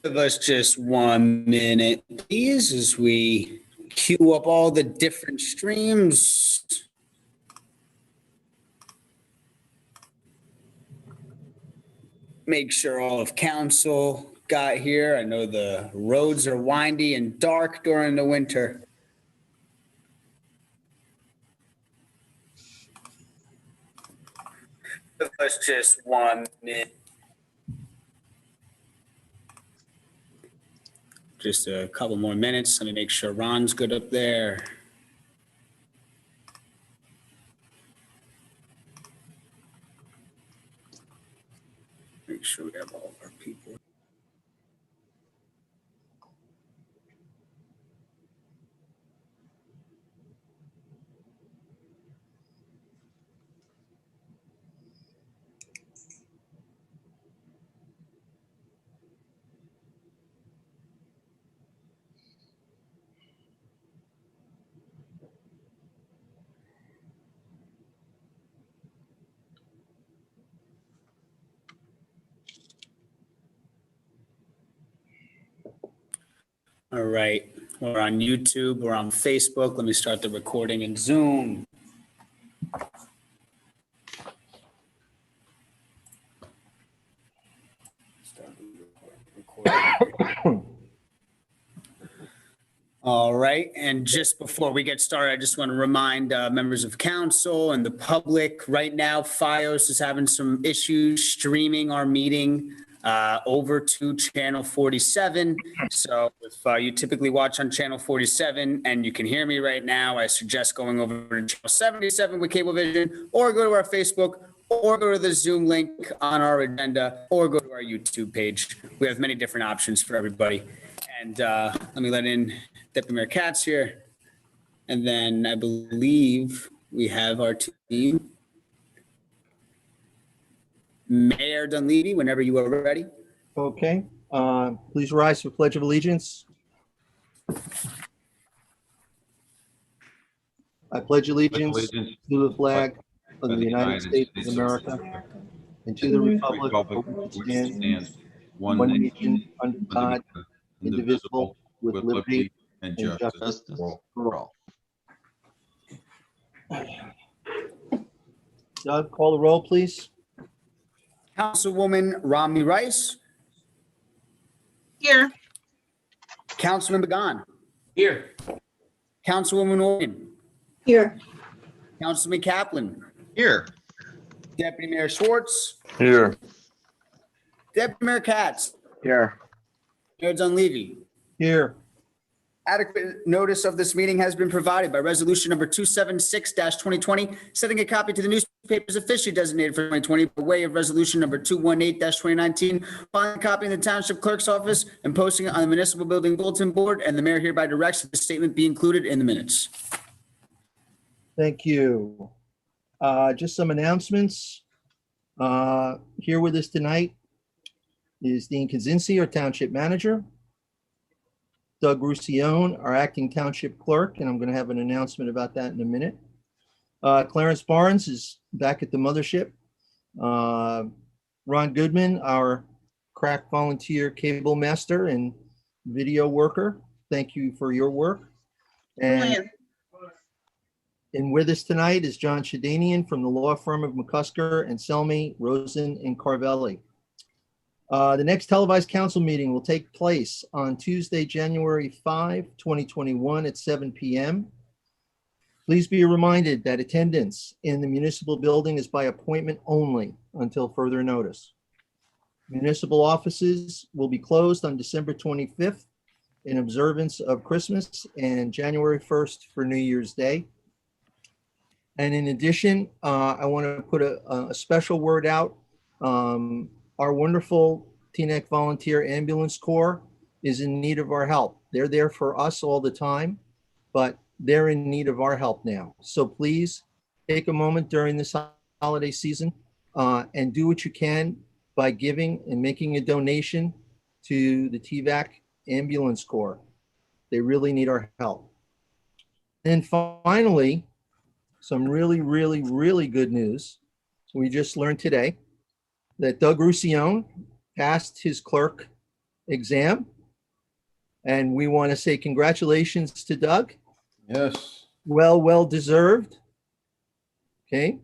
Give us just 1 minute, please, as we queue up all the different streams. Make sure all of council got here. I know the roads are windy and dark during the winter. Give us just 1 minute. Just a couple more minutes. Let me make sure Ron's good up there. Make sure we have all of our people. All right, we're on YouTube, we're on Facebook. Let me start the recording in Zoom. All right, and just before we get started, I just want to remind members of council and the public, right now, FiOS is having some issues streaming our meeting over to channel 47. So if you typically watch on channel 47 and you can hear me right now, I suggest going over to channel 77 with Cablevision, or go to our Facebook, or go to the Zoom link on our agenda, or go to our YouTube page. We have many different options for everybody. And let me let in Deputy Mayor Katz here. And then I believe we have our team. Mayor Dunleavy, whenever you are ready. Okay, please rise for Pledge of Allegiance. I pledge allegiance to the flag of the United States of America and to the republic for which it stands, one nation under God, indivisible, with liberty and justice for all. Doug, call the roll, please. Councilwoman Romney Rice. Here. Councilman Began. Here. Councilwoman Organ. Here. Councilman Kaplan. Here. Deputy Mayor Schwartz. Here. Deputy Mayor Katz. Here. Mayor Dunleavy. Here. Adequate notice of this meeting has been provided by resolution number 276-2020, sending a copy to the newspapers officially designated for 2020 by way of resolution number 218-2019, filing a copy in the township clerk's office and posting it on the municipal building bulletin board, and the mayor hereby directs that the statement be included in the minutes. Thank you. Just some announcements. Here with us tonight is Dean Kaczynski, our township manager. Doug Roussillon, our acting township clerk, and I'm going to have an announcement about that in a minute. Clarence Barnes is back at the mothership. Ron Goodman, our crack volunteer cable master and video worker. Thank you for your work. And with us tonight is John Shadanian from the law firm of McCusker and Selmy, Rosen, and Carvelli. The next televised council meeting will take place on Tuesday, January 5, 2021 at 7 p.m. Please be reminded that attendance in the municipal building is by appointment only until further notice. Municipal offices will be closed on December 25th in observance of Christmas and January 1st for New Year's Day. And in addition, I want to put a special word out. Our wonderful Teaneck Volunteer Ambulance Corps is in need of our help. They're there for us all the time, but they're in need of our help now. So please take a moment during this holiday season and do what you can by giving and making a donation to the TVAC Ambulance Corps. They really need our help. And finally, some really, really, really good news. We just learned today that Doug Roussillon passed his clerk exam. And we want to say congratulations to Doug. Yes. Well deserved. Okay.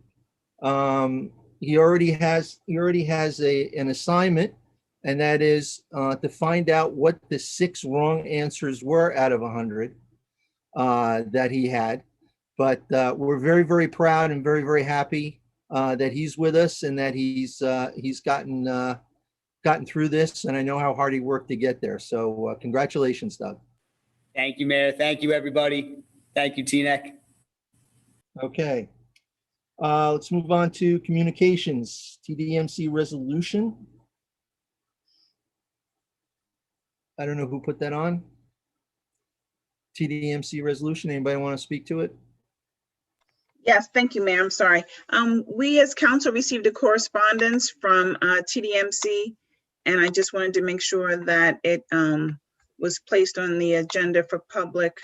He already has an assignment, and that is to find out what the 6 wrong answers were out of 100 that he had. But we're very, very proud and very, very happy that he's with us and that he's gotten through this. And I know how hard he worked to get there. So congratulations, Doug. Thank you, Mayor. Thank you, everybody. Thank you, Teaneck. Okay. Let's move on to communications, TDMC resolution. I don't know who put that on. TDMC resolution. Anybody want to speak to it? Yes, thank you, Mayor. I'm sorry. We as council received a correspondence from TDMC, and I just wanted to make sure that it was placed on the agenda for public,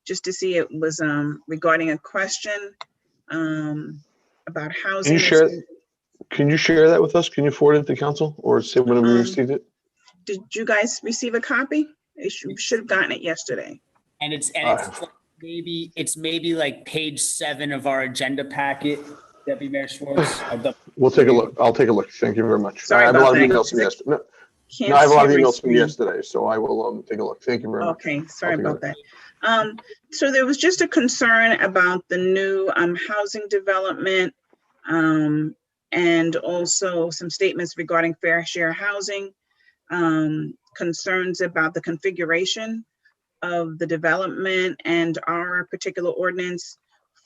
just to see it was regarding a question about housing. Can you share that with us? Can you forward it to council or say when we received it? Did you guys receive a copy? You should have gotten it yesterday. And it's maybe like page 7 of our agenda packet, Deputy Mayor Schwartz. We'll take a look. I'll take a look. Thank you very much. Sorry I have a lot of about that. emails from yesterday. No, Can't I have a lot of see my emails from screen. yesterday, so I will take a look. Thank you very much. Okay, sorry I'll take a about that. So there was just a concern about the new housing development and also some statements regarding fair share housing, concerns about the configuration of the development and our particular ordinance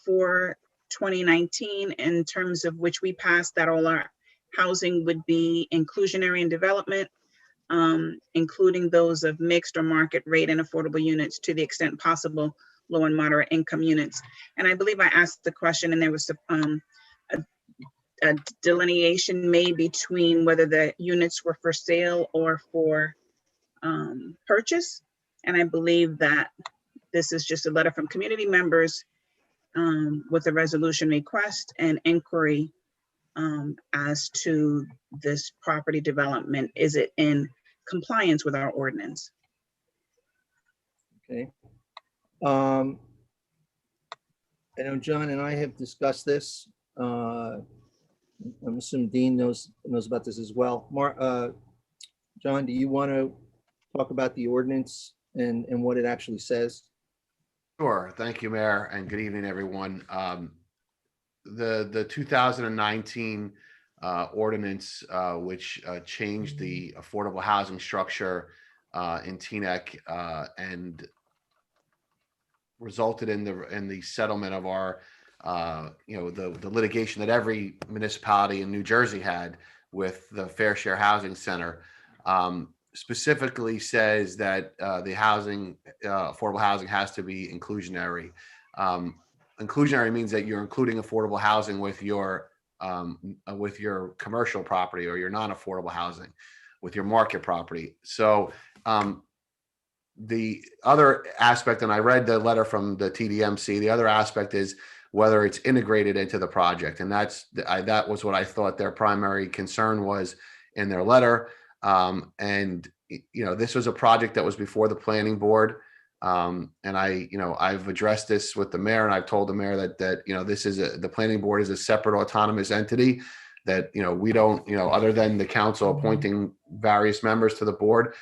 for 2019 in terms of which we passed that all our housing would be inclusionary in development, including those of mixed or market rate and affordable units to the extent possible, low and moderate income units. And I believe I asked the question and there was a delineation made between whether the units were for sale or for purchase. And I believe that this is just a letter from community members with a resolution request and inquiry as to this property development. Is it in compliance with our ordinance? Okay. I know John and I have discussed this. I'm assuming Dean knows about this as well. John, do you want to talk about the ordinance and what it actually says? Sure. Thank you, Mayor, and good evening, everyone. The 2019 ordinance, which changed the affordable housing structure in Teaneck and resulted in the settlement of our, the litigation that every municipality in New Jersey had with the Fair Share Housing Center, specifically says that the housing, affordable housing has to be inclusionary. Inclusionary means that you're including affordable housing with your commercial property or your non-affordable housing with your market property. So the other aspect, and I read the letter from the TDMC, the other aspect is whether it's integrated into the project. And that was what I thought their primary concern was in their letter. This was a project that was before the planning board. And I've addressed this with the mayor, and I've told the mayor that this is the planning board is a separate autonomous entity that, we don't, other than the council appointing various members to the board,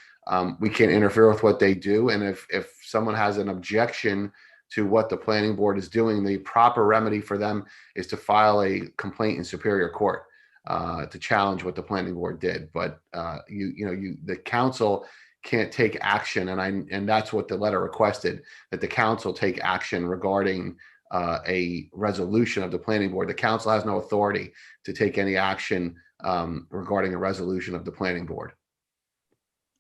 we can't interfere with what they do. And if someone has an objection to what the planning board is doing, the proper remedy for them is to file a complaint in Superior Court to challenge what the planning board did. But the council can't take action, and that's what the letter requested, that the council take action regarding a resolution of the planning board. The council has no authority to take any action regarding a resolution of the planning board.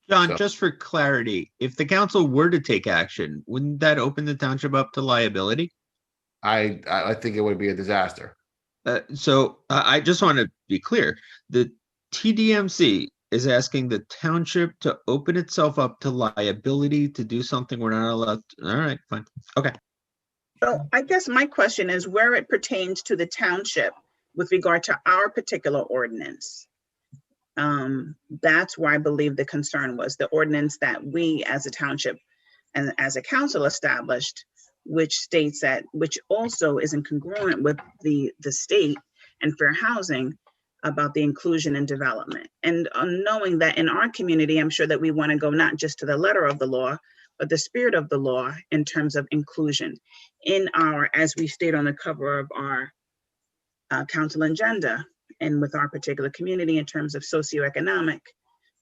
John, just for clarity, if the council were to take action, wouldn't that open the township up to liability? I think it would be a disaster. So I just want to be clear. The TDMC is asking the township to open itself up to liability to do something we're not allowed to. All right, fine. Okay. So I guess my question is where it pertains to the township with regard to our particular ordinance. That's where I believe the concern was. The ordinance that we as a township and as a council established, which states that, which also is incongruent with the state and fair housing about the inclusion and development. And knowing that in our community, I'm sure that we want to go not just to the letter of the law, but the spirit of the law in terms of inclusion in our, as we state on the cover of our council agenda, and with our particular community in terms of socioeconomic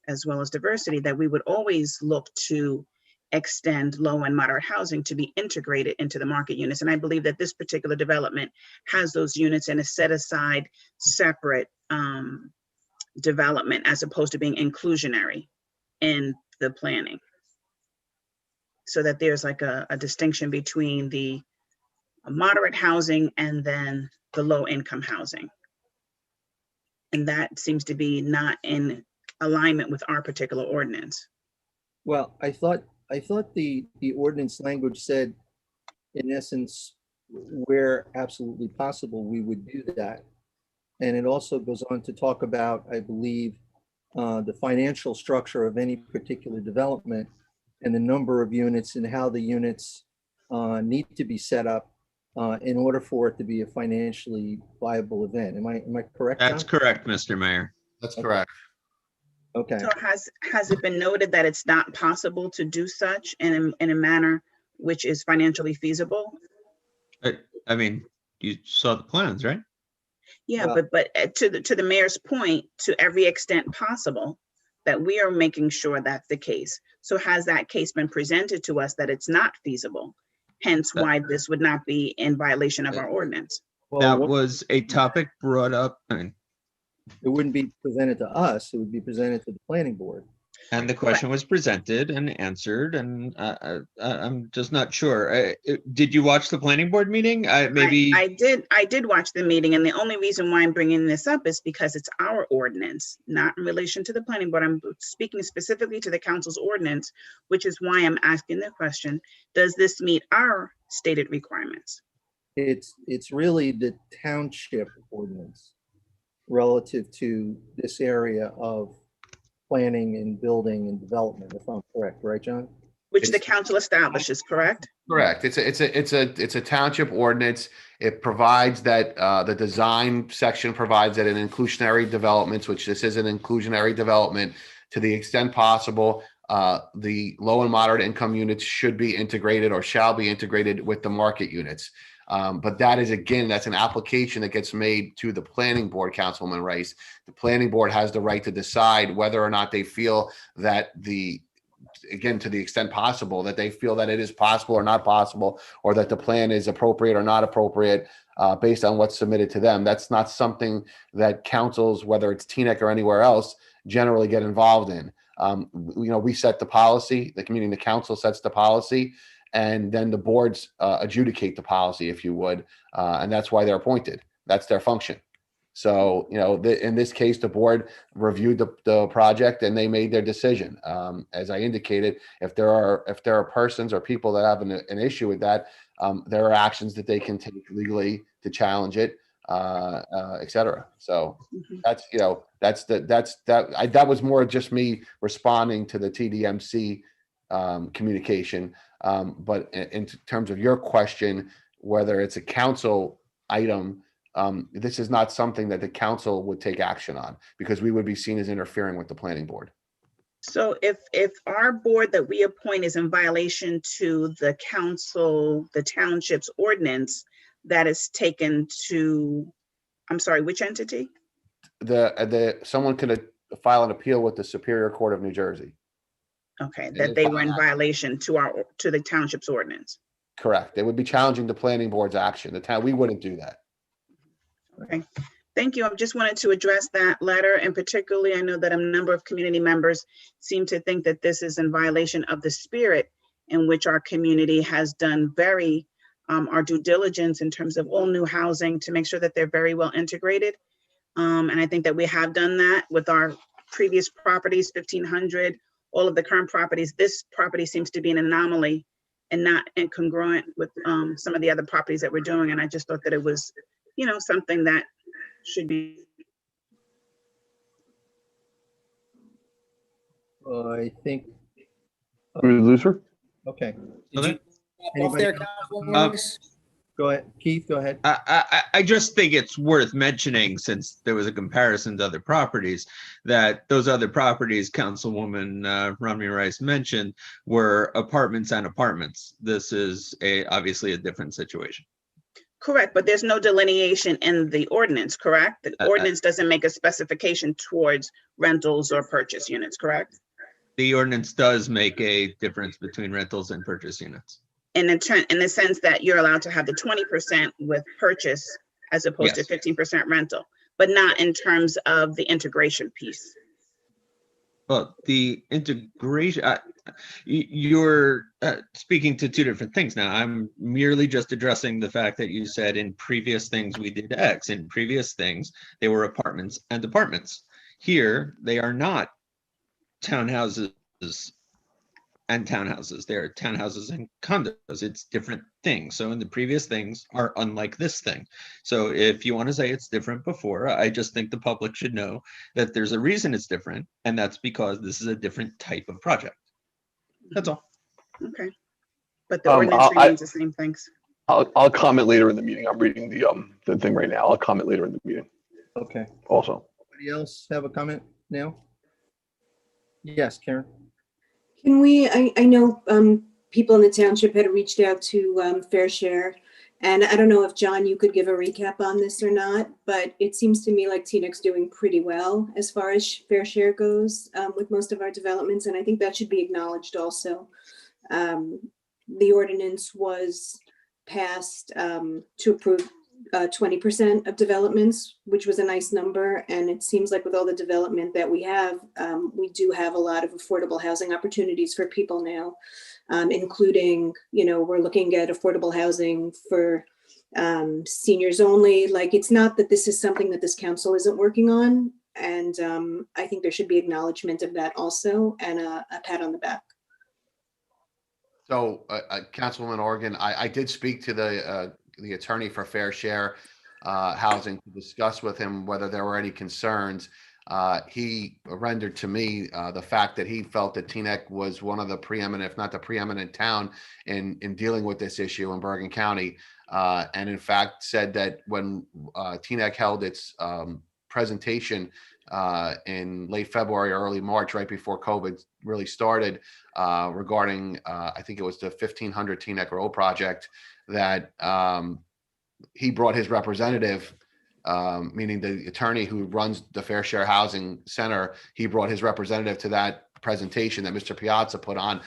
as well as diversity, that we would always look to extend low and moderate housing to be integrated into the market units. And I believe that this particular development has those units in a set aside separate development as opposed to being inclusionary in the planning. So that there's like a distinction between the moderate housing and then the low income housing. And that seems to be not in alignment with our particular ordinance. Well, I thought the ordinance language said, in essence, where absolutely possible, we would do that. And it also goes on to talk about, I believe, the financial structure of any particular development and the number of units and how the units need to be set up in order for it to be a financially viable event. Am I correct, John? That's correct, Mr. Mayor. That's correct. Okay. So has it been noted that it's not possible to do such in a manner which is financially feasible? I mean, you saw the plans, right? Yeah, Well- but to the mayor's point, to every extent possible, that we are making sure that's the case. So has that case been presented to us that it's not feasible? Hence why this would not be in violation of our ordinance. Well, That what- was a topic brought up, it wouldn't be presented to us, it would be presented to the planning board. and the question was presented and answered, and I'm just not sure. Did you watch the planning board meeting? Maybe. I did watch the meeting, and the only reason why I'm bringing this up is because it's our ordinance, not in relation to the planning board. I'm speaking specifically to the council's ordinance, which is why I'm asking the question, does this meet our stated requirements? It's really the township ordinance relative to this area of planning and building and development, if I'm correct, right, John? Which the council establishes, correct? Correct. It's a township ordinance. It provides that, the design section provides that in inclusionary developments, which this is an inclusionary development, to the extent possible, the low and moderate income units should be integrated or shall be integrated with the market units. But that is, again, that's an application that gets made to the planning board, Councilwoman Rice. The planning board has the right to decide whether or not they feel that again, to the extent possible, that they feel that it is possible or not possible, or that the plan is appropriate or not appropriate based on what's submitted to them. That's not something that councils, whether it's TNEC or anywhere else, generally get involved in. We set the policy, the community, the council sets the policy, and then the boards adjudicate the policy, if you would, and that's why they're appointed. That's their function. So, in this case, the board reviewed the project and they made their decision. As I indicated, if there are persons or people that have an issue with that, there are actions that they can take legally to challenge it, et cetera. So that was more just me responding to the TDMC communication. But in terms of your question, whether it's a council item, this is not something that the council would take action on, because we would be seen as interfering with the planning board. So if our board that we appoint is in violation to the council, the township's ordinance, that is taken to, I'm sorry, which entity? Someone could file an appeal with the Superior Court of New Jersey. Okay, And that they were in violation to the township's ordinance. Correct. They would be challenging the planning board's action. We wouldn't do that. Okay, thank you. I just wanted to address that letter, and particularly I know that a number of community members seem to think that this is in violation of the spirit in which our community has done our due diligence in terms of all new housing to make sure that they're very well integrated. And I think that we have done that with our previous properties, 1500, all of the current properties. This property seems to be an anomaly and not incongruent with some of the other properties that we're doing. And I just thought that it was, something that should be. I think, We lose her? okay, Did Okay. you off Anybody there, else? Councilwoman Weiss? go ahead. Keith, go ahead. I just think it's worth mentioning, since there was a comparison to other properties, that those other properties Councilwoman Romney Rice mentioned were apartments and apartments. This is obviously a different situation. Correct, but there's no delineation in the ordinance, correct? The ordinance doesn't make a specification towards rentals or purchase units, correct? The ordinance does make a difference between rentals and purchase units. In the sense that you're allowed to have the 20% with purchase as opposed to Yes. 15% rental, but not in terms of the integration piece. Well, the integration, you're speaking to two different things now. I'm merely just addressing the fact that you said in previous things we did X. In previous things, they were apartments and apartments. Here, they are not townhouses and townhouses. They're townhouses and condos. It's different things. So in the previous things are unlike this thing. So if you want to say it's different before, I just think the public should know that there's a reason it's different, and that's because this is a different type of project. That's all. Okay. But the ordinance remains the same, thanks. I'll comment later in the meeting. I'm reading the thing right now. I'll comment later in the meeting Okay. also. Anybody else have a comment now? Yes, Karen? Can we, I know people in the township had reached out to Fair Share, and I don't know if, John, you could give a recap on this or not, but it seems to me like TNEC's doing pretty well as far as Fair Share goes with most of our developments, and I think that should be acknowledged also. The ordinance was passed to approve 20% of developments, which was a nice number. And it seems like with all the development that we do have a lot of affordable housing opportunities for people now, including, we're looking at affordable housing for seniors only. Like, it's not that this is something that this council isn't working on. And I think there should be acknowledgement of that also, and a pat on the back. So, Councilwoman Organ, I did speak to the attorney for Fair Share Housing to discuss with him whether there were any concerns. He rendered to me the fact that he felt that TNEC was one of the preeminent, if not the preeminent town in dealing with this issue in Bergen County. And in fact said that when TNEC held its presentation in late February, early March, right before COVID really started, regarding, I think it was the 1500 TNEC Road project, that he brought his representative, meaning the attorney who runs the Fair Share Housing Center. He brought his representative to that presentation that Mr. Piazza put on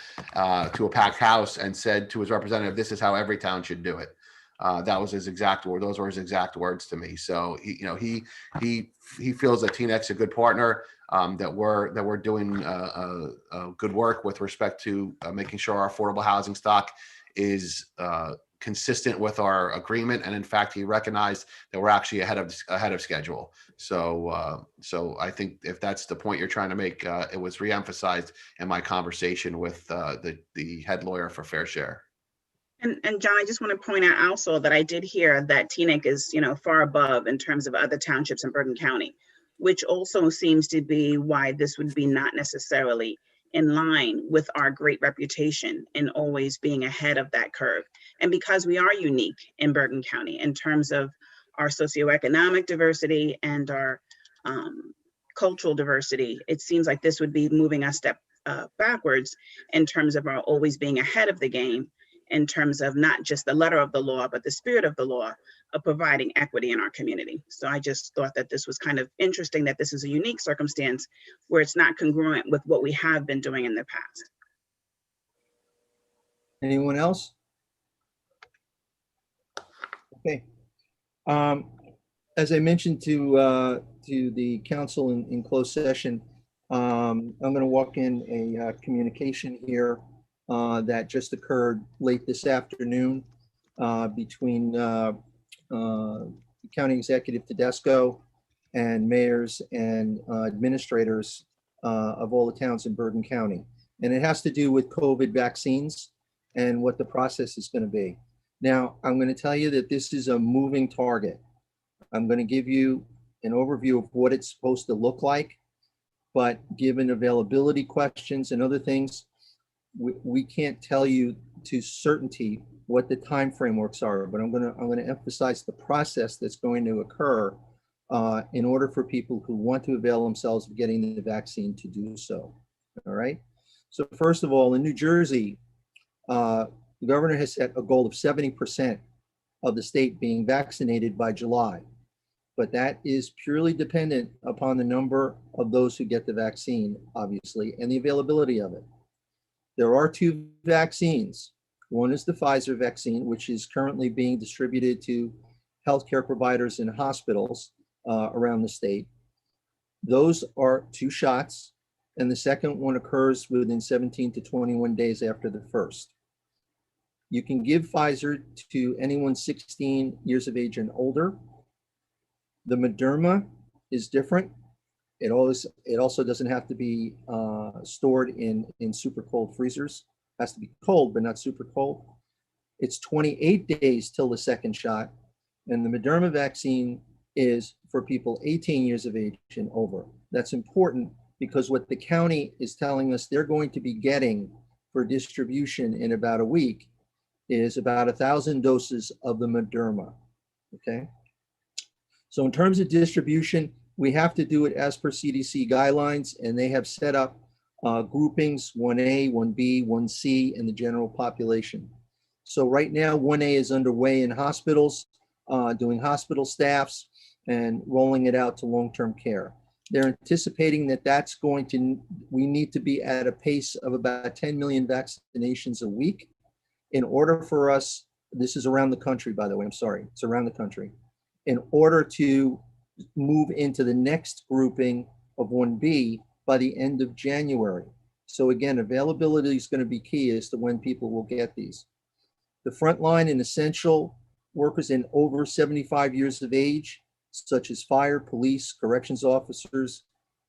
to a packed house, and said to his representative, "This is how every town should do it." That was his exact word. Those were his exact words to me. So he feels that TNEC's a good partner, that we're doing good work with respect to making sure our affordable housing stock is consistent with our agreement. And in fact, he recognized that we're actually ahead of schedule. So I think if that's the point you're trying to make, it was reemphasized in my conversation with the head lawyer for Fair Share. And John, I just want to point out also that I did hear that TNEC is, far above in terms of other townships in Bergen County, which also seems to be why this would be not necessarily in line with our great reputation in always being ahead of that curve. And because we are unique in Bergen County in terms of our socioeconomic diversity and our cultural diversity, it seems like this would be moving a step backwards in terms of our always being ahead of the game, in terms of not just the letter of the law, but the spirit of the law of providing equity in our community. So I just thought that this was kind of interesting, that this is a unique circumstance where it's not congruent with what we have been doing in the past. Anyone else? Okay. As I mentioned to the council in closed session, I'm going to walk in a communication here that just occurred late this afternoon between County Executive Tedesco and mayors and administrators of all the towns in Bergen County. And it has to do with COVID vaccines and what the process is going to be. Now, I'm going to tell you that this is a moving target. I'm going to give you an overview of what it's supposed to look like, but given availability questions and other things, we can't tell you to certainty what the time frameworks are, but I'm gonna emphasize the process that's going to occur in order for people who want to avail themselves of getting the vaccine to do so. All right. So first of all, in New Jersey, the governor has set a goal of 70% of the state being vaccinated by July, but that is purely dependent upon the number of those who get the vaccine, obviously, and the availability of it. There are two vaccines. One is the Pfizer vaccine, which is currently being distributed to healthcare providers and hospitals around the state. Those are 2 shots, and the second one occurs within 17 to 21 days after the first. You can give Pfizer to anyone 16 years of age and older. The Moderna is different. It also doesn't have to be stored in super cold freezers. It has to be cold, but not super cold. It's 28 days till the second shot. And the Moderna vaccine is for people 18 years of age and over. That's important because what the county is telling us they're going to be getting for distribution in about a week is about 1,000 doses of the Moderna, okay? So in terms of distribution, we have to do it as per CDC guidelines, and they have set up groupings, 1A, 1B, 1C, and the general population. So right now, 1A is underway in hospitals, doing hospital staffs and rolling it out to long-term care. They're anticipating that that's going to, we need to be at a pace of about 10 million vaccinations a week in order for us, this is around the country, by the way, I'm sorry, it's around the country, in order to move into the next grouping of 1B by the end of January. So again, availability is going to be key as to when people will get these. The frontline and essential workers in over 75 years of age, such as fire, police, corrections officers,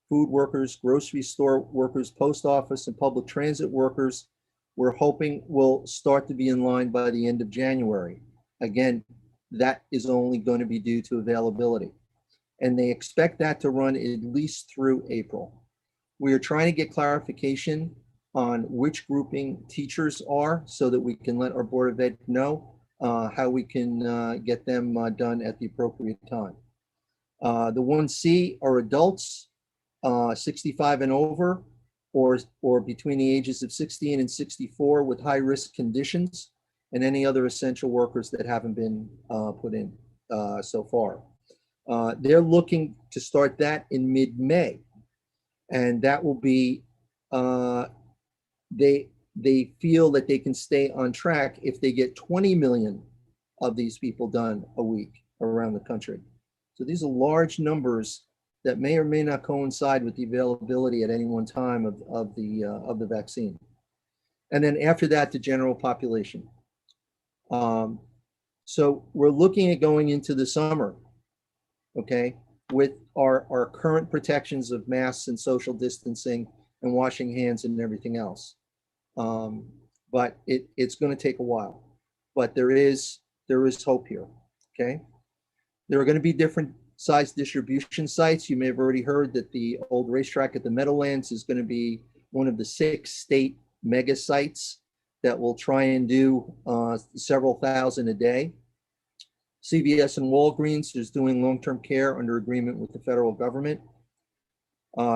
food workers, grocery store workers, post office, and public transit workers, we're hoping will start to be in line by the end of January. Again, that is only going to be due to availability. And they expect that to run at least through April. We are trying to get clarification on which grouping teachers are so that we can let our Board of Ed know how we can get them done at the appropriate time. The 1C are adults 65 and over, or between the ages of 16 and 64 with high-risk conditions, and any other essential workers that haven't been put in so far. They're looking to start that in mid-May, and that will be, they feel that they can stay on track if they get 20 million of these people done a week around the country. So these are large numbers that may or may not coincide with the availability at any one time of the vaccine. And then after that, the general population. So we're looking at going into the summer, okay, with our current protections of masks and social distancing and washing hands and everything else. But it's going to take a while, but there is hope here, okay? There are going to be different size distribution sites. You may have already heard that the old racetrack at the Meadowlands is going to be one of the 6 state mega sites that will try and do several thousand a day. CVS and Walgreens is doing long-term care under agreement with the federal government.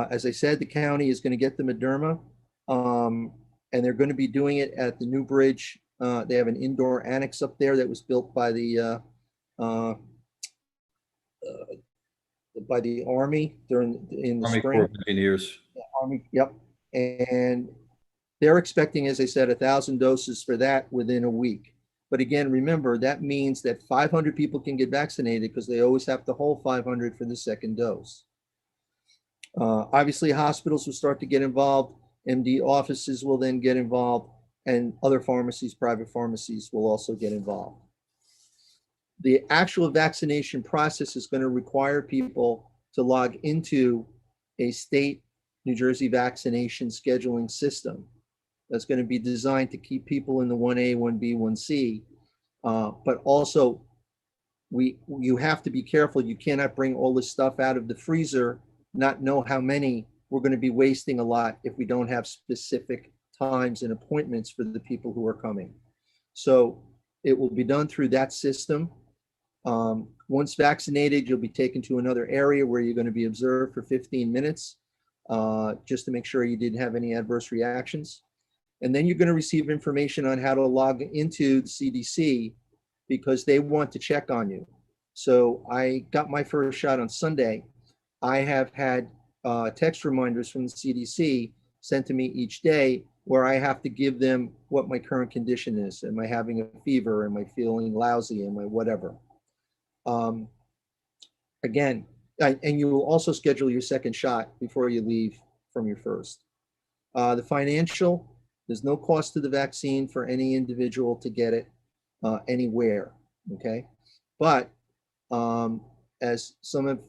As I said, the county is going to get the Moderna, and they're going to be doing it at the New Bridge. They have an indoor annex up there that was built by the Army in the Army spring. Corps of Engineers. Army, yep. And they're expecting, as I said, 1,000 doses for that within a week. But again, remember, that means that 500 people can get vaccinated because they always have to hold 500 for the second dose. Obviously, hospitals will start to get involved. MD offices will then get involved, and other pharmacies, private pharmacies will also get involved. The actual vaccination process is going to require people to log into a state New Jersey vaccination scheduling system that's going to be designed to keep people in the 1A, 1B, 1C. But also, you have to be careful. You cannot bring all this stuff out of the freezer, not know how many we're going to be wasting a lot if we don't have specific times and appointments for the people who are coming. So it will be done through that system. Once vaccinated, you'll be taken to another area where you're going to be observed for 15 minutes, just to make sure you didn't have any adverse reactions. And then you're going to receive information on how to log into the CDC because they want to check on you. So I got my first shot on Sunday. I have had text reminders from the CDC sent to me each day where I have to give them what my current condition is. Am I having a fever? Am I feeling lousy? Am I whatever? Again, and you will also schedule your second shot before you leave from your first. The financial, there's no cost to the vaccine for any individual to get it anywhere, okay? But as some of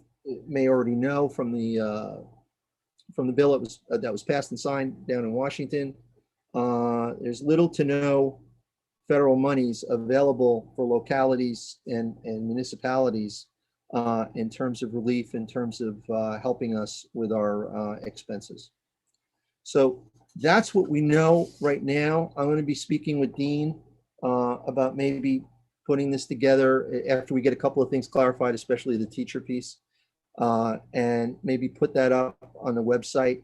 may already know from the bill that was passed and signed down in Washington, there's little to no federal monies available for localities and municipalities in terms of relief, in terms of helping us with our expenses. So that's what we know right now. I'm going to be speaking with Dean about maybe putting this together after we get a couple of things clarified, especially the teacher piece, and maybe put that up on the website.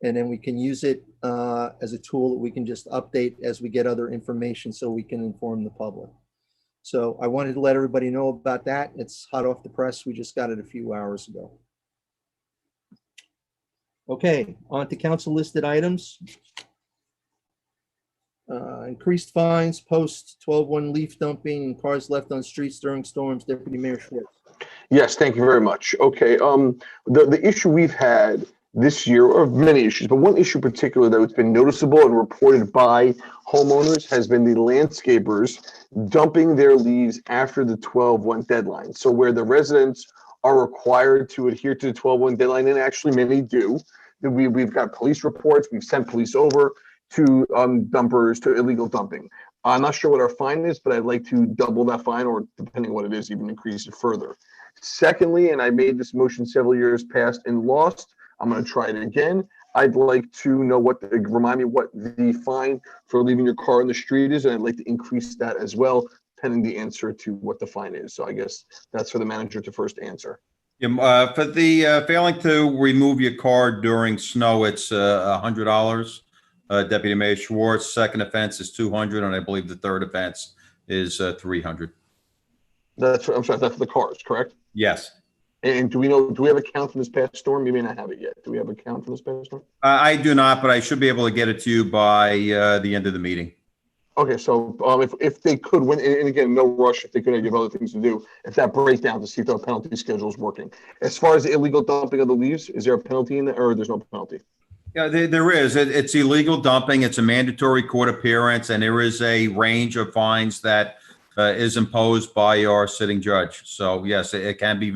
And then we can use it as a tool that we can just update as we get other information so we can inform the public. So I wanted to let everybody know about that. It's hot off the press. We just got it a few hours ago. Okay, on to council listed items. Increased fines, post 12-1 leaf dumping and cars left on streets during storms. Deputy Mayor Schwartz. Yes, thank you very much. Okay, the issue we've had this year, or many issues, but one issue in particular that's been noticeable and reported by homeowners has been the landscapers dumping their leaves after the 12-1 deadline. So where the residents are required to adhere to the 12-1 deadline, and actually many do, we've got police reports, we've sent police over to dumpers, to illegal dumping. I'm not sure what our fine is, but I'd like to double that fine, or depending on what it is, even increase it further. Secondly, and I made this motion several years past and lost, I'm going to try it again. I'd like to know remind me what the fine for leaving your car in the street is, and I'd like to increase that as well, pending the answer to what the fine is. So I guess that's for the manager to first answer. For the failing to remove your car during snow, it's $100. Deputy Mayor Schwartz, second offense is $200, and I believe the third offense is $300. I'm sorry, that's for the cars, correct? Yes. And do we have a count from this past storm? You may not have it yet. Do we have a count from this past storm? I do not, but I should be able to get it to you by the end of the meeting. Okay, so if they could, and again, no rush, if they could give other things to do, if that breakdown to see if the penalty schedule is working. As far as the illegal dumping of the leaves, is there a penalty in there, or there's no penalty? Yeah, there is. It's illegal dumping. It's a mandatory court appearance, and there is a range of fines that is imposed by our sitting judge. So yes, it can be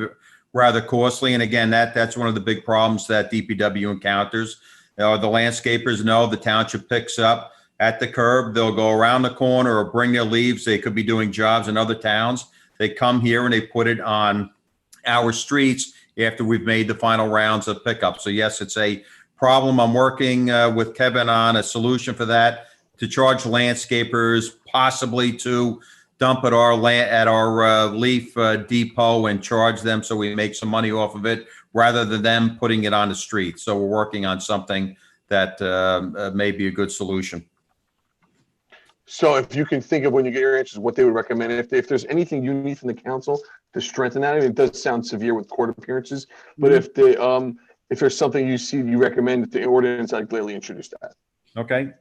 rather costly. And again, that's one of the big problems that DPW encounters. The landscapers know the township picks up at the curb. They'll go around the corner or bring their leaves. They could be doing jobs in other towns. They come here and they put it on our streets after we've made the final rounds of pickup. So yes, it's a problem. I'm working with Kevin on a solution for that, to charge landscapers possibly to dump at our leaf depot and charge them so we make some money off of it rather than them putting it on the street. So we're working on something that may be a good solution. So if you can think of, when you get your answers, what they would recommend, if there's anything you need from the council to strengthen that. I mean, it does sound severe with court appearances, but if there's something you recommend that the ordinance, I'd gladly introduce that. Okay.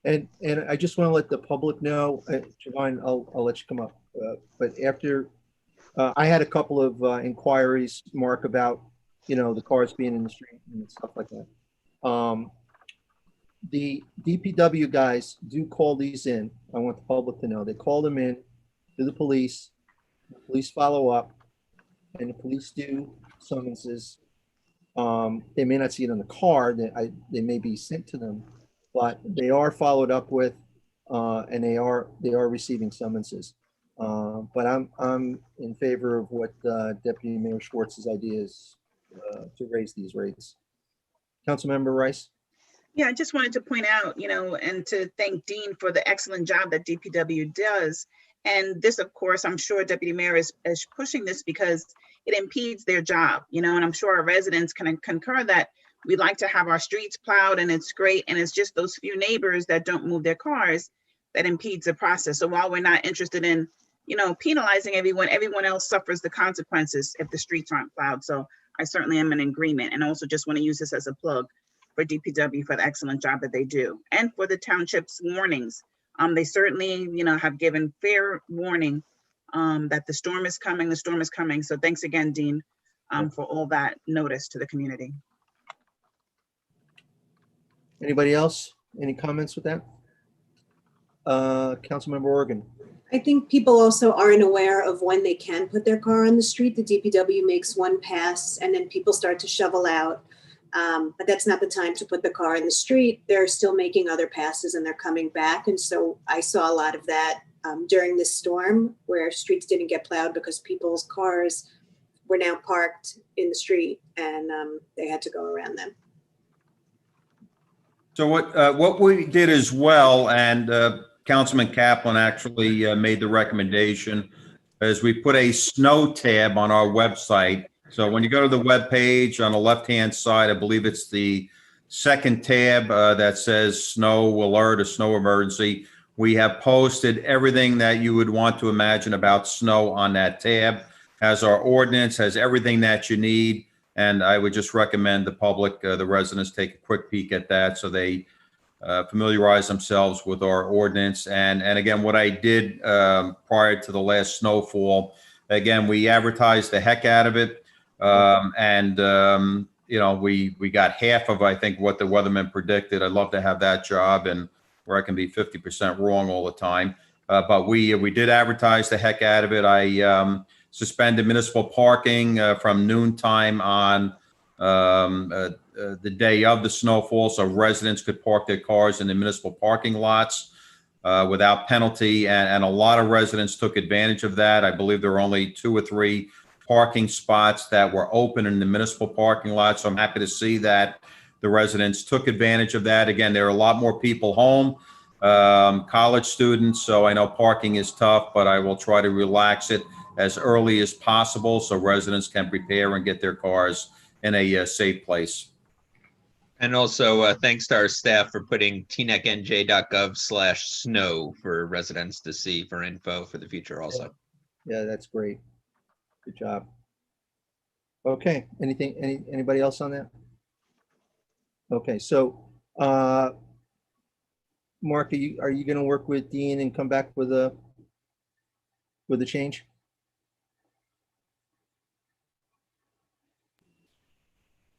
And I just want to let the public know, Javon, I'll let you come up. But after, I had a couple of inquiries, Mark, about, the cars being in the street and stuff like that. The DPW guys do call these in. I want the public to know. They call them in to the police. The police follow up, and the police do summonses. They may not see it on the car. They may be sent to them, but they are followed up with, and they are receiving summonses. But I'm in favor of what Deputy Mayor Schwartz's idea is, to raise these rates. Councilmember Rice? Yeah, I just wanted to point out, and to thank Dean for the excellent job that DPW does. And this, of course, I'm sure Deputy Mayor is pushing this because it impedes their job, and I'm sure our residents can concur that we like to have our streets plowed and it's great. And it's just those few neighbors that don't move their cars that impedes the process. So while we're not interested in, penalizing everyone else suffers the consequences if the streets aren't plowed. So I certainly am in agreement, and also just want to use this as a plug for DPW for the excellent job that they do, and for the township's warnings. They certainly, have given fair warning that the storm is coming. So thanks again, Dean, for all that notice to the community. Anybody else? Any comments with that? Councilmember Organ? I think people also aren't aware of when they can put their car on the street. The DPW makes one pass and then people start to shovel out. But that's not the time to put the car in the street. They're still making other passes and they're coming back. And so I saw a lot of that during this storm where streets didn't get plowed because people's cars were now parked in the street and they had to go around them. So what we did as well, and Councilman Kaplan actually made the recommendation, is we put a snow tab on our website. So when you go to the webpage on the left-hand side, I believe it's the second tab that says snow alert or snow emergency. We have posted everything that you would want to imagine about snow on that tab. Has our ordinance, has everything that you need. And I would just recommend the public, the residents, take a quick peek at that so they familiarize themselves with our ordinance. And again, what I did prior to the last snowfall, again, we advertised the heck out of it. We got half of, I think, what the weatherman predicted. I'd love to have that job, and where I can be 50% wrong all the time. But we did advertise the heck out of it. I suspended municipal parking from noontime on the day of the snowfall, so residents could park their cars in the municipal parking lots without penalty. And a lot of residents took advantage of that. I believe there were only 2 or 3 parking spots that were open in the municipal parking lot. So I'm happy to see that the residents took advantage of that. Again, there are a lot more people home, college students. So I know parking is tough, but I will try to relax it as early as possible so residents can prepare and get their cars in a safe place. And also thanks to our staff for putting tnecnj.gov/snow for residents to see for info for the future also. Yeah, that's great. Good job. Okay, anybody else on that? Okay, so Mark, are you gonna work with Dean and come back with a change?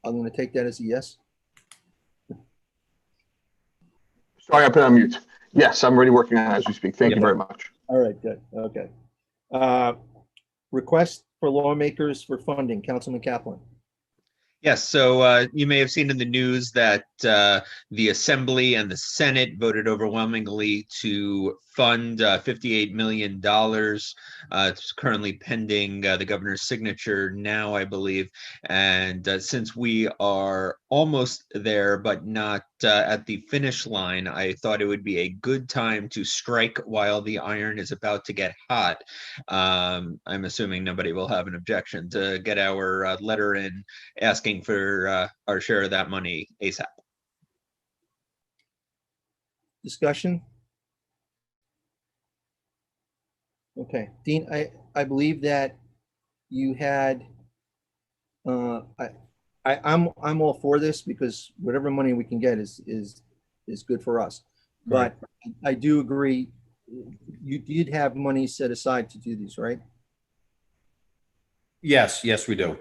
I'm gonna take that as a yes. Sorry, I put it on mute. Yes, I'm already working on it as we speak. Thank you very much. All right, good. Okay. Request for lawmakers for funding, Councilman Kaplan. Yes, so you may have seen in the news that the Assembly and the Senate voted overwhelmingly to fund $58 million. It's currently pending the governor's signature now, I believe. And since we are almost there, but not at the finish line, I thought it would be a good time to strike while the iron is about to get hot. I'm assuming nobody will have an objection to get our letter in asking for our share of that money ASAP. Discussion? Okay, Dean, I believe that you had, I'm all for this because whatever money we can get is good for us. But I do agree, you did have money set aside to do these, right? Yes, we do.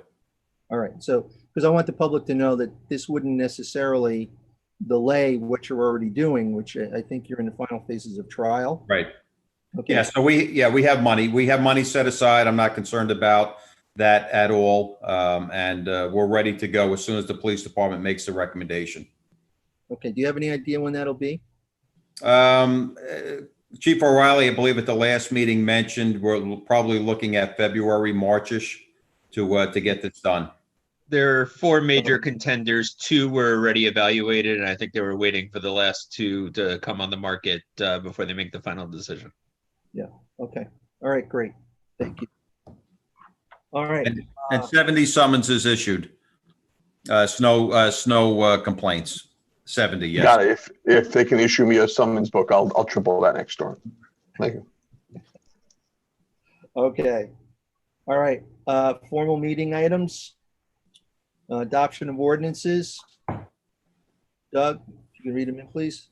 All right, so, because I want the public to know that this wouldn't necessarily delay what you're already doing, which I think you're in the final phases of trial. Right. Okay. Yeah, so we have money. We have money set aside. I'm not concerned about that at all. And we're ready to go as soon as the police department makes the recommendation. Okay, do you have any idea when that'll be? Chief O'Reilly, I believe at the last meeting mentioned we're probably looking at February, Marchish to get this done. There are four major contenders. Two were already evaluated, and I think they were waiting for the last two to come on the market before they make the final decision. Okay. All right, great. Thank you. All right. And 70 summonses issued. Snow complaints, 70, yes. Got it. If they can issue me a summons book, I'll triple that next door. Thank you. Okay. All right. Formal meeting items. Adoption of ordinances. Doug, if you can read them in, please.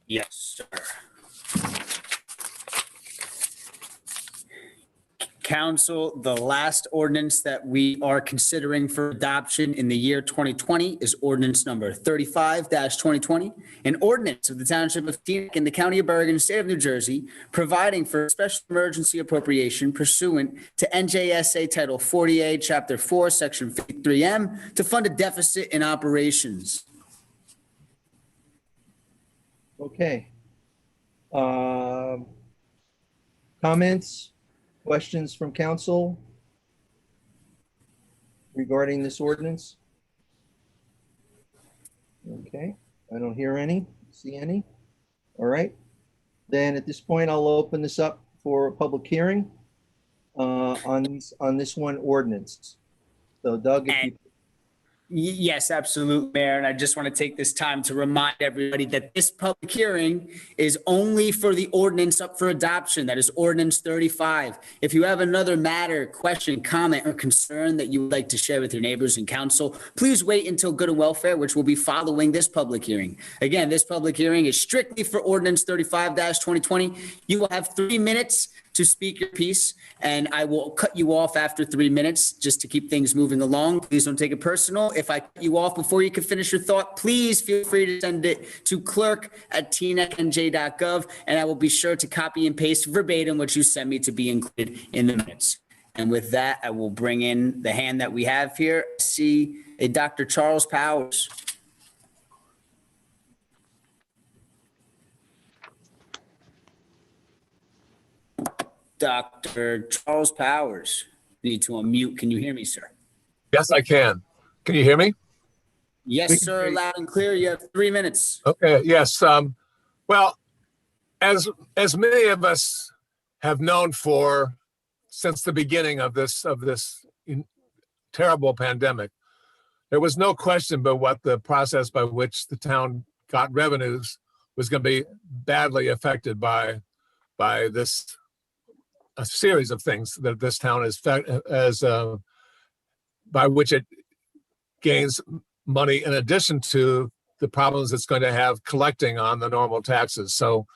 Yes, sir. Council, the last ordinance that we are considering for adoption in the year 2020 is ordinance number 35-2020, an ordinance of the Township of Teaneck in the County of Bergen, State of New Jersey, providing for a special emergency appropriation pursuant to NJSA Title 40A, Chapter 4, Section 53M, to fund a deficit in operations. Okay. Comments, questions from council regarding this ordinance? Okay, I don't hear any, see any. All right. Then at this point, I'll open this up for a public hearing on this one ordinance. So Doug, if you Yes, absolutely, Mayor. And I just want to take this time to remind everybody that this public hearing is only for the ordinance up for adoption. That is ordinance 35. If you have another matter, question, comment, or concern that you would like to share with your neighbors and council, please wait until Good and Welfare, which will be following this public hearing. Again, this public hearing is strictly for ordinance 35-2020. You will have 3 minutes to speak your piece, and I will cut you off after 3 minutes just to keep things moving along. Please don't take it personal. If I cut you off before you can finish your thought, please feel free to send it to clerk@tnecknj.gov, and I will be sure to copy and paste verbatim what you send me to be included in the minutes. And with that, I will bring in the hand that we have here. I see a Dr. Charles Powers. Dr. Charles Powers, you need to unmute. Can you hear me, sir? Yes, I can. Can you hear me? Yes, sir. Loud and clear. You have 3 minutes. Okay, yes. Well, as many of us have known since the beginning of this terrible pandemic, there was no question but what the process by which the town got revenues was going to be badly affected by this a series of things that this town by which it gains money in addition to the problems it's going to have collecting on the normal taxes. So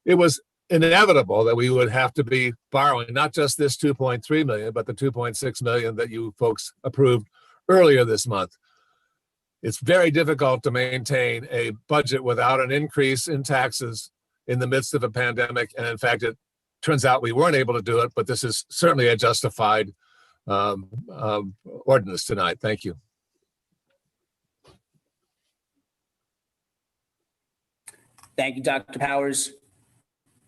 it was inevitable that we would have to be borrowing not just this 2.3 million, but the 2.6 million that you folks approved earlier this month. It's very difficult to maintain a budget without an increase in taxes in the midst of a pandemic. And in fact, it turns out we weren't able to do it, but this is certainly a justified ordinance tonight. Thank you. Thank you, Dr. Powers.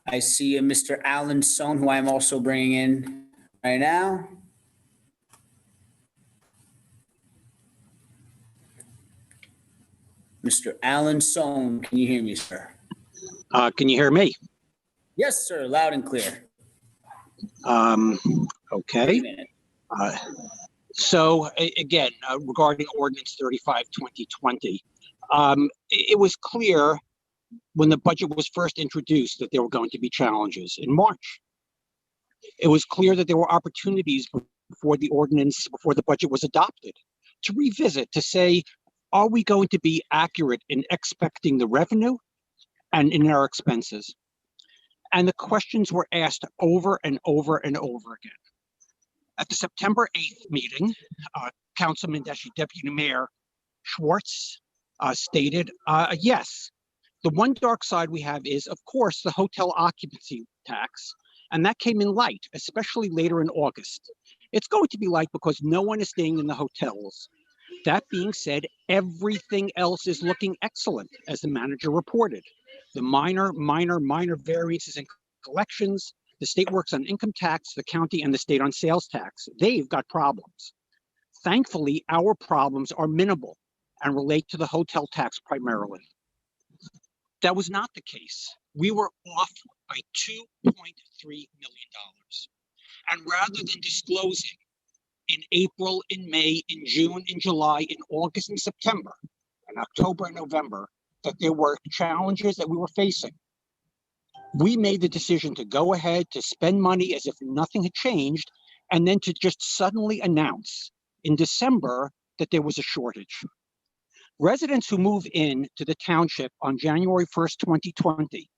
I see a Mr. Alan Sohn, who I am also bringing in right now. Mr. Alan Sohn, can you hear me, sir? Can you hear me? Yes, sir. Loud and clear. Okay. So again, regarding ordinance 35-2020, it was clear when the budget was first introduced that there were going to be challenges in March. It was clear that there were opportunities before the budget was adopted to revisit, to say, are we going to be accurate in expecting the revenue and in our expenses? And the questions were asked over and over and over again. At the September 8th meeting, Councilman Deputy Mayor Schwartz stated, yes, the one dark side we have is, of course, the hotel occupancy tax. And that came in light, especially later in August. It's going to be light because no one is staying in the hotels. That being said, everything else is looking excellent, as the manager reported. The minor variances in collections, the state works on income tax, the county and the state on sales tax. They've got problems. Thankfully, our problems are minimal and relate to the hotel tax primarily. That was not the case. We were off by $2.3 million. And rather than disclosing in April, in May, in June, in July, in August, and September, and October and November, that there were challenges that we were facing, we made the decision to go ahead to spend money as if nothing had changed, and then to just suddenly announce in December that there was a shortage. Residents who move in to the township on January 1st, 2020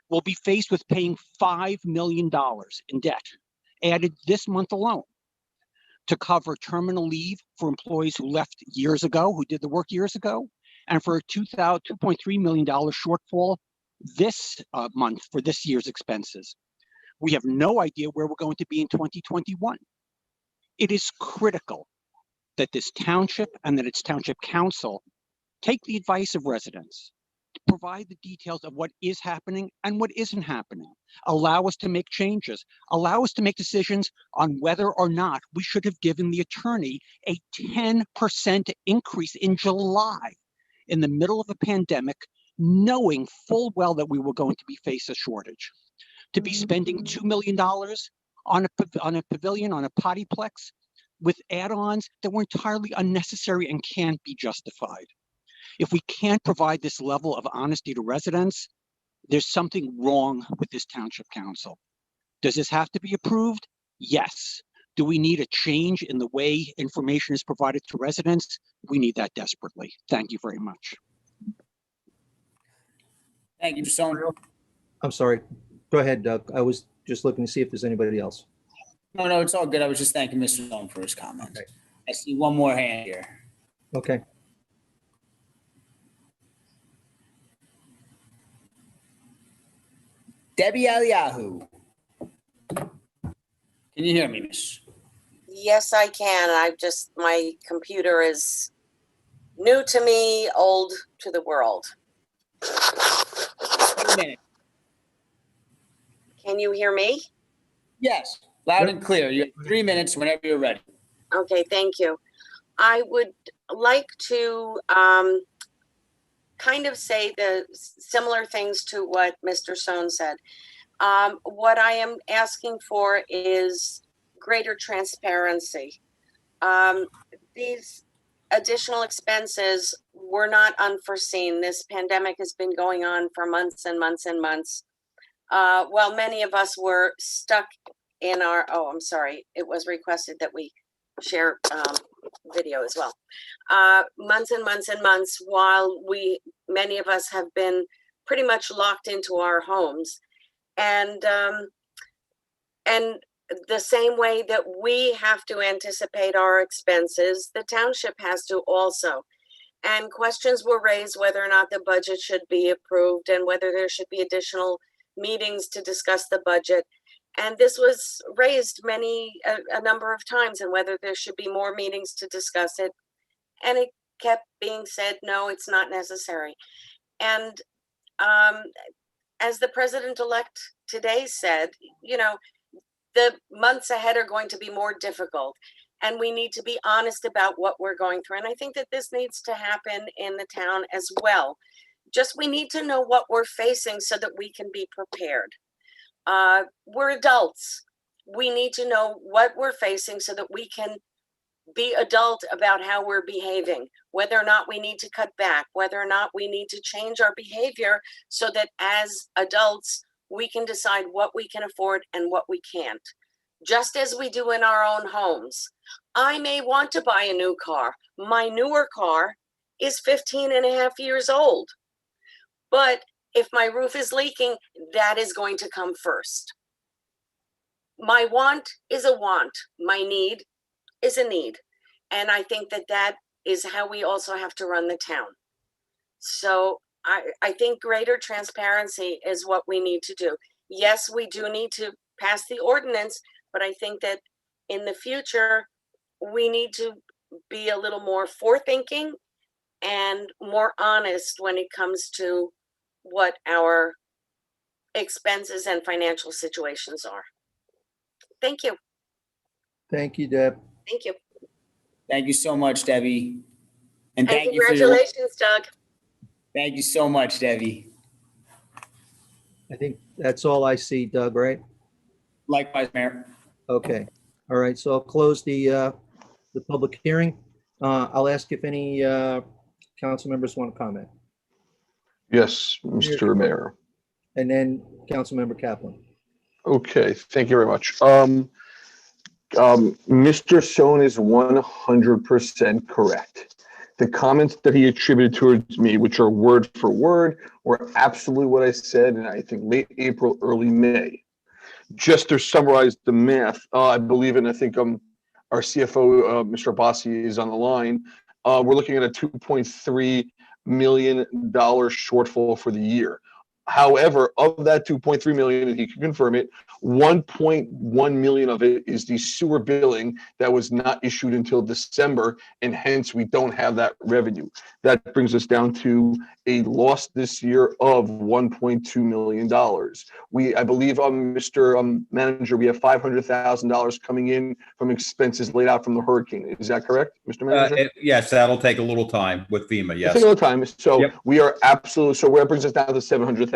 will be faced with paying $5 million in debt, added this month alone, to cover terminal leave for employees who left years ago, who did the work years ago, and for a $2.3 million shortfall this month for this year's expenses. We have no idea where we're going to be in 2021. It is critical that this township and that its township council take the advice of residents, provide the details of what is happening and what isn't happening, allow us to make changes, allow us to make decisions on whether or not we should have given the attorney a 10% increase in July in the middle of a pandemic, knowing full well that we were going to be faced a shortage. To be spending $2 million on a pavilion, on a pottyplex, with add-ons that were entirely unnecessary and can't be justified. If we can't provide this level of honesty to residents, there's something wrong with this township council. Does this have to be approved? Yes. Do we need a change in the way information is provided to residents? We need that desperately. Thank you very much. Thank you, Mr. Sullivan. I'm sorry. Go ahead, Doug. I was just looking to see if there's anybody else. No, it's all good. I was just thanking Mr. Sullivan for his comments. Okay. I see one more hand here. Okay. Debbie Aliahu. Can you hear me, miss? Yes, I can. My computer is new to me, old to the world. 3 minutes. Can you hear me? Yes, loud and clear. You have 3 minutes whenever you're ready. Okay, thank you. I would like to kind of say the similar things to what Mr. Sohn said. What I am asking for is greater transparency. These additional expenses were not unforeseen. This pandemic has been going on for months and months and months. While many of us were stuck in our, I'm sorry, it was requested that we share video as well. Months and months and months while many of us have been pretty much locked into our homes. And the same way that we have to anticipate our expenses, the township has to also. And questions were raised whether or not the budget should be approved and whether there should be additional meetings to discuss the budget. And this was raised a number of times, and whether there should be more meetings to discuss it. And it kept being said, no, it's not necessary. And as the president-elect today said, the months ahead are going to be more difficult, and we need to be honest about what we're going through. And I think that this needs to happen in the town as well. Just we need to know what we're facing so that we can be prepared. We're adults. We need to know what we're facing so that we can be adult about how we're behaving, whether or not we need to cut back, whether or not we need to change our behavior so that as adults, we can decide what we can afford and what we can't, just as we do in our own homes. I may want to buy a new car. My newer car is 15 and a half years old. But if my roof is leaking, that is going to come first. My want is a want. My need is a need. And I think that that is how we also have to run the town. So I think greater transparency is what we need to do. Yes, we do need to pass the ordinance, but I think that in the future, we need to be a little more forethinking and more honest when it comes to what our expenses and financial situations are. Thank you. Thank you, Deb. Thank you. Thank you so much, Debbie. And And thank you for congratulations, Doug. thank you so much, Debbie. I think that's all I see, Doug, right? Likewise, Mayor. Okay. All right. So I'll close the public hearing. I'll ask if any council members want to comment. Yes, Mr. Mayor. And then Councilmember Kaplan. Okay, thank you very much. Mr. Sohn is 100% correct. The comments that he attributed towards me, which are word for word, were absolutely what I said in, I think, late April, early May. Just to summarize the math, I believe, and I think our CFO, Mr. Bossi, is on the line. We're looking at a $2.3 million shortfall for the year. However, of that 2.3 million, and he can confirm it, 1.1 million of it is the sewer billing that was not issued until December, and hence we don't have that revenue. That brings us down to a loss this year of $1.2 million. I believe, Mr. Manager, we have $500,000 coming in from expenses laid out from the hurricane. Is that correct, Mr. Manager? Yes, that'll take a little time with FEMA, yes. Take a little time. So Yep. we are absolutely, so where it brings us down to $700,000.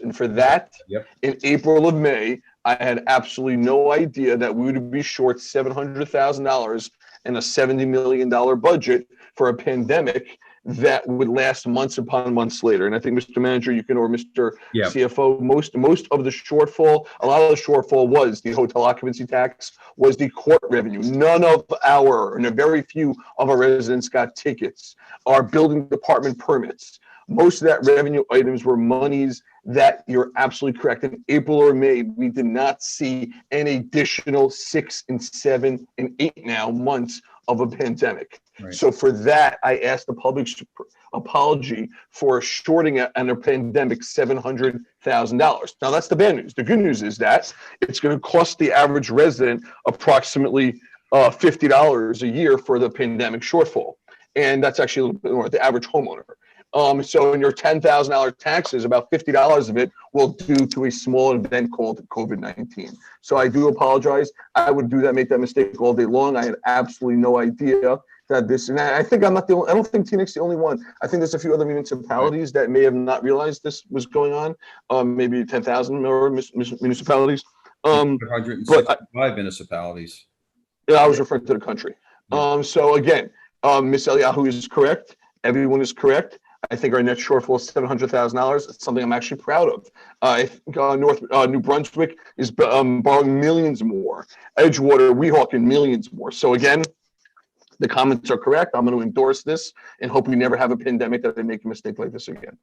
And for that, Yep. in April of May, I had absolutely no idea that we would be short $700,000 in a $70 million budget for a pandemic that would last months upon months later. And I think, Mr. Manager, you can, or Mr. Yeah. CFO, most of the shortfall, a lot of the shortfall was the hotel occupancy tax, was the court revenue. None of and very few of our residents got tickets. Our building department permits. Most of that revenue items were monies that, you're absolutely correct, in April or May, we did not see an additional 6 and 7 and 8 now months of a pandemic. Right. So for that, I asked the public's apology for shorting on a pandemic $700,000. Now that's the bad news. The good news is that it's going to cost the average resident approximately $50 a year for the pandemic shortfall. And that's actually a little bit more, the average homeowner. So in your $10,000 taxes, about $50 of it will due to a small event called COVID-19. So I do apologize. I would make that mistake all day long. I had absolutely no idea that this, and I think I'm not the only, I don't think Teaneck's the only one. I think there's a few other municipalities that may have not realized this was going on. Maybe 10,000 more municipalities. 165 municipalities. Yeah, I was referring to the country. So again, Ms. Eliyahu is correct. Everyone is correct. I think our net shortfall is $700,000. It's something I'm actually proud of. I think New Brunswick is borrowing millions more. Edgewater, Weehawken, millions more. So again, the comments are correct. I'm going to endorse this and hope we never have a pandemic that they make a mistake like this again.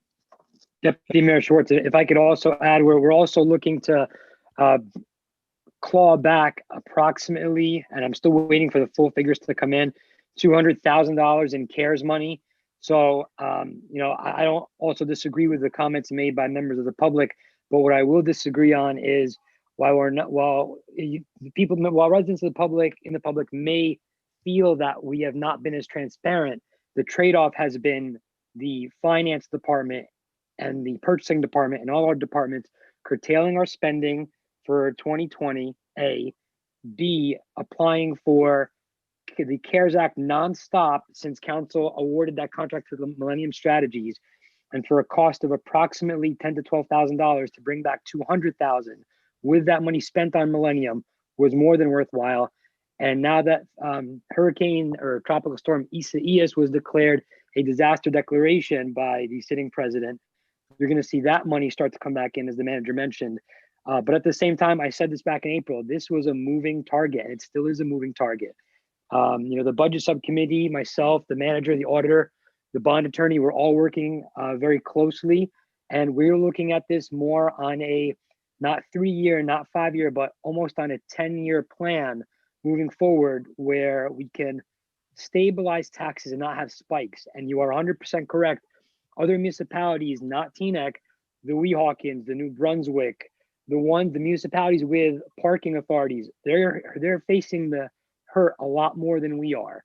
Deputy Mayor Schwartz, if I could also add, we're also looking to claw back approximately, and I'm still waiting for the full figures to come in, $200,000 in CARES money. So, I don't also disagree with the comments made by members of the public, but what I will disagree on is while residents of the public may feel that we have not been as transparent, the trade-off has been the finance department and the purchasing department and all our departments curtailing our spending for 2020, A, B, applying for the CARES Act nonstop since council awarded that contract to the Millennium Strategies, and for a cost of approximately $10,000 to $12,000 to bring back $200,000 with that money spent on Millennium was more than worthwhile. And now that hurricane or tropical storm Isaias was declared a disaster declaration by the sitting president, you're going to see that money start to come back in, as the manager mentioned. But at the same time, I said this back in April, this was a moving target, and it still is a moving target. The budget subcommittee, myself, the manager, the auditor, the bond attorney, we're all working very closely. And we're looking at this more on a not 3-year, not 5-year, but almost on a 10-year plan moving forward where we can stabilize taxes and not have spikes. And you are 100% correct. Other municipalities, not Teaneck, the Weehawkens, the New Brunswick, the municipalities with parking authorities, they're facing the hurt a lot more than we are.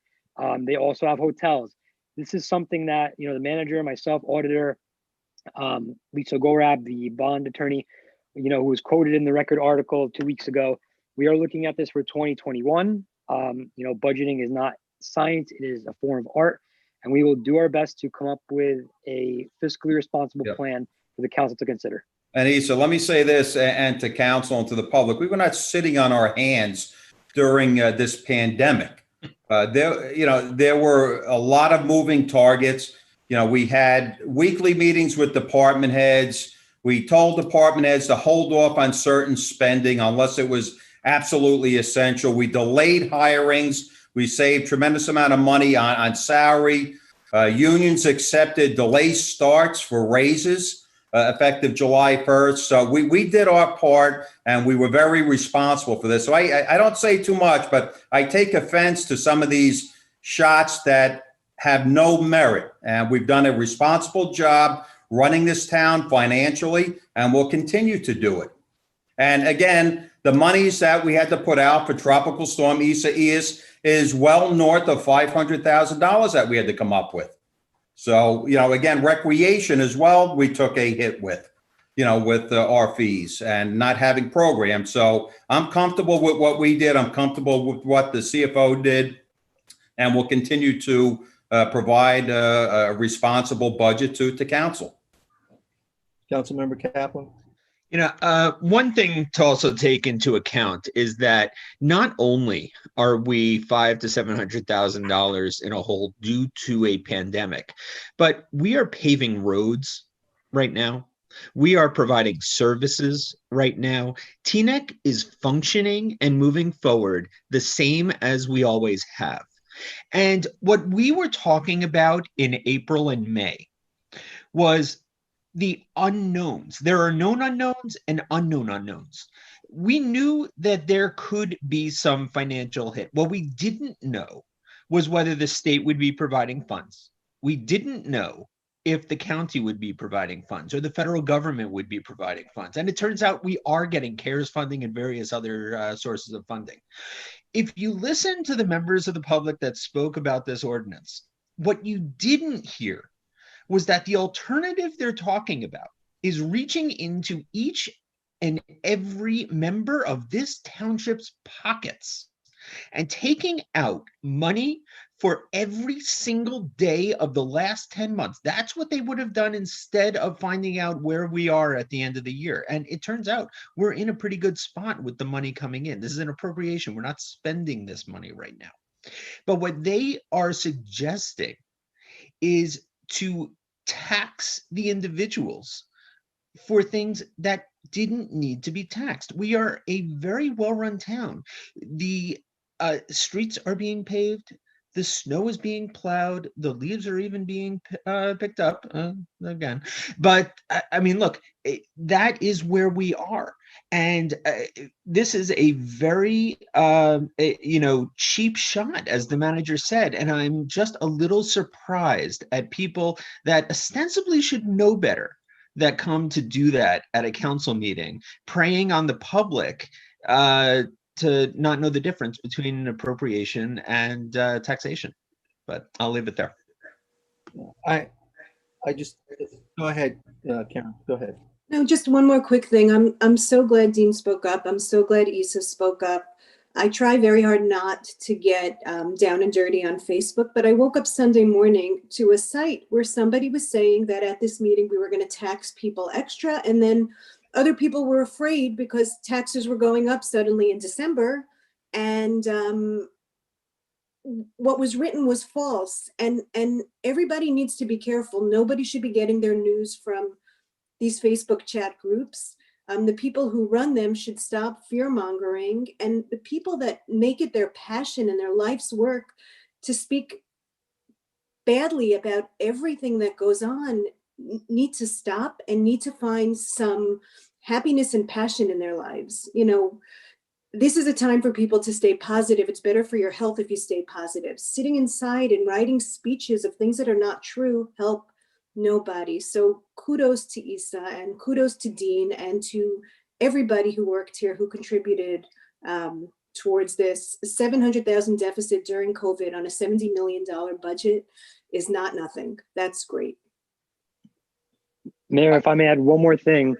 They also have hotels. This is something that, the manager, myself, auditor, Lisa Gorab, the bond attorney, who was quoted in the Record article 2 weeks ago. We are looking at this for 2021. Budgeting is not science, it is a form of art, and we will do our best to come up with a fiscally responsible Yep. plan for the council to consider. And Issa, let me say this, and to council and to the public, we were not sitting on our hands during this pandemic. There were a lot of moving targets. We had weekly meetings with department heads. We told department heads to hold off on certain spending unless it was absolutely essential. We delayed hirings. We saved tremendous amount of money on salary. Unions accepted delayed starts for raises effective July 1st. So we did our part, and we were very responsible for this. So I don't say too much, but I take offense to some of these shots that have no merit. And we've done a responsible job running this town financially, and we'll continue to do it. And again, the monies that we had to put out for Tropical Storm Isaias is well north of $500,000 that we had to come up with. So, again, recreation as well, we took a hit with our fees and not having programs. So I'm comfortable with what we did. I'm comfortable with what the CFO did, and we'll continue to provide a responsible budget to council. Councilmember Kaplan. One thing to also take into account is that not only are we $500,000 to $700,000 in a hole due to a pandemic, but we are paving roads right now. We are providing services right now. TNEC is functioning and moving forward the same as we always have. And what we were talking about in April and May was the unknowns. There are known unknowns and unknown unknowns. We knew that there could be some financial hit. What we didn't know was whether the state would be providing funds. We didn't know if the county would be providing funds or the federal government would be providing funds. And it turns out we are getting CARES funding and various other sources of funding. If you listen to the members of the public that spoke about this ordinance, what you didn't hear was that the alternative they're talking about is reaching into each and every member of this township's pockets and taking out money for every single day of the last 10 months. That's what they would have done instead of finding out where we are at the end of the year. And it turns out we're in a pretty good spot with the money coming in. This is an appropriation. We're not spending this money right now. But what they are suggesting is to tax the individuals for things that didn't need to be taxed. We are a very well-run town. The streets are being paved. The snow is being plowed. The leaves are even being picked up again. But I mean, look, that is where we are. And this is a very, cheap shot, as the manager said. And I'm just a little surprised at people that ostensibly should know better that come to do that at a council meeting, preying on the public to not know the difference between an appropriation and taxation. But I'll leave it there. I just, go ahead, Karen, go ahead. No, just one more quick thing. I'm so glad Dean spoke up. I'm so glad Issa spoke up. I try very hard not to get down and dirty on Facebook, but I woke up Sunday morning to a site where somebody was saying that at this meeting we were going to tax people extra, and then other people were afraid because taxes were going up suddenly in December, and what was written was false. And everybody needs to be careful. Nobody should be getting their news from these Facebook chat groups. The people who run them should stop fear-mongering, and the people that make it their passion and their life's work to speak badly about everything that goes on need to stop and need to find some happiness and passion in their lives. This is a time for people to stay positive. It's better for your health if you stay positive. Sitting inside and writing speeches of things that are not true help nobody. So kudos to Issa and kudos to Dean and to everybody who worked here, who contributed towards this. $700,000 deficit during COVID on a $70 million budget is not nothing. That's great. Mayor, if I may add one more thing,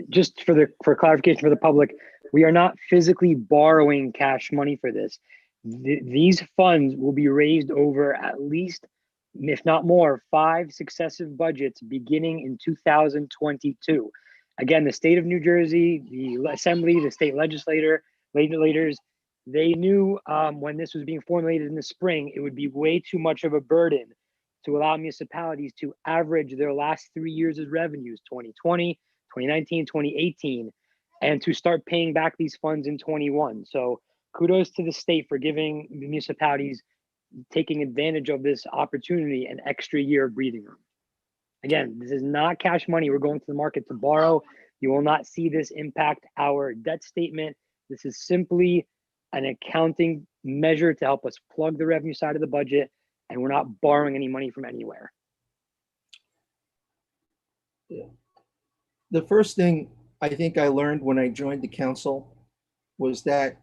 just for clarification for the public, we are not physically borrowing cash money for this. These funds will be raised over at least, if not more, 5 successive budgets beginning in 2022. Again, the state of New Jersey, the assembly, the state legislators, they knew when this was being formulated in the spring, it would be way too much of a burden to allow municipalities to average their last 3 years of revenues, 2020, 2019, 2018, and to start paying back these funds in 21. So kudos to the state for giving the municipalities taking advantage of this opportunity an extra year of breathing room. Again, this is not cash money. We're going to the market to borrow. You will not see this impact our debt statement. This is simply an accounting measure to help us plug the revenue side of the budget, and we're not borrowing any money from anywhere. The first thing I think I learned when I joined the council was that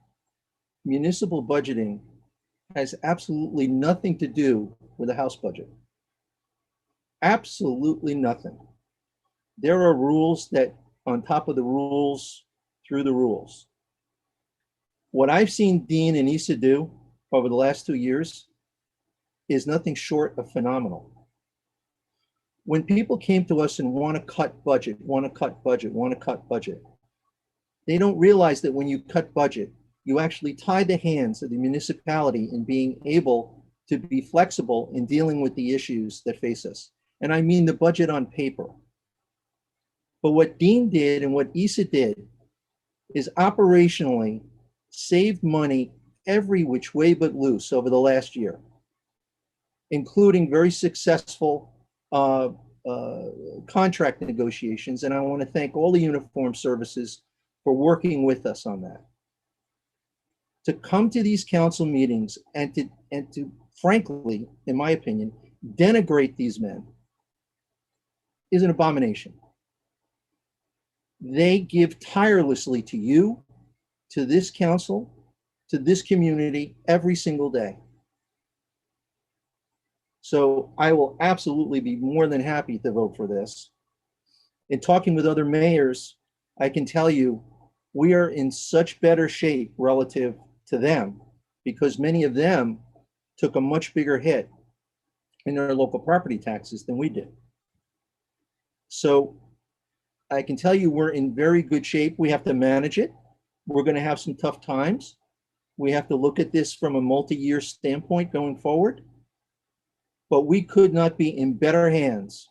municipal budgeting has absolutely nothing to do with the House budget. Absolutely nothing. There are rules that on top of the rules through the rules. What I've seen Dean and Issa do over the last 2 years is nothing short of phenomenal. When people came to us and want to cut budget, they don't realize that when you cut budget, you actually tie the hands of the municipality in being able to be flexible in dealing with the issues that face us. And I mean the budget on paper. But what Dean did and what Issa did is operationally saved money every which way but loose over the last year, including very successful contract negotiations. And I want to thank all the uniform services for working with us on that. To come to these council meetings and to frankly, in my opinion, denigrate these men is an abomination. They give tirelessly to you, to this council, to this community every single day. So I will absolutely be more than happy to vote for this. In talking with other mayors, I can tell you we are in such better shape relative to them because many of them took a much bigger hit in their local property taxes than we did. So I can tell you we're in very good shape. We have to manage it. We're going to have some tough times. We have to look at this from a multi-year standpoint going forward. But we could not be in better hands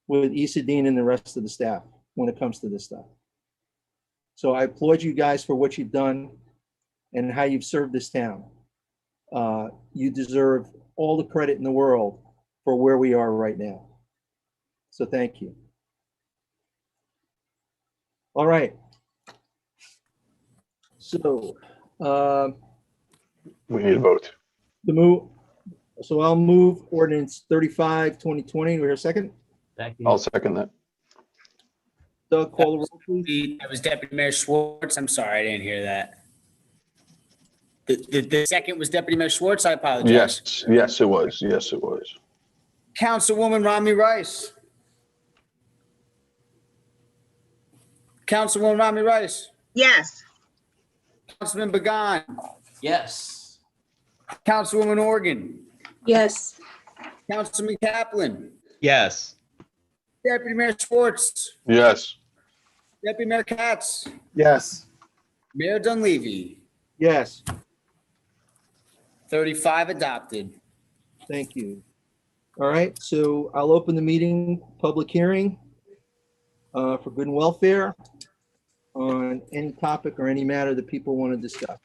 with Issa Dean and the rest of the staff when it comes to this stuff. So I applaud you guys for what you've done and how you've served this town. You deserve all the credit in the world for where we are right now. So thank you. All right. So We need a vote. So I'll move ordinance 35, 2020. Do we hear a second? I'll second that. Doug, call the roll, please. That was Deputy Mayor Schwartz. I'm sorry, I didn't hear that. The second was Deputy Mayor Schwartz. I apologize. Yes, it was. Yes, it was. Councilwoman Rami Rice. Councilwoman Rami Rice. Yes. Councilman Bagan. Yes. Councilwoman Organ. Yes. Councilman Kaplan. Yes. Deputy Mayor Schwartz. Yes. Deputy Mayor Katz. Yes. Mayor Dunleavy. Yes, 35 adopted. thank you. All right, so I'll open the meeting, public hearing for good and welfare on any topic or any matter that people want to discuss.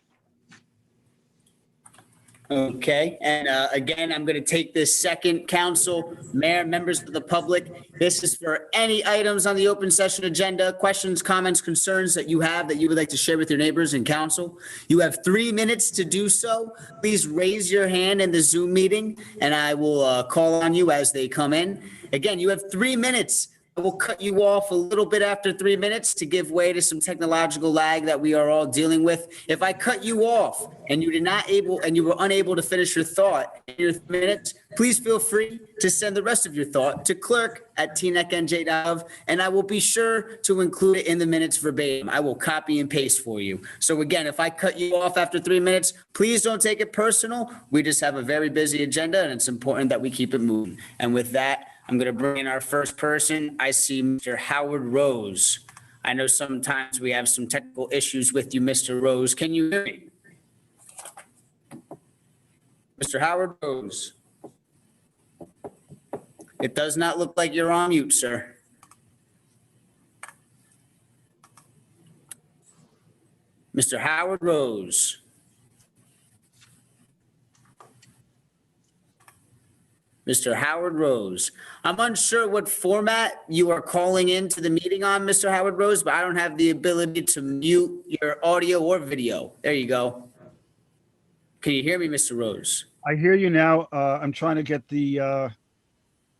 Okay, and again, I'm going to take this second, council, mayor, members of the public. This is for any items on the open session agenda, questions, comments, concerns that you have that you would like to share with your neighbors and council. You have 3 minutes to do so. Please raise your hand in the Zoom meeting and I will call on you as they come in. Again, you have 3 minutes I will cut you off a little bit after 3 minutes to give way to some technological lag that we are all dealing with. If I cut you off and you were unable to finish your thought in your 3 minutes, please feel free to send the rest of your thought to clerk@tnecnj.gov, and I will be sure to include it in the minutes verbatim. I will copy and paste for you. So again, if I cut you off after 3 minutes, please don't take it personal. We just have a very busy agenda, and it's important that we keep it moving. And with that, I'm going to bring in our first person. I see Mr. Howard Rose. I know sometimes we have some technical issues with you, Mr. Rose. Can you hear me? Mr. Howard Rose. It does not look like you're on mute, sir. Mr. Howard Rose. Mr. Howard Rose. I'm unsure what format you are calling into the meeting on, Mr. Howard Rose, but I don't have the ability to mute your audio or video. There you go. Can you hear me, Mr. Rose? I hear you now. I'm trying to get the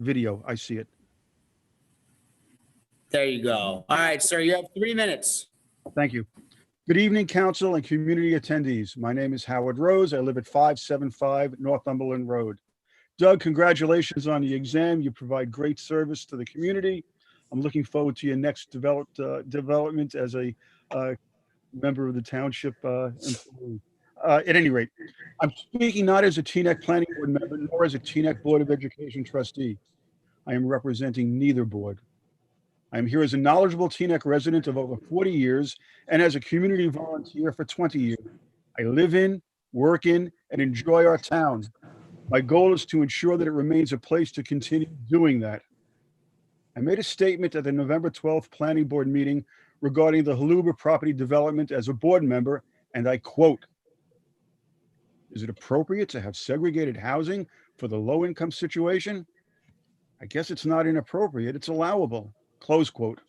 video. I see it. There you go. All right, sir, you have 3 minutes. Thank you. Good evening, council and community attendees. My name is Howard Rose. I live at 575 Northumberland Road. Doug, congratulations on the exam. You provide great service to the community. I'm looking forward to your next development as a member of the township employee. At any rate, I'm speaking not as a TNEC Planning Board member, nor as a TNEC Board of Education trustee. I am representing neither board. I am here as a knowledgeable TNEC resident of over 40 years and as a community volunteer for 20 years. I live in, work in, and enjoy our town. My goal is to ensure that it remains a place to continue doing that. I made a statement at the November 12th Planning Board meeting regarding the Haluba property development as a board member, and I quote, "Is it appropriate to have segregated housing for the low-income situation? I guess it's not inappropriate, it's allowable," close quote.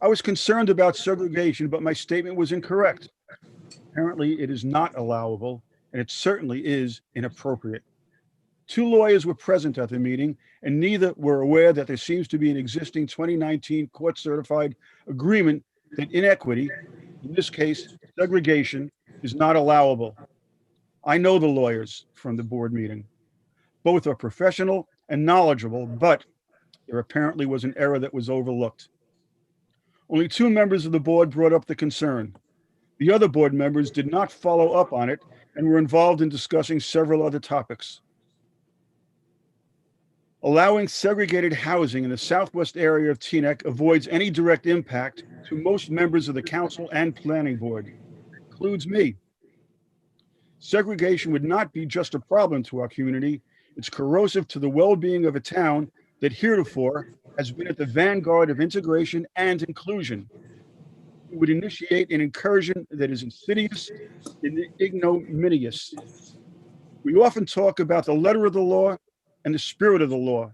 I was concerned about segregation, but my statement was incorrect. Apparently, it is not allowable, and it certainly is inappropriate. 2 lawyers were present at the meeting, and neither were aware that there seems to be an existing 2019 court-certified agreement that inequity, in this case, segregation, is not allowable. I know the lawyers from the board meeting. Both are professional and knowledgeable, but there apparently was an error that was overlooked. Only 2 members of the board brought up the concern. The other board members did not follow up on it and were involved in discussing several other topics. Allowing segregated housing in the southwest area of Teaneck avoids any direct impact to most members of the council and planning board, includes me. Segregation would not be just a problem to our community, it's corrosive to the well-being of a town that heretofore has been at the vanguard of integration and inclusion. It would initiate an incursion that is insidious and ignominious. We often talk about the letter of the law and the spirit of the law.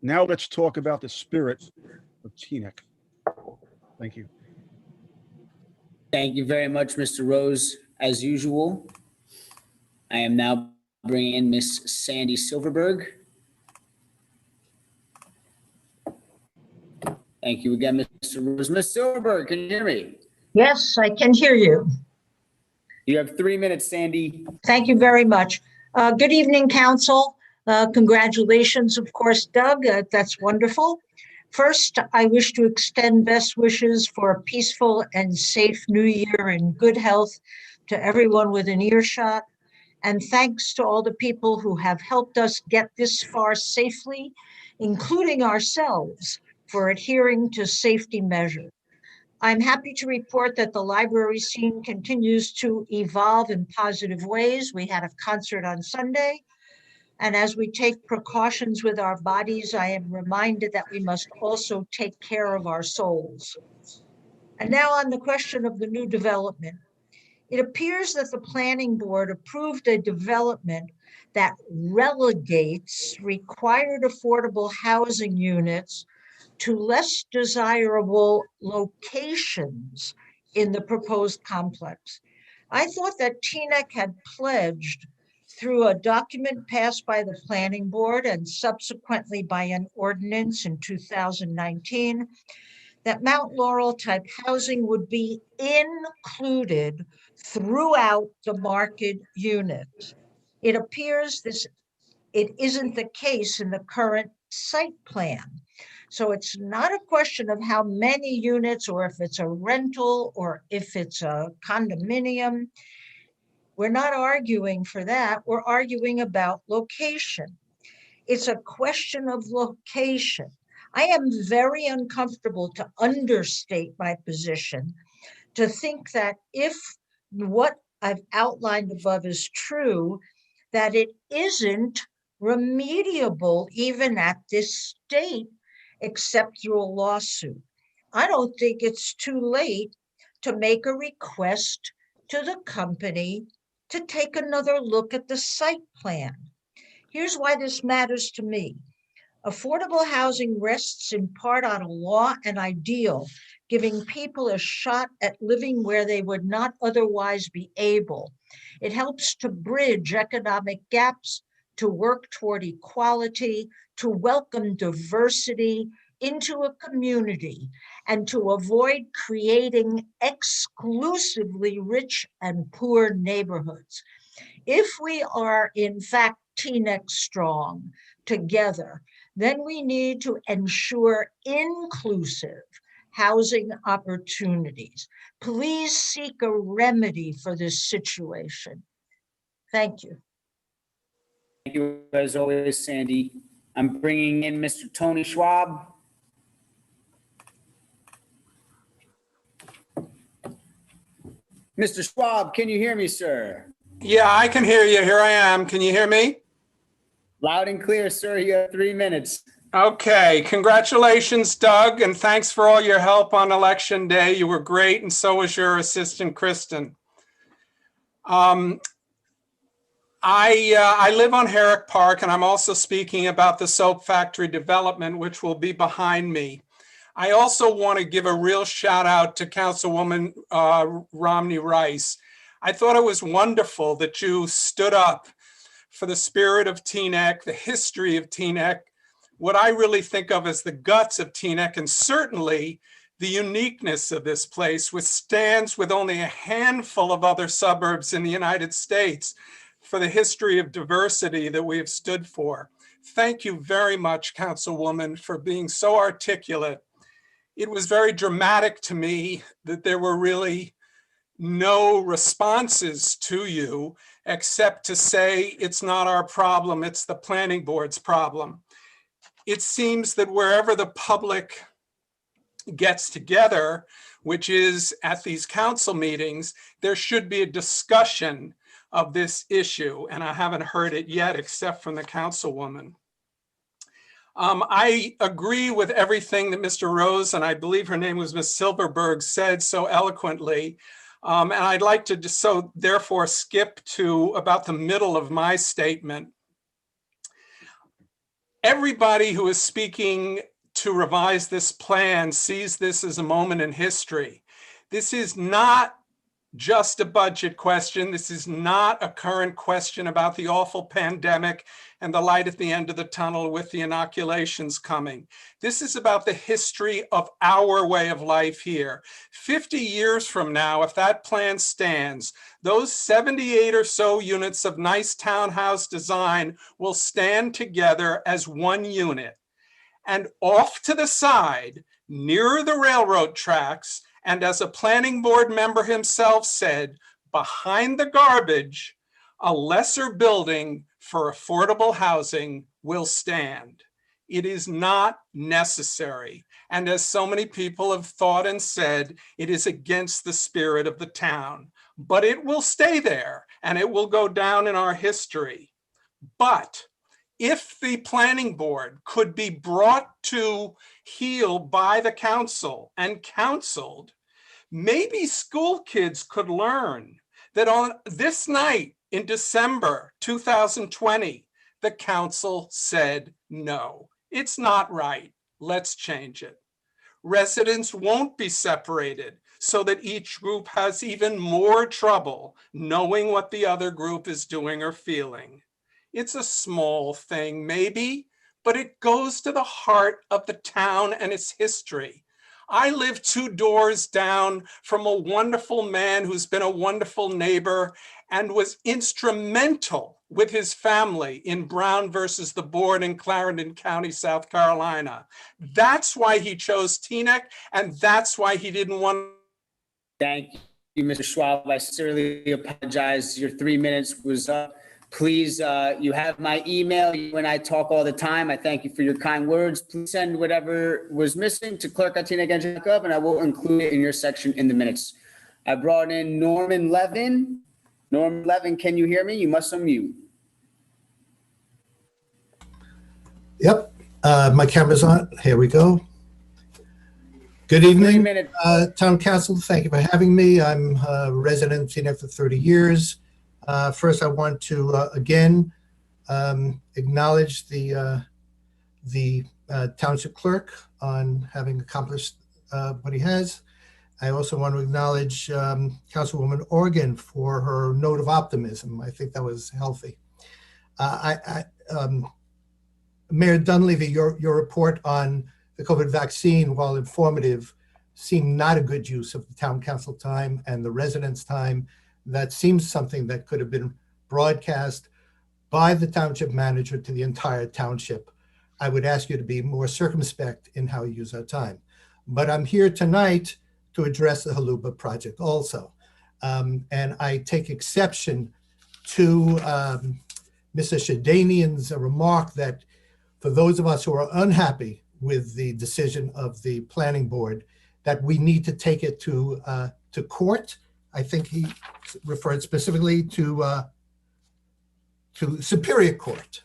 Now let's talk about the spirit of Teaneck. Thank you. Thank you very much, Mr. Rose. As usual, I am now bringing in Miss Sandy Silverberg. Thank you again, Mr. Rose. Ms. Silverberg, can you hear me? Yes, I can hear you. You have 3 minutes, Sandy. Thank you very much. Good evening, council. Congratulations, of course, Doug. That's wonderful. First, I wish to extend best wishes for a peaceful and safe new year and good health to everyone within earshot. And thanks to all the people who have helped us get this far safely, including ourselves, for adhering to safety measures. I'm happy to report that the library scene continues to evolve in positive ways. We had a concert on Sunday, and as we take precautions with our bodies, I am reminded that we must also take care of our souls. And now on the question of the new development. It appears that the planning board approved a development that relegates required affordable housing units to less desirable locations in the proposed complex. I thought that Teaneck had pledged through a document passed by the planning board and subsequently by an ordinance in 2019, that Mount Laurel type housing would be included throughout the market unit. It appears it isn't the case in the current site plan. So it's not a question of how many units or if it's a rental or if it's a condominium. We're not arguing for that. We're arguing about location. It's a question of location. I am very uncomfortable to understate my position, to think that if what I've outlined above is true, that it isn't remediable even at this state, except through a lawsuit. I don't think it's too late to make a request to the company to take another look at the site plan. Here's why this matters to me. Affordable housing rests in part on a law and ideal, giving people a shot at living where they would not otherwise be able. It helps to bridge economic gaps, to work toward equality, to welcome diversity into a community, and to avoid creating exclusively rich and poor neighborhoods. If we are in fact Teaneck strong together, then we need to ensure inclusive housing opportunities. Please seek a remedy for this situation. Thank you. Thank you, as always, Sandy. I'm bringing in Mr. Tony Schwab. Mr. Schwab, can you hear me, sir? Yeah, I can hear you. Here I am. Can you hear me? Loud and clear, sir. You have 3 minutes. Okay. Congratulations, Doug, and thanks for all your help on Election Day. You were great, and so was your assistant, Kristen. I live on Herrick Park, and I'm also speaking about the soap factory development, which will be behind me. I also want to give a real shout out to Councilwoman Romney Rice. I thought it was wonderful that you stood up for the spirit of Teaneck, the history of Teaneck, what I really think of as the guts of Teaneck, and certainly the uniqueness of this place, which stands with only a handful of other suburbs in the United States for the history of diversity that we have stood for. Thank you very much, Councilwoman, for being so articulate. It was very dramatic to me that there were really no responses to you except to say it's not our problem, it's the planning board's problem. It seems that wherever the public gets together, which is at these council meetings, there should be a discussion of this issue, and I haven't heard it yet except from the councilwoman. I agree with everything that Mr. Rose, and I believe her name was Ms. Silverberg, said so eloquently. And I'd like to just therefore skip to about the middle of my statement. Everybody who is speaking to revise this plan sees this as a moment in history. This is not just a budget question. This is not a current question about the awful pandemic and the light at the end of the tunnel with the inoculations coming. This is about the history of our way of life here. 50 years from now, if that plan stands, those 78 or so units of nice townhouse design will stand together as one unit. And off to the side, nearer the railroad tracks, and as a planning board member himself said, behind the garbage, a lesser building for affordable housing will stand. It is not necessary. And as so many people have thought and said, it is against the spirit of the town, but it will stay there and it will go down in our history. But if the planning board could be brought to heel by the council and counseled, maybe school kids could learn that on this night in December 2020, the council said, no, it's not right. Let's change it. Residents won't be separated. so that each group has even more trouble knowing what the other group is doing or feeling. It's a small thing, maybe, but it goes to the heart of the town and its history. I live 2 doors down from a wonderful man who's been a wonderful neighbor and was instrumental with his family in Brown versus the board in Clarendon County, South Carolina. That's why he chose Teaneck, and that's why he didn't want. Thank you, Mr. Schwab. I sincerely apologize. Your 3 minutes was up. Please, you have my email. You and I talk all the time. I thank you for your kind words. Please send whatever was missing to clerk@teaneck.gov, and I will include it in your section in the minutes. I brought in Norman Levin. Norman Levin, can you hear me? You must unmute. Yep, my camera's on. Here we go. Good 3 evening, minutes. Town Council. Thank you for having me. I'm a resident of Teaneck for 30 years. First, I want to again acknowledge the township clerk on having accomplished what he has. I also want to acknowledge Councilwoman Organ for her note of optimism. I think that was healthy. Mayor Dunleavy, your report on the COVID vaccine, while informative, seemed not a good use of the town council time and the residents' time. That seems something that could have been broadcast by the township manager to the entire township. I would ask you to be more circumspect in how you use our time. But I'm here tonight to address the Haluba project also. And I take exception to Mr. Shadanian's remark that for those of us who are unhappy with the decision of the planning board, that we need to take it to court. I think he referred specifically to Superior Court.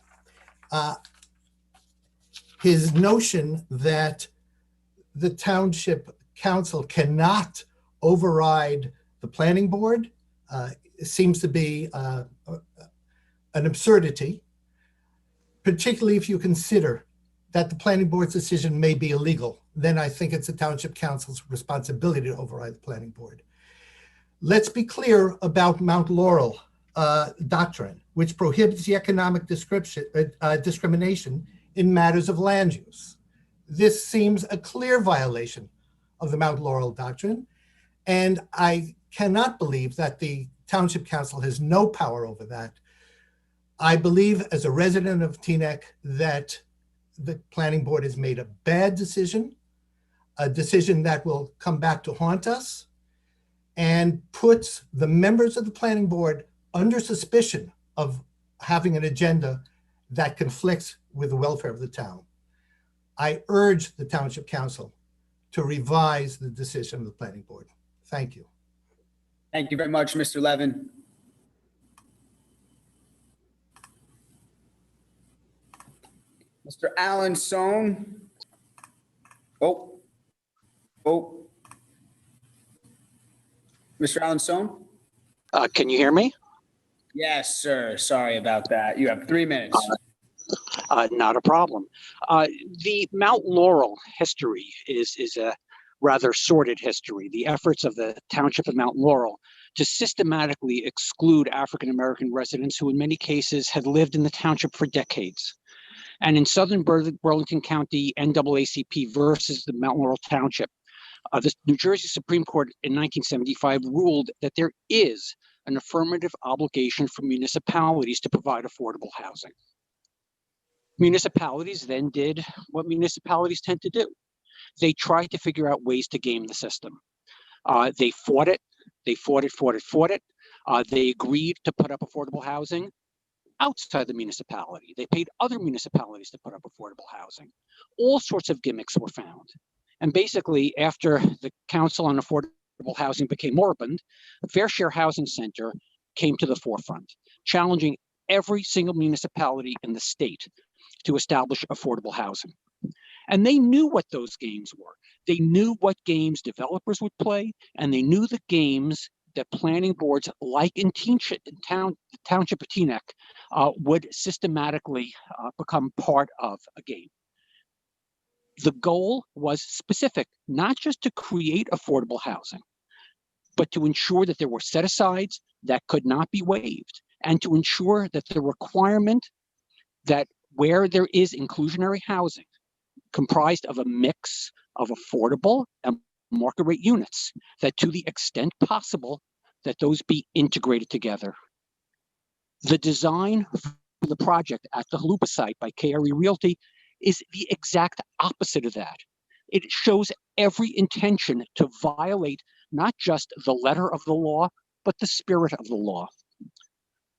His notion that the township council cannot override the planning board seems to be an absurdity, particularly if you consider that the planning board's decision may be illegal. Then I think it's the township council's responsibility to override the planning board. Let's be clear about Mount Laurel doctrine, which prohibits the economic discrimination in matters of land use. This seems a clear violation of the Mount Laurel doctrine, and I cannot believe that the township council has no power over that. I believe, as a resident of Teaneck, that the planning board has made a bad decision, a decision that will come back to haunt us, and puts the members of the planning board under suspicion of having an agenda that conflicts with the welfare of the town. I urge the township council to revise the decision of the planning board. Thank you. Thank you very much, Mr. Levin. Mr. Alan Sohn. Oh. Mr. Alan Sohn? Can you hear me? Yes, sir. Sorry about that. You have 3 minutes. Not a problem. The Mount Laurel history is a rather sordid history. The efforts of the township of Mount Laurel to systematically exclude African-American residents who in many cases had lived in the township for decades. And in Southern Burlington County, NAACP versus the Mount Laurel Township, the New Jersey Supreme Court in 1975 ruled that there is an affirmative obligation for municipalities to provide affordable housing. Municipalities then did what municipalities tend to do. They tried to figure out ways to game the system. They fought it. They fought it. They agreed to put up affordable housing outside the municipality. They paid other municipalities to put up affordable housing. All sorts of gimmicks were found. And basically, after the Council on Affordable Housing became moribund, the Fair Share Housing Center came to the forefront, challenging every single municipality in the state to establish affordable housing. And they knew what those games were. They knew what games developers would play, and they knew the games that planning boards, like in the township of Teaneck, would systematically become part of a game. The goal was specific, not just to create affordable housing, but to ensure that there were set-asides that could not be waived, and to ensure that the requirement that where there is inclusionary housing comprised of a mix of affordable and market rate units, that to the extent possible, that those be integrated together. The design for the project at the Halupa site by KRE Realty is the exact opposite of that. It shows every intention to violate not just the letter of the law, but the spirit of the law.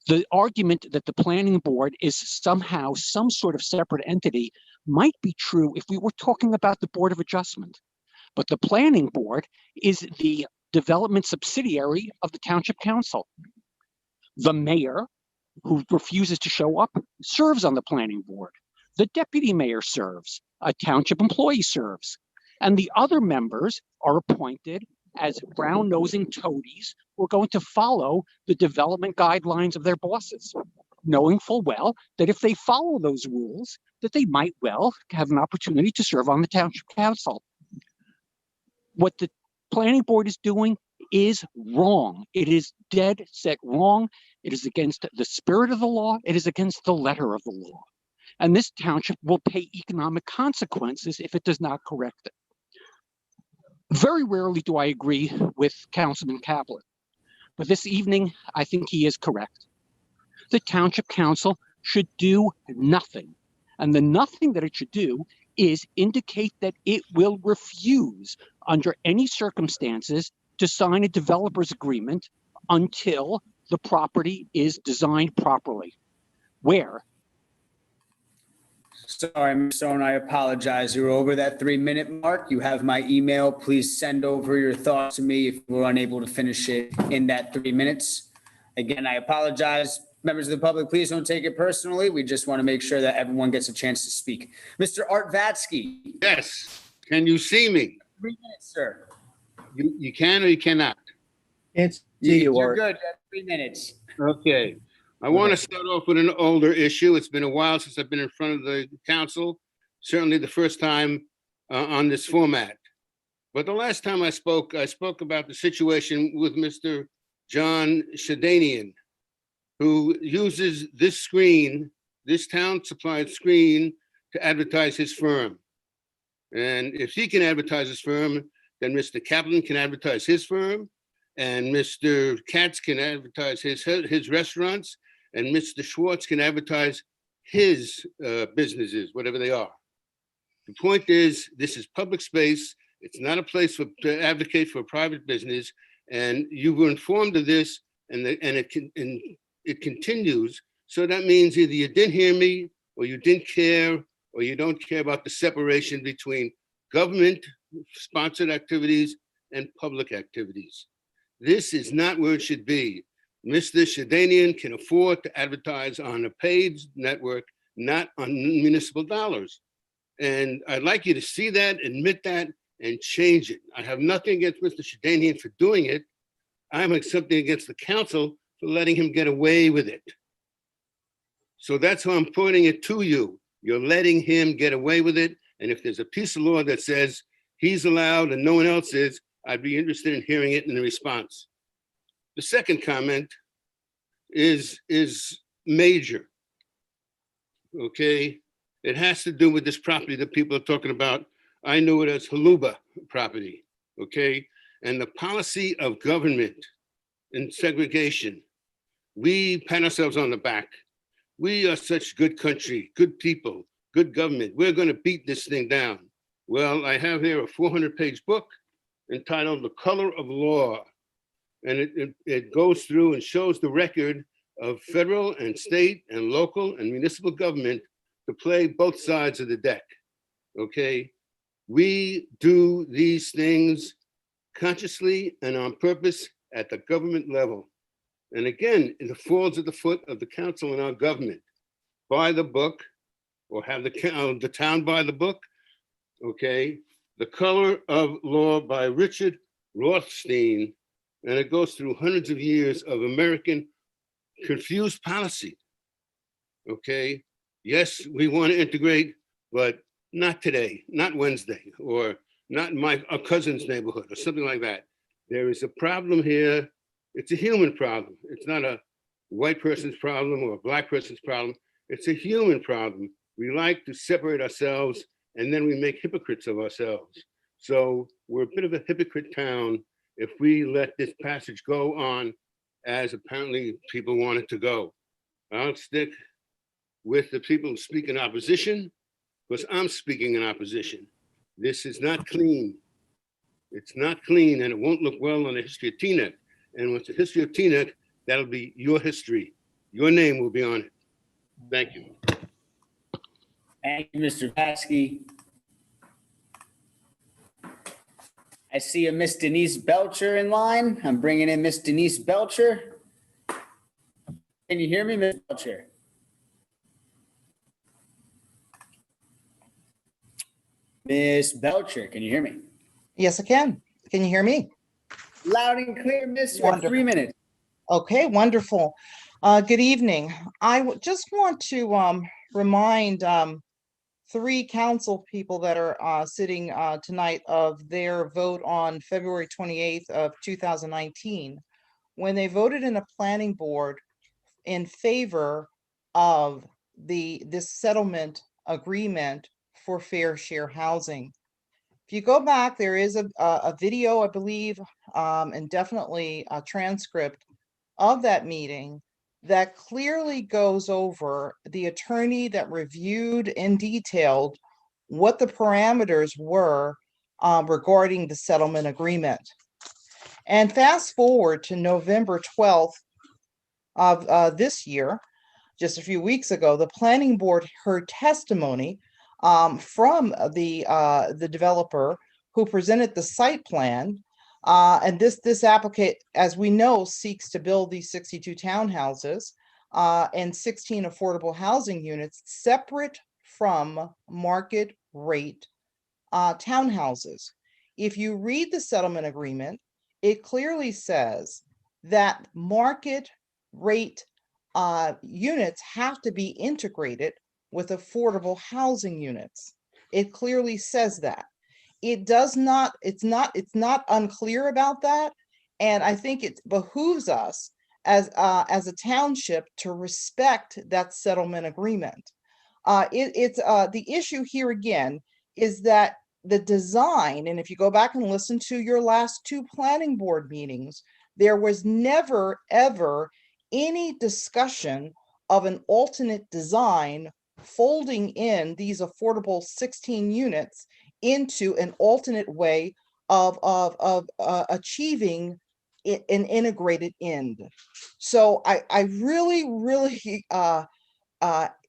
The argument that the planning board is somehow some sort of separate entity might be true if we were talking about the Board of Adjustment. But the planning board is the development subsidiary of the Township Council. The mayor, who refuses to show up, serves on the planning board. The deputy mayor serves, a township employee serves, and the other members are appointed as brown-nosing toadies who are going to follow the development guidelines of their bosses, knowing full well that if they follow those rules, that they might well have an opportunity to serve on the township council. What the planning board is doing is wrong. It is dead set wrong. It is against the spirit of the law. It is against the letter of the law. And this township will pay economic consequences if it does not correct it. Very rarely do I agree with Councilman Kaplan, but this evening, I think he is correct. The Township Council should do nothing, and the nothing that it should do is indicate that it will refuse under any circumstances to sign a developer's agreement until the property is designed properly. Where? Sorry, Mr. Stone, I apologize. You're over that 3-minute mark. You have my email. Please send over your thoughts to me if we're unable to finish it in that 3 minutes. Again, I apologize. Members of the public, please don't take it personally. We just want to make sure that everyone gets a chance to speak. Mr. Art Vatsky. Yes. Can you see me? 3 minutes, sir. You can or you cannot? Can't see you, You're Art. good. You have 3 minutes. Okay. I want to start off with an older issue. It's been a while since I've been in front of the council, certainly the first time on this format. But the last time I spoke about the situation with Mr. John Shadanian, who uses this screen, this town-supplied screen, to advertise his firm. And if he can advertise his firm, then Mr. Kaplan can advertise his firm, and Mr. Katz can advertise his restaurants, and Mr. Schwartz can advertise his businesses, whatever they are. The point is, this is public space. It's not a place to advocate for a private business. And you were informed of this, and it continues. So that means either you didn't hear me, or you didn't care, or you don't care about the separation between government-sponsored activities and public activities. This is not where it should be. Mr. Shadanian can afford to advertise on a paid network, not on municipal dollars. And I'd like you to see that, admit that, and change it. I have nothing against Mr. Shadanian for doing it. I have something against the council for letting him get away with it. So that's how I'm putting it to you. You're letting him get away with it. And if there's a piece of law that says he's allowed and no one else is, I'd be interested in hearing it in the response. The second comment is major, okay? It has to do with this property that people are talking about. I know it as Haluba property, okay? And the policy of government and segregation. We pat ourselves on the back. We are such good country, good people, good government. We're gonna beat this thing down. Well, I have here a 400-page book entitled The Color of Law. And it goes through and shows the record of federal and state and local and municipal government to play both sides of the deck, okay? We do these things consciously and on purpose at the government level. And again, it falls at the foot of the council and our government. Buy the book, or have the town buy the book, okay? The Color of Law by Richard Rothstein. And it goes through hundreds of years of American confused policy, okay? Yes, we want to integrate, but not today, not Wednesday, or not in our cousin's neighborhood, or something like that. There is a problem here. It's a human problem. It's not a white person's problem or a black person's problem. It's a human problem. We like to separate ourselves and then we make hypocrites of ourselves. So we're a bit of a hypocrite town if we let this passage go on as apparently people want it to go. I'll stick with the people who speak in opposition because I'm speaking in opposition. This is not clean. It's not clean and it won't look well on the history of Teaneck. And with the history of Teaneck, that'll be your history. Your name will be on it. Thank you. Thank you, Mr. Paskey. I see a Miss Denise Belcher in line. I'm bringing in Miss Denise Belcher. Can you hear me, Miss Belcher? Miss Belcher, can you hear me? Yes, I can. Can you hear me? Loud and clear, Miss. You have 3 minutes. Okay, wonderful. Good evening. Just want to remind 3 council people that are sitting tonight of their vote on February 28th of 2019, when they voted in a planning board in favor of this settlement agreement for fair share housing. If you go back, there is a video, I believe, and definitely a transcript of that meeting that clearly goes over the attorney that reviewed and detailed what the parameters were regarding the settlement agreement. And fast forward to November 12th of this year, just a few weeks ago, the planning board heard testimony from the developer who presented the site plan. And this applicant, as we know, seeks to build these 62 townhouses and 16 affordable housing units separate from market rate townhouses. If you read the settlement agreement, it clearly says that market rate units have to be integrated with affordable housing units. It clearly says that. It does not, it's not unclear about that. And I think it behooves us as a township to respect that settlement agreement. The issue here again is that the design, and if you go back and listen to your last 2 planning board meetings, there was never, ever any discussion of an alternate design folding in these affordable 16 units into an alternate way of achieving an integrated end. So I really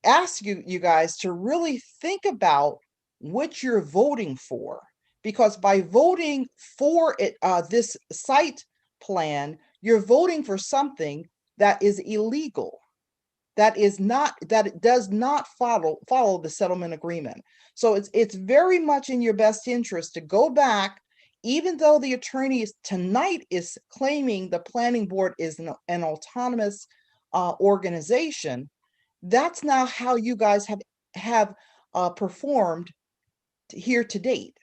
ask you guys to really think about what you're voting for, because by voting for this site plan, you're voting for something that is illegal, that it does not follow the settlement agreement. So it's very much in your best interest to go back, even though the attorney tonight is claiming the planning board is an autonomous organization. That's not how you guys have performed here to date.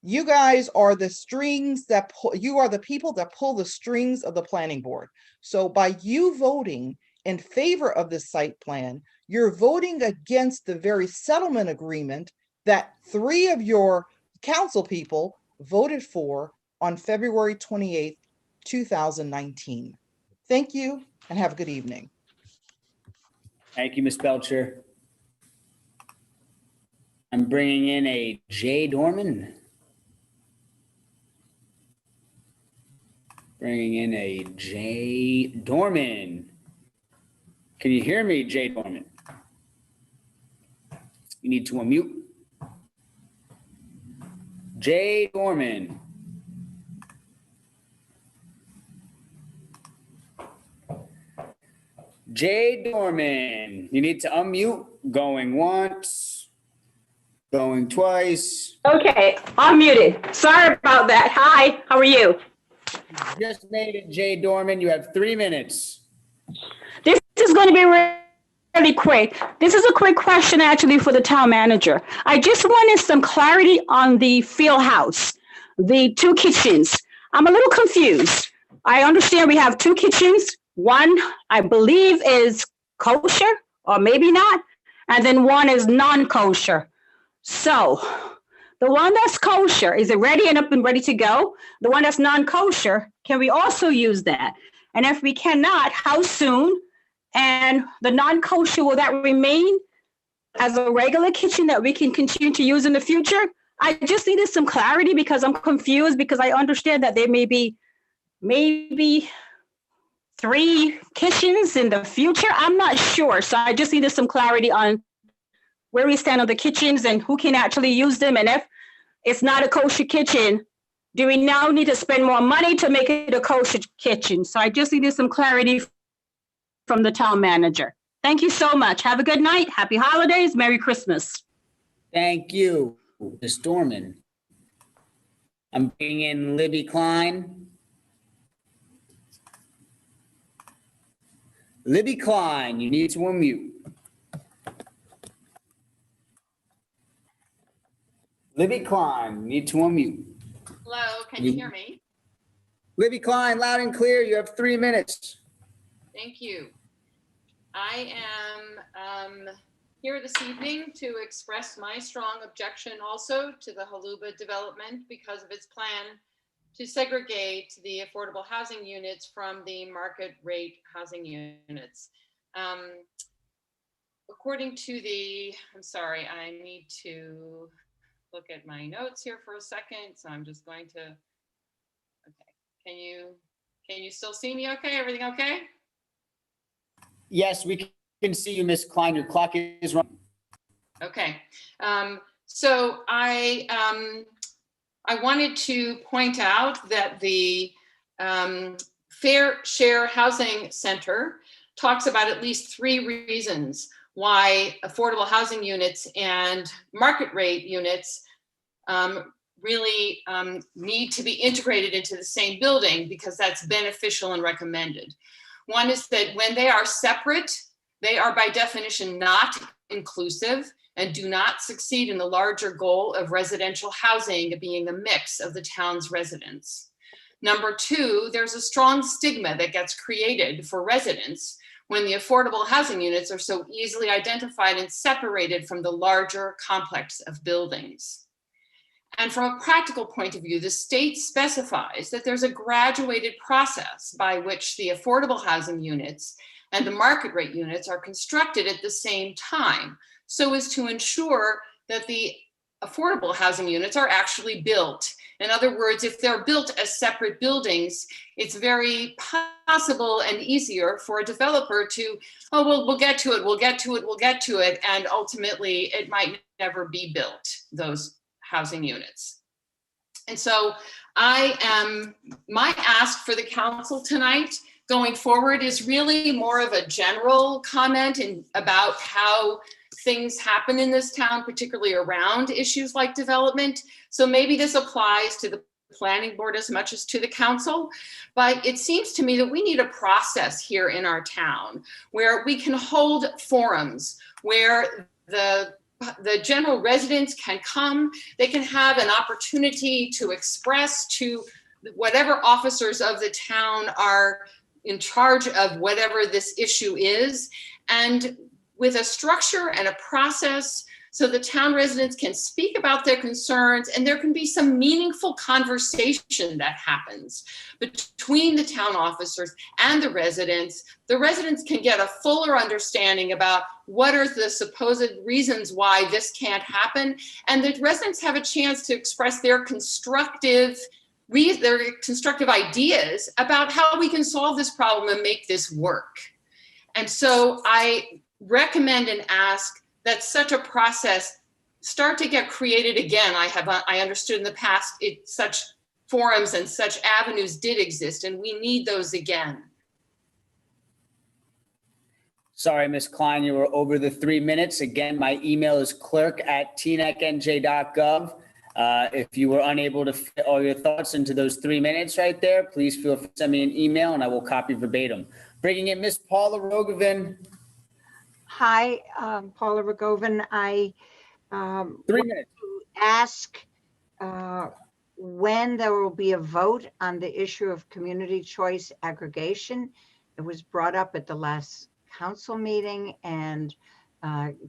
You guys are the strings that you are the people that pull the strings of the planning board. So by you voting in favor of this site plan, you're voting against the very settlement agreement that 3 of your council people voted for on February 28th, 2019. Thank you and have a good evening. Thank you, Ms. Belcher. I'm bringing in a Jay Dorman. Bringing in a Jay Dorman. Can you hear me, Jay Dorman? You need to unmute. Jay Dorman. Jay Dorman, you need to unmute. Going once, going twice. Okay, I'm muted. Sorry about that. Hi, how are you? Just made it, Jay Dorman. You have 3 minutes. This is going to be really quick. This is a quick question actually for the town manager. I just wanted some clarity on the field house, the 2 kitchens. I'm a little confused. I understand we have 2 kitchens. One, I believe, is kosher, or maybe not, and then one is non-kosher. So the one that's kosher, is it ready and up and ready to go? The one that's non-kosher, can we also use that? And if we cannot, how soon? And the non-kosher, will that remain as a regular kitchen that we can continue to use in the future? I just needed some clarity because I'm confused, because I understand that there may be maybe 3 kitchens in the future. I'm not sure. So I just needed some clarity on where we stand on the kitchens and who can actually use them. And if it's not a kosher kitchen, do we now need to spend more money to make it a kosher kitchen? So I just needed some clarity from the town manager. Thank you so much. Have a good night. Happy holidays. Merry Christmas. Thank you, Ms. Dorman. I'm bringing in Libby Klein. Libby Klein, you need to unmute. Libby Klein, you need to unmute. Hello, can you hear me? Libby Klein, loud and clear. You have 3 minutes. Thank you. I am here this evening to express my strong objection also to the Haluba development because of its plan to segregate the affordable housing units from the market rate housing units. According to the, I'm sorry, I need to look at my notes here for a second. So I'm just going to, okay. Can you still see me okay? Everything okay? Yes, we can see you, Ms. Klein. Your clock is running. Okay. So I wanted to point out that the Fair Share Housing Center talks about at least 3 reasons why affordable housing units and market rate units really need to be integrated into the same building, because that's beneficial and recommended. One is that when they are separate, they are by definition not inclusive and do not succeed in the larger goal of residential housing being a mix of the town's residents. Number 2, there's a strong stigma that gets created for residents when the affordable housing units are so easily identified and separated from the larger complex of buildings. And from a practical point of view, the state specifies that there's a graduated process by which the affordable housing units and the market rate units are constructed at the same time, so as to ensure that the affordable housing units are actually built. In other words, if they're built as separate buildings, it's very possible and easier for a developer to, oh, well, we'll get to it, and ultimately it might never be built, those housing units. And so my ask for the council tonight going forward is really more of a general comment about how things happen in this town, particularly around issues like development. So maybe this applies to the planning board as much as to the council, but it seems to me that we need a process here in our town where we can hold forums where the general residents can come, they can have an opportunity to express to whatever officers of the town are in charge of whatever this issue is, and with a structure and a process so the town residents can speak about their concerns, and there can be some meaningful conversation that happens between the town officers and the residents. The residents can get a fuller understanding about what are the supposed reasons why this can't happen, and the residents have a chance to express their constructive ideas about how we can solve this problem and make this work. And so I recommend and ask that such a process start to get created again. I understood in the past such forums and such avenues did exist, and we need those again. Sorry, Ms. Klein, you were over the 3 minutes. Again, my email is clerk@tnecnj.gov. If you were unable to fit all your thoughts into those 3 minutes right there, please feel free to send me an email and I will copy verbatim. Bringing in Ms. Paula Rogovin. Hi, Paula Rogovin. I 3 minutes. to ask when there will be a vote on the issue of community choice aggregation. It was brought up at the last council meeting, and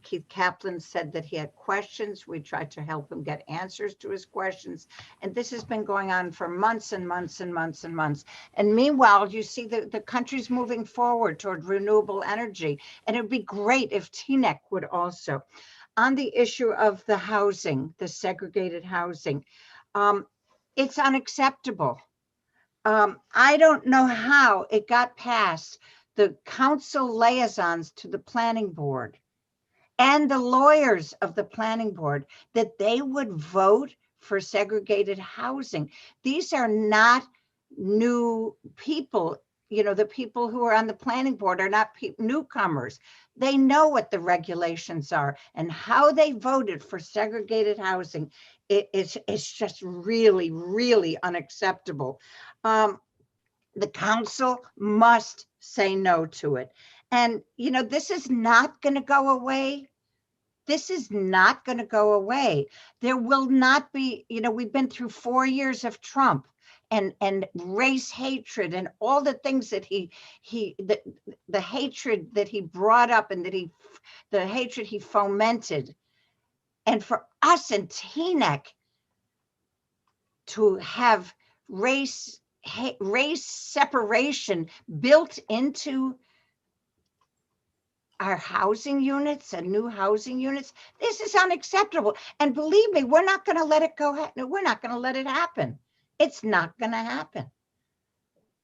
Keith Kaplan said that he had questions. We tried to help him get answers to his questions. And this has been going on for months and months and months and months. And meanwhile, you see the country's moving forward toward renewable energy. And it'd be great if TNEC would also. On the issue of the housing, the segregated housing, it's unacceptable. I don't know how it got past the council liaisons to the planning board and the lawyers of the planning board that they would vote for segregated housing. These are not new people. You know, the people who are on the planning board are not newcomers. They know what the regulations are, and how they voted for segregated housing. It's just really, really unacceptable. The council must say no to it. And, you know, this is not going to go away. This is not going to go away. There will not be, you know, we've been through 4 years of Trump and race hatred and all the things that the hatred that he brought up and the hatred he fomented. And for us in TNEC to have race separation built into our housing units and new housing units, this is unacceptable. And believe me, we're not going to let it go. We're not going to let it happen. It's not going to happen.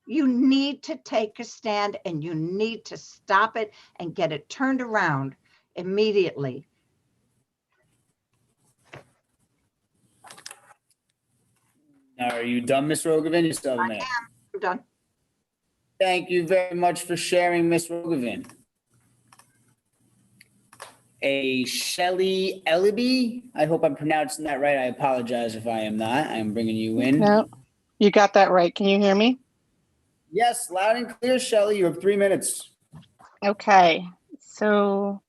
You need to take a stand, and you need to stop it and get it turned around immediately. Now, are you done, Ms. Rogovin? You still have a minute. I'm done. Thank you very much for sharing, Ms. Rogovin. Shelley Ellaby, I hope I'm pronouncing that right. I apologize if I am not. I'm bringing you in. No, you got that right. Can you hear me? Yes, loud and clear, Shelley. You have 3 minutes. Okay, so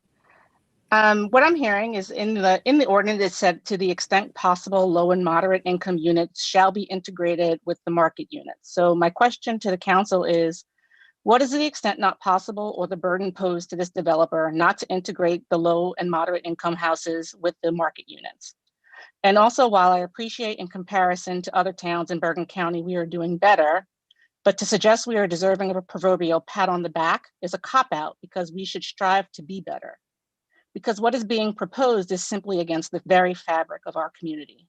what I'm hearing is in the ordinance, it said to the extent possible, low and moderate income units shall be integrated with the market units. So my question to the council is, what is the extent not possible or the burden posed to this developer not to integrate the low and moderate income houses with the market units? And also, while I appreciate in comparison to other towns in Bergen County, we are doing better, but to suggest we are deserving of a proverbial pat on the back is a cop-out, because we should strive to be better. Because what is being proposed is simply against the very fabric of our community.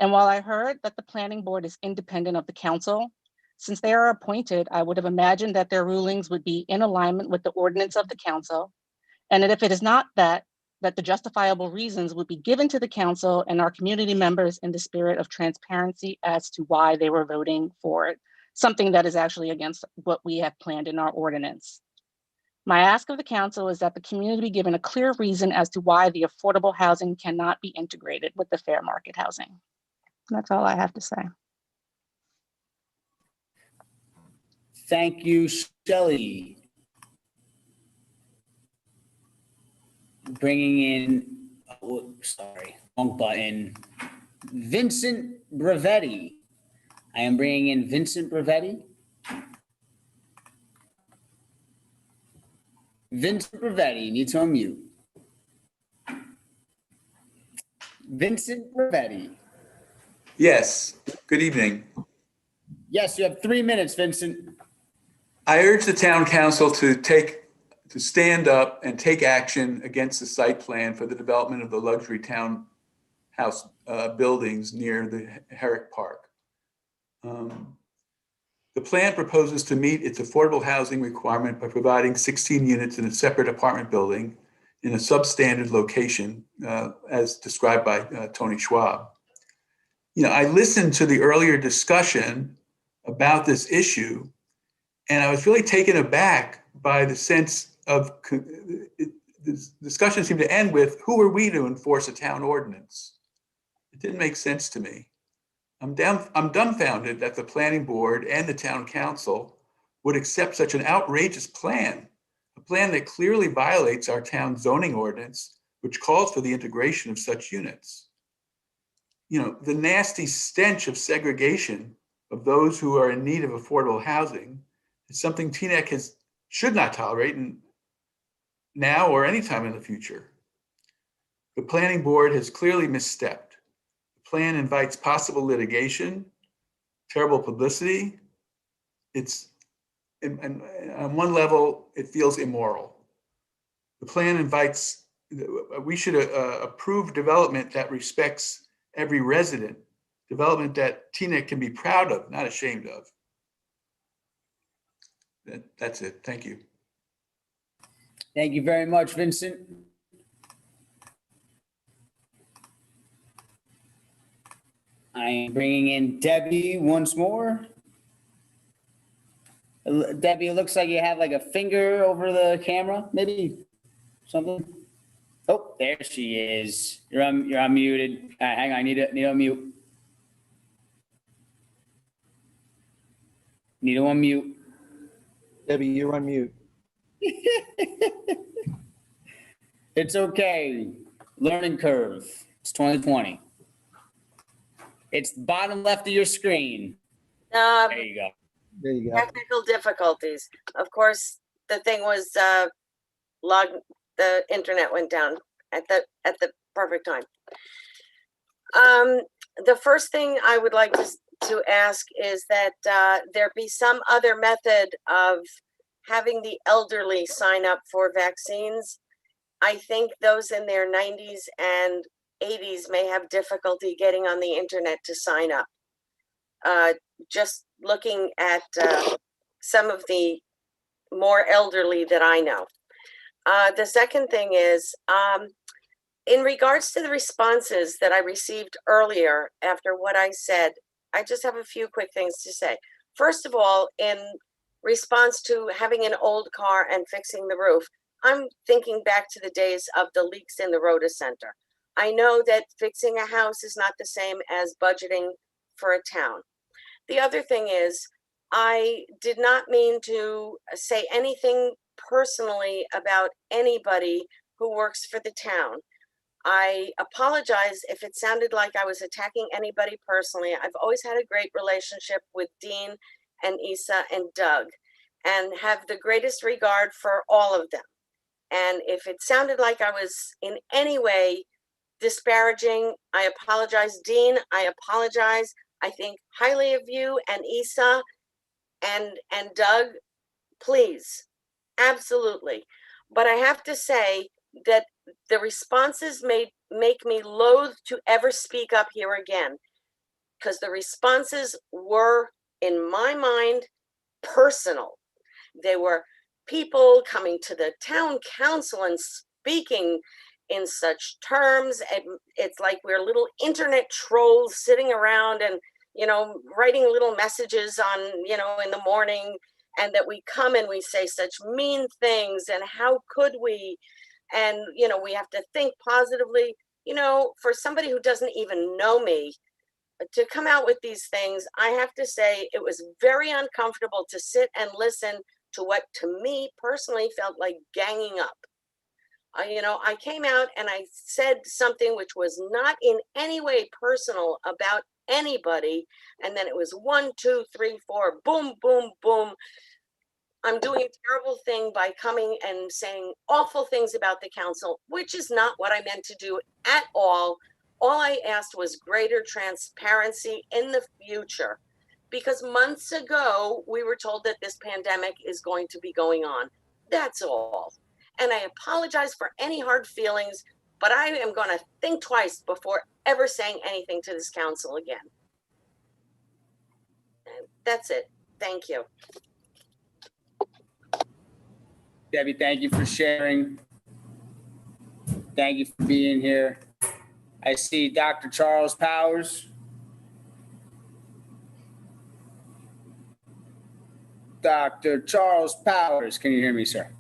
And while I heard that the planning board is independent of the council, since they are appointed, I would have imagined that their rulings would be in alignment with the ordinance of the council. And that if it is not that the justifiable reasons would be given to the council and our community members in the spirit of transparency as to why they were voting for it, something that is actually against what we have planned in our ordinance. My ask of the council is that the community be given a clear reason as to why the affordable housing cannot be integrated with the fair market housing. That's all I have to say. Thank you, Shelley. Bringing in, oh, sorry, wrong button. Vincent Bravetti. I am bringing in Vincent Bravetti. Vincent Bravetti, you need to unmute. Vincent Bravetti. Yes, good evening. Yes, you have 3 minutes, Vincent. I urge the town council to stand up and take action against the site plan for the development of the luxury townhouse buildings near the Herrick Park. The plan proposes to meet its affordable housing requirement by providing 16 units in a separate apartment building in a substandard location, as described by Tony Schwab. You know, I listened to the earlier discussion about this issue, and I was really taken aback by the sense of the discussion seemed to end with, who are we to enforce a town ordinance? It didn't make sense to me. I'm dumbfounded that the planning board and the town council would accept such an outrageous plan, a plan that clearly violates our town zoning ordinance, which calls for the integration of such units. the nasty stench of segregation of those who are in need of affordable housing is something TNEC should not tolerate now or anytime in the future. The planning board has clearly misstepped. The plan invites possible litigation, terrible publicity. And on one level, it feels immoral. The plan invites, we should approve development that respects every resident, development that TNEC can be proud of, not ashamed of. That's it. Thank you. Thank you very much, Vincent. I am bringing in Debbie once more. Debbie, it looks like you have like a finger over the camera, maybe something. Oh, there she is. You're unmuted. Hang on, I need to unmute. Need to unmute. Debbie, you're on mute. It's okay. Learning curve. It's 2020. It's the bottom left of your screen. There you go. There you go. Technical difficulties. Of course, the thing was the internet went down at the perfect time. The first thing I would like to ask is that there be some other method of having the elderly sign up for vaccines. I think those in their 90s and 80s may have difficulty getting on the internet to sign up. Just looking at some of the more elderly that I know. The second thing is, in regards to the responses that I received earlier after what I said, I just have a few quick things to say. First of all, in response to having an old car and fixing the roof, I'm thinking back to the days of the leaks in the Rhoda Center. I know that fixing a house is not the same as budgeting for a town. The other thing is, I did not mean to say anything personally about anybody who works for the town. I apologize if it sounded like I was attacking anybody personally. I've always had a great relationship with Dean and Isa and Doug, and have the greatest regard for all of them. And if it sounded like I was in any way disparaging, I apologize. Dean, I apologize. I think highly of you and Isa and Doug, please, absolutely. But I have to say that the responses make me loath to ever speak up here again, because the responses were, in my mind, personal. They were people coming to the town council and speaking in such terms. It's like we're little internet trolls sitting around and, writing little messages on, in the morning, and that we come and we say such mean things, and how could we? And, we have to think positively. For somebody who doesn't even know me, to come out with these things, I have to say it was very uncomfortable to sit and listen to what to me personally felt like ganging up. I came out and I said something which was not in any way personal about anybody. And then it was 1, 2, 3, 4, boom, boom, boom. I'm doing a terrible thing by coming and saying awful things about the council, which is not what I meant to do at all. All I asked was greater transparency in the future, because months ago, we were told that this pandemic is going to be going on. That's all. And I apologize for any hard feelings, but I am going to think twice before ever saying anything to this council again. And that's it. Thank you. Debbie, thank you for sharing. Thank you for being here. I see Dr. Charles Powers. Dr. Charles Powers, can you hear me, sir?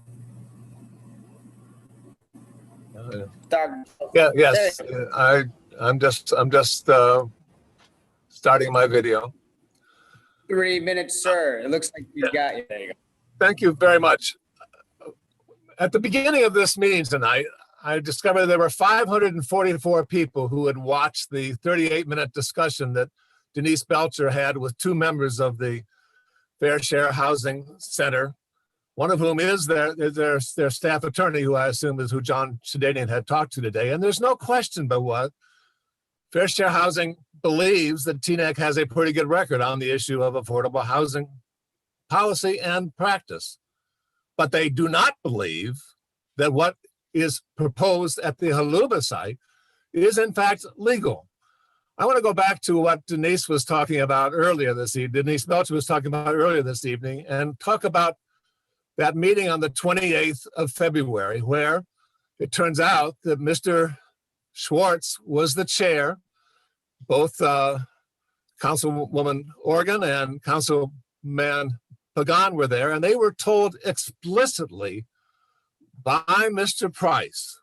Yes, I'm just starting my video. 3 minutes, sir. It looks like you got you. There you go. Thank you very much. At the beginning of this meeting tonight, I discovered there were 544 people who had watched the 38-minute discussion that Denise Belcher had with two members of the Fair Share Housing Center, one of whom is their staff attorney, who I assume is who John Shadanian had talked to today. And there's no question but what Fair Share Housing believes that TNEC has a pretty good record on the issue of affordable housing policy and practice. But they do not believe that what is proposed at the Haluba site is in fact legal. I want to go back to what Denise was talking about earlier this evening. Denise Belcher was talking about earlier this evening, and talk about that meeting on the 28th of February, where it turns out that Mr. Schwartz was the chair. Both Councilwoman Organ and Councilman Pagan were there, and they were told explicitly by Mr. Price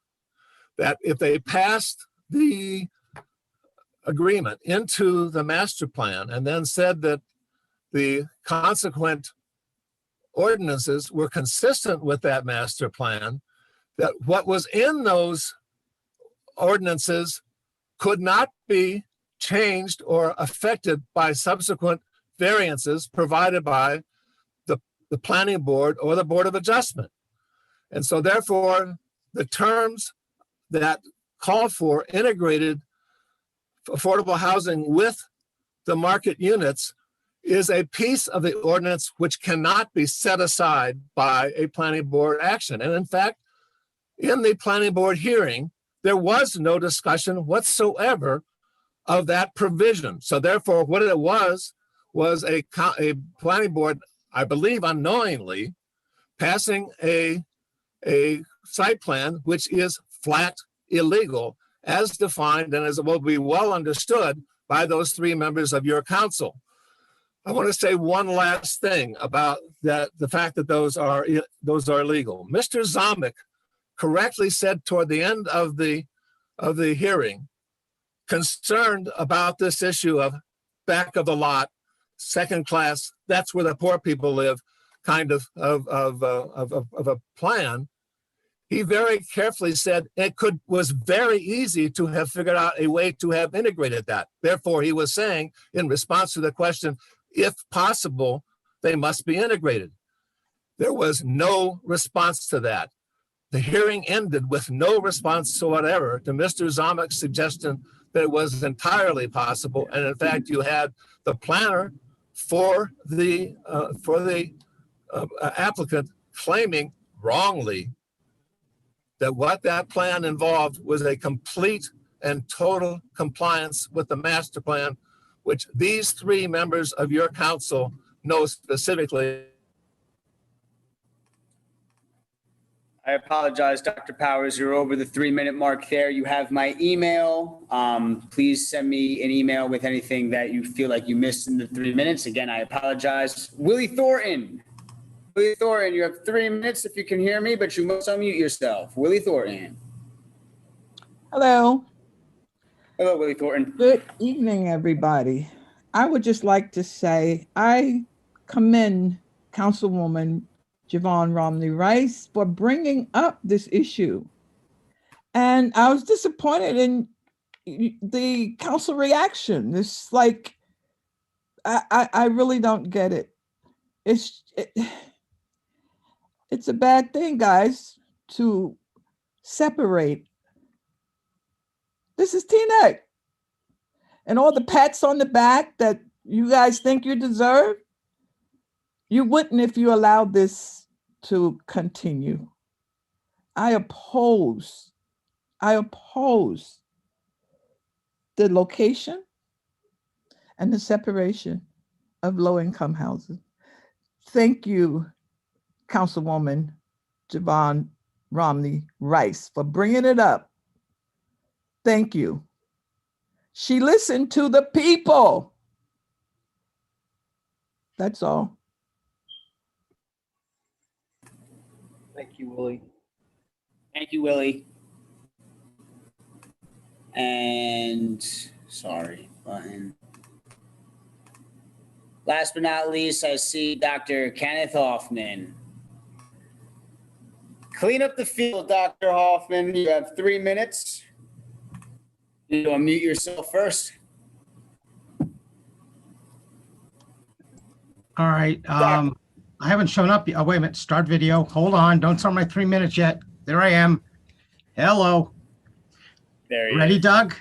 that if they passed the agreement into the master plan and then said that the consequent ordinances were consistent with that master plan, that what was in those ordinances could not be changed or affected by subsequent variances provided by the planning board or the Board of Adjustment. And so therefore, the terms that call for integrated affordable housing with the market units is a piece of the ordinance which cannot be set aside by a planning board action. And in fact, in the planning board hearing, there was no discussion whatsoever of that provision. So therefore, what it was a planning board, I believe unknowingly, passing a site plan which is flat illegal, as defined and as will be well understood by those three members of your council. I want to say one last thing about that, the fact that those are illegal. Mr. Zomick correctly said toward the end of the hearing, concerned about this issue of back of the lot, second class, that's where the poor people live, kind of a plan. He very carefully said was very easy to have figured out a way to have integrated that. Therefore, he was saying in response to the question, if possible, they must be integrated. There was no response to that. The hearing ended with no response whatsoever to Mr. Zomick's suggestion that it was entirely possible. And in fact, you had the planner for the applicant claiming wrongly that what that plan involved was a complete and total compliance with the master plan, which these three members of your council know specifically. I apologize, Dr. Powers, you're over the 3-minute mark there. You have my email. Please send me an email with anything that you feel like you missed in the 3 minutes. Again, I apologize. Willie Thornton. Willie Thornton, you have 3 minutes if you can hear me, but you must unmute yourself. Willie Thornton. Hello. Hello, Willie Thornton. Good evening, everybody. I would just like to say I commend Councilwoman Javon Romney Rice for bringing up this issue. And I was disappointed in the council reaction. It's like, I really don't get it. It's a bad thing, guys, to separate. This is TNEC. And all the pats on the back that you guys think you deserve, you wouldn't if you allowed this to continue. I oppose the location and the separation of low-income housing. Thank you, Councilwoman Javon Romney Rice, for bringing it up. Thank you. She listened to the people. That's all. Thank you, Willie. Thank you, Willie. And sorry, button. Last but not least, I see Dr. Kenneth Hoffman. Clean up the field, Dr. Hoffman. You have 3 minutes. You unmute yourself first. All right. I haven't shown up yet. Oh, wait a minute. Start video. Hold on. Don't start my 3 minutes yet. There I am. Hello. There you Ready, is. Doug?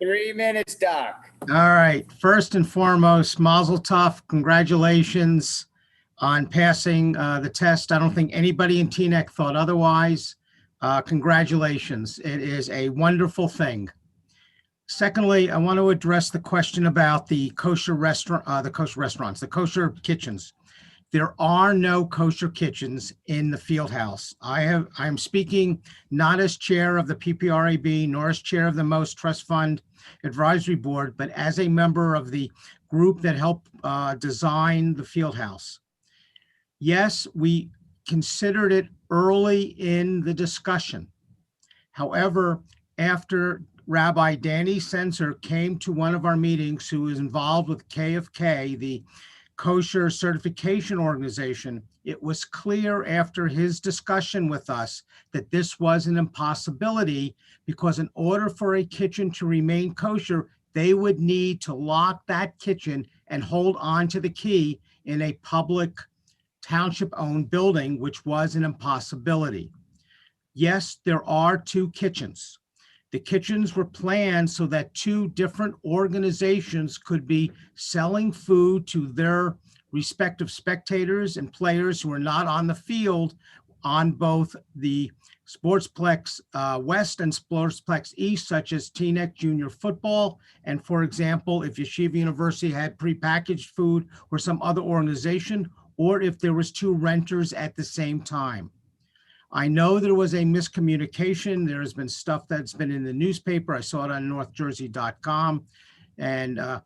3 minutes, Doc. All right. First and foremost, Mazel Tov. Congratulations on passing the test. I don't think anybody in Teaneck thought otherwise. Congratulations. It is a wonderful thing. Secondly, I want to address the question about the kosher restaurant, the kosher kitchens. There are no kosher kitchens in the field house. I'm speaking not as chair of the PPRAB, nor as chair of the Most Trust Fund Advisory Board, but as a member of the group that helped design the field house. Yes, we considered it early in the discussion. However, after Rabbi Danny Senser came to one of our meetings, who is involved with KFK, the Kosher Certification Organization, it was clear after his discussion with us that this was an impossibility, because in order for a kitchen to remain kosher, they would need to lock that kitchen and hold on to the key in a public township-owned building, which was an impossibility. Yes, there are 2 kitchens. The kitchens were planned so that 2 different organizations could be selling food to their respective spectators and players who are not on the field on both the Sportsplex West and Sportsplex East, such as Teaneck Junior Football. And for example, if Yeshiva University had prepackaged food or some other organization, or if there was 2 renters at the same time. I know there was a miscommunication. There has been stuff that's been in the newspaper. I saw it on northjersey.com and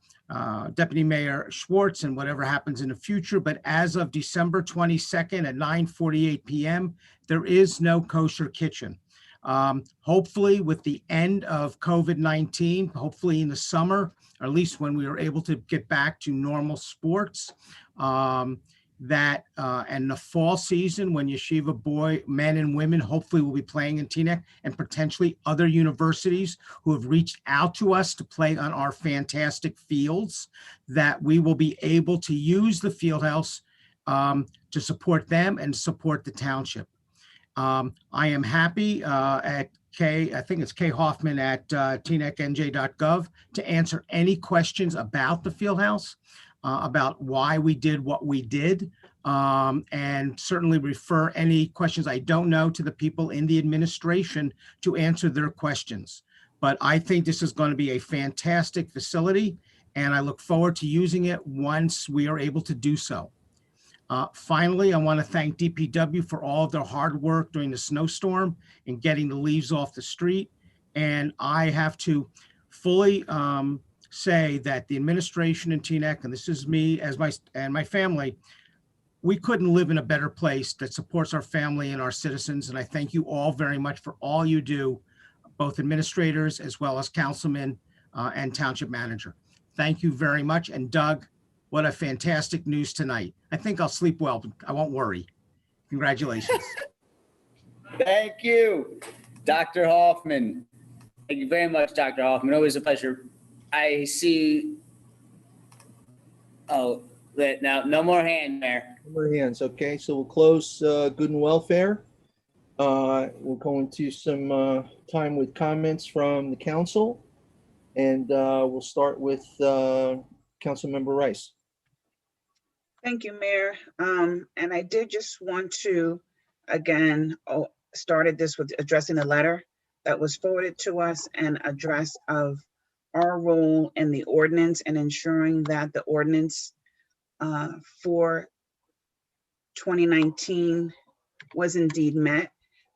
Deputy Mayor Schwartz and whatever happens in the future. But as of December 22nd at 9:48 p.m., there is no kosher kitchen. Hopefully with the end of COVID-19, hopefully in the summer, or at least when we are able to get back to normal sports, and the fall season when yeshiva men and women hopefully will be playing in Teaneck, and potentially other universities who have reached out to us to play on our fantastic fields, that we will be able to use the field house to support them and support the township. I am happy at I think it's K Hoffman at teanecknj.gov to answer any questions about the field house. About why we did what we did, and certainly refer any questions I don't know to the people in the administration to answer their questions. But I think this is going to be a fantastic facility, and I look forward to using it once we are able to do so. Finally, I want to thank DPW for all of their hard work during the snowstorm and getting the leaves off the street. And I have to fully say that the administration in Teaneck, and this is me as my family, we couldn't live in a better place that supports our family and our citizens. And I thank you all very much for all you do, both administrators as well as councilmen and township manager. Thank you very much. And Doug, what a fantastic news tonight. I think I'll sleep well, but I won't worry. Congratulations. Thank you, Dr. Hoffman. Thank you very much, Dr. Hoffman. Always a pleasure. I see, now no more hand there. No more hands. Okay, so we'll close good and welfare. We'll go into some time with comments from the council, and we'll start with Councilmember Rice. Thank you, Mayor. And I did just want to, again, started this with addressing the letter that was forwarded to us and address of our role in the ordinance and ensuring that the ordinance for 2019 was indeed met.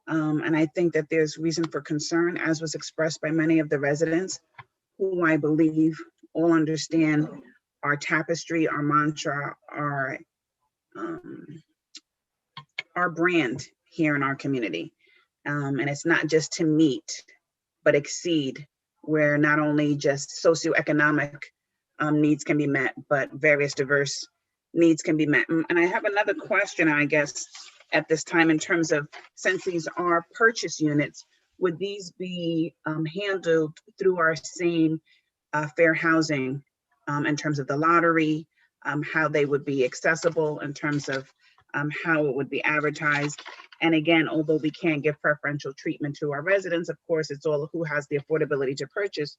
And I think that there's reason for concern, as was expressed by many of the residents, who I believe all understand our tapestry, our mantra, our brand here in our community. And it's not just to meet, but exceed, where not only just socioeconomic needs can be met, but various diverse needs can be met. And I have another question, I guess, at this time in terms of, since these are purchase units, would these be handled through our same fair housing in terms of the lottery, how they would be accessible in terms of how it would be advertised? And again, although we can't give preferential treatment to our residents, of course, it's all who has the affordability to purchase,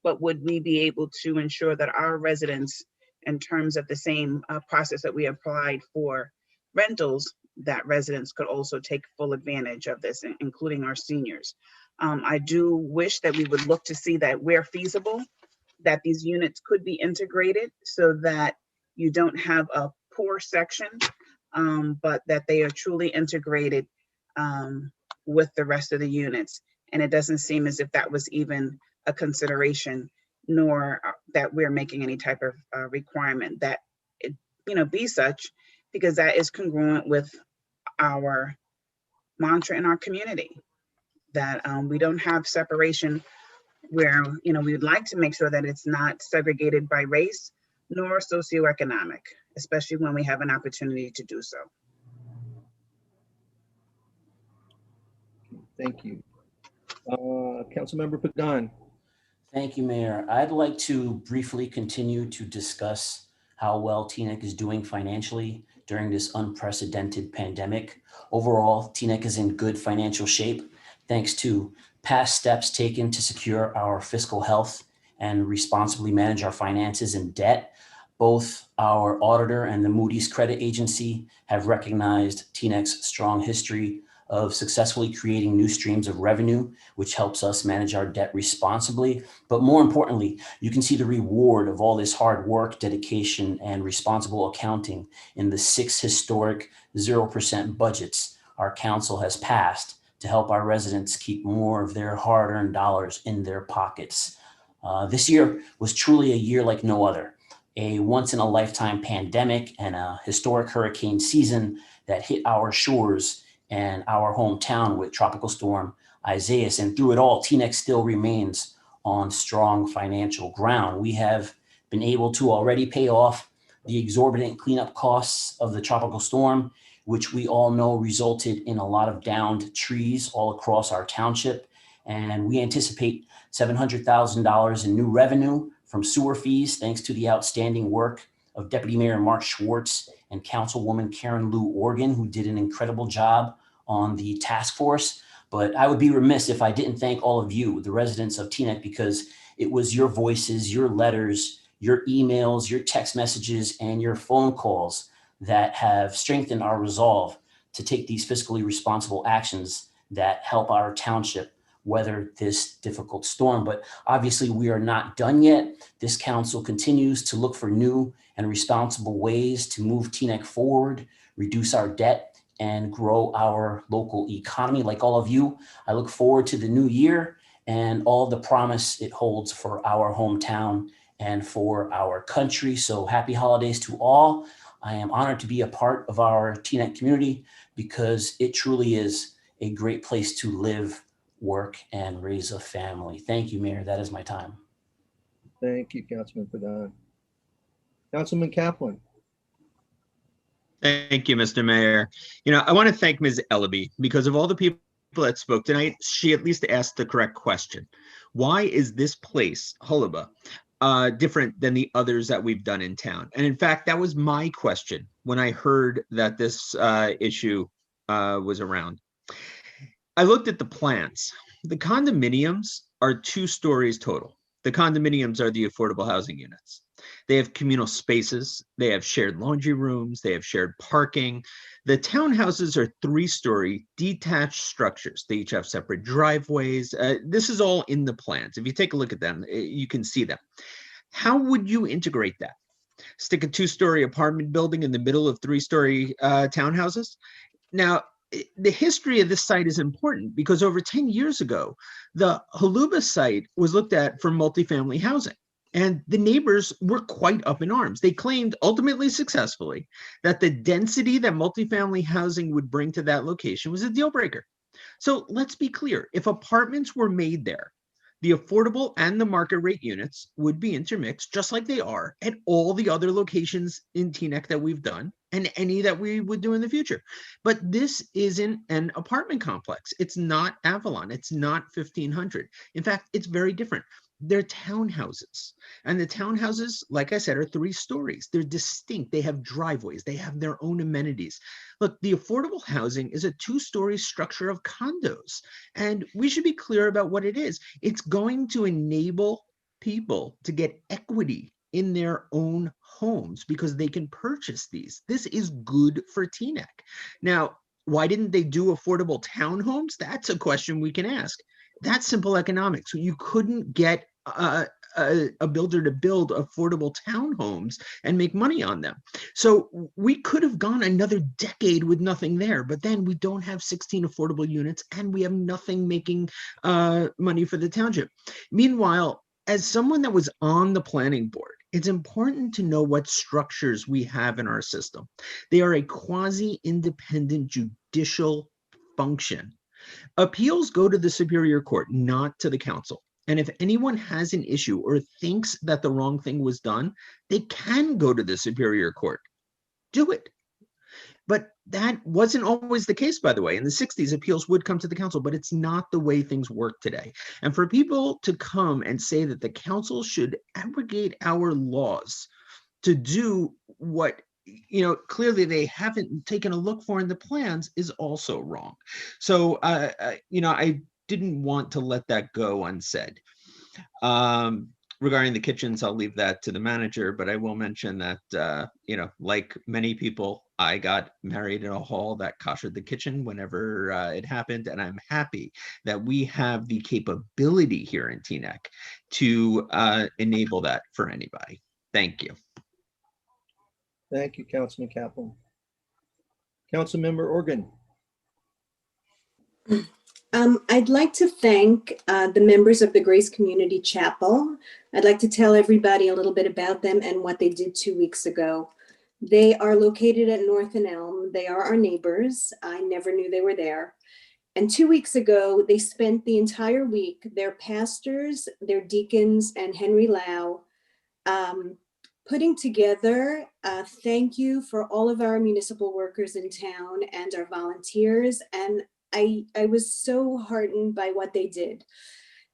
but would we be able to ensure that our residents, in terms of the same process that we applied for rentals, that residents could also take full advantage of this, including our seniors? I do wish that we would look to see that where feasible, that these units could be integrated so that you don't have a poor section, but that they are truly integrated with the rest of the units. And it doesn't seem as if that was even a consideration, nor that we're making any type of requirement that it, be such, because that is congruent with our mantra in our community, that we don't have separation where, we would like to make sure that it's not segregated by race nor socioeconomic, especially when we have an opportunity to do so. Thank you. Councilmember Pagan. Thank you, Mayor. I'd like to briefly continue to discuss how well Teaneck is doing financially during this unprecedented pandemic. Overall, Teaneck is in good financial shape, thanks to past steps taken to secure our fiscal health and responsibly manage our finances and debt. Both our auditor and the Moody's credit agency have recognized Teaneck's strong history of successfully creating new streams of revenue, which helps us manage our debt responsibly. But more importantly, you can see the reward of all this hard work, dedication, and responsible accounting in the 6 historic 0% budgets our council has passed to help our residents keep more of their hard-earned dollars in their pockets. This year was truly a year like no other, a once-in-a-lifetime pandemic and a historic hurricane season that hit our shores and our hometown with Tropical Storm Isaias. And through it all, Teaneck still remains on strong financial ground. We have been able to already pay off the exorbitant cleanup costs of the tropical storm, which we all know resulted in a lot of downed trees all across our township. And we anticipate $700,000 in new revenue from sewer fees, thanks to the outstanding work of Deputy Mayor Mark Schwartz and Councilwoman Karen Lou Organ, who did an incredible job on the task force. But I would be remiss if I didn't thank all of you, the residents of Teaneck, because it was your voices, your letters, your emails, your text messages, and your phone calls that have strengthened our resolve to take these fiscally responsible actions that help our township weather this difficult storm. But obviously we are not done yet. This council continues to look for new and responsible ways to move Teaneck forward, reduce our debt, and grow our local economy. Like all of you, I look forward to the new year and all the promise it holds for our hometown and for our country. So happy holidays to all. I am honored to be a part of our Teaneck community because it truly is a great place to live, work, and raise a family. Thank you, Mayor. That is my time. Thank you, Councilman Pagan. Councilman Kaplan. Thank you, Mr. Mayor. I want to thank Ms. Ellaby because of all the people that spoke tonight. She at least asked the correct question. Why is this place, Holuba, different than the others that we've done in town? And in fact, that was my question when I heard that this issue was around. I looked at the plans. The condominiums are 2 stories total. The condominiums are the affordable housing units. They have communal spaces. They have shared laundry rooms. They have shared parking. The townhouses are 3-story detached structures. They each have separate driveways. This is all in the plans. If you take a look at them, you can see them. How would you integrate that? Stick a 2-story apartment building in the middle of 3-story townhouses? Now, the history of this site is important because over 10 years ago, the Holuba site was looked at for multifamily housing. And the neighbors were quite up in arms. They claimed, ultimately successfully, that the density that multifamily housing would bring to that location was a deal breaker. So let's be clear. If apartments were made there, The affordable and the market rate units would be intermixed, just like they are at all the other locations in Teaneck that we've done and any that we would do in the future. But this isn't an apartment complex. It's not Avalon. It's not 1,500. In fact, it's very different. They're townhouses. And the townhouses, like I said, are 3 stories. They're distinct. They have driveways. They have their own amenities. Look, the affordable housing is a 2-story structure of condos. And we should be clear about what it is. It's going to enable people to get equity in their own homes because they can purchase these. This is good for Teaneck. Now, why didn't they do affordable townhomes? That's a question we can ask. That's simple economics. You couldn't get a builder to build affordable townhomes and make money on them. So we could have gone another decade with nothing there, but then we don't have 16 affordable units and we have nothing making money for the township. Meanwhile, as someone that was on the planning board, it's important to know what structures we have in our system. They are a quasi-independent judicial function. Appeals go to the Superior Court, not to the council. And if anyone has an issue or thinks that the wrong thing was done, they can go to the Superior Court. Do it. But that wasn't always the case, by the way. In the 60s, appeals would come to the council, but it's not the way things work today. And for people to come and say that the council should abrogate our laws to do what, you know, clearly they haven't taken a look for in the plans is also wrong. So, you know, I didn't want to let that go unsaid. Regarding the kitchens, I'll leave that to the manager, but I will mention that, you know, like many people, I got married in a hall that koshered the kitchen whenever it happened. And I'm happy that we have the capability here in Teaneck to enable that for anybody. Thank you. Thank you, Councilman Kaplan. Councilmember Organ. I'd like to thank the members of the Grace Community Chapel. I'd like to tell everybody a little bit about them and what they did 2 weeks ago. They are located at North and Elm. They are our neighbors. I never knew they were there. And 2 weeks ago, they spent the entire week, their pastors, their deacons, and Henry Lau, putting together a thank you for all of our municipal workers in town and our volunteers. And I was so heartened by what they did.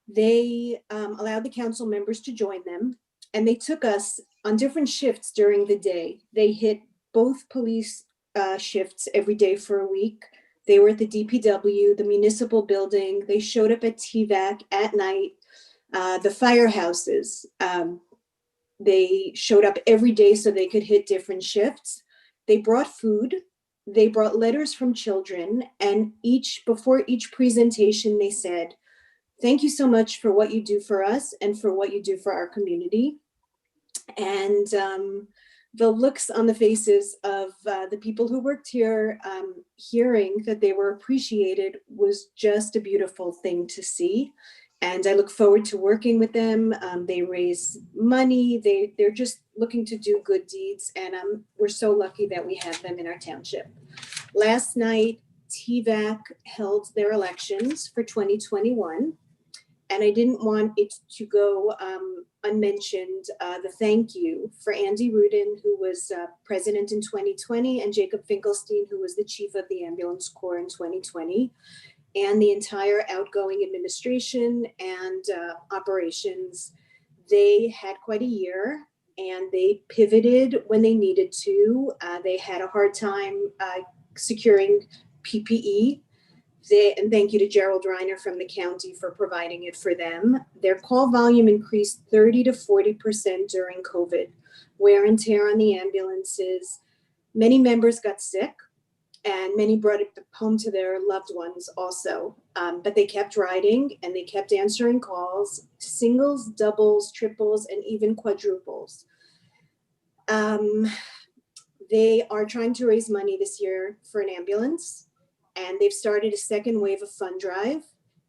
They allowed the council members to join them, and they took us on different shifts during the day. They hit both police shifts every day for a week. They were at the DPW, the municipal building. They showed up at TVAC at night, the firehouses. They showed up every day so they could hit different shifts. They brought food. They brought letters from children, and before each presentation, they said, "Thank you so much for what you do for us and for what you do for our community." And the looks on the faces of the people who worked here, hearing that they were appreciated, was just a beautiful thing to see. And I look forward to working with them. They raise money. They're just looking to do good deeds. And we're so lucky that we have them in our township. Last night, TVAC held their elections for 2021. And I didn't want it to go unmentioned, the thank you for Andy Rudin, who was president in 2020, and Jacob Finkelstein, who was the chief of the ambulance corps in 2020. And the entire outgoing administration and operations. They had quite a year, and they pivoted when they needed to. They had a hard time securing PPE. And thank you to Gerald Reiner from the county for providing it for them. Their call volume increased 30 to 40% during COVID. Wear and tear on the ambulances. Many members got sick, and many brought it home to their loved ones also. But they kept riding, and they kept answering calls, singles, doubles, triples, and even quadruples. They are trying to raise money this year for an ambulance, and they've started a second wave of fund drive.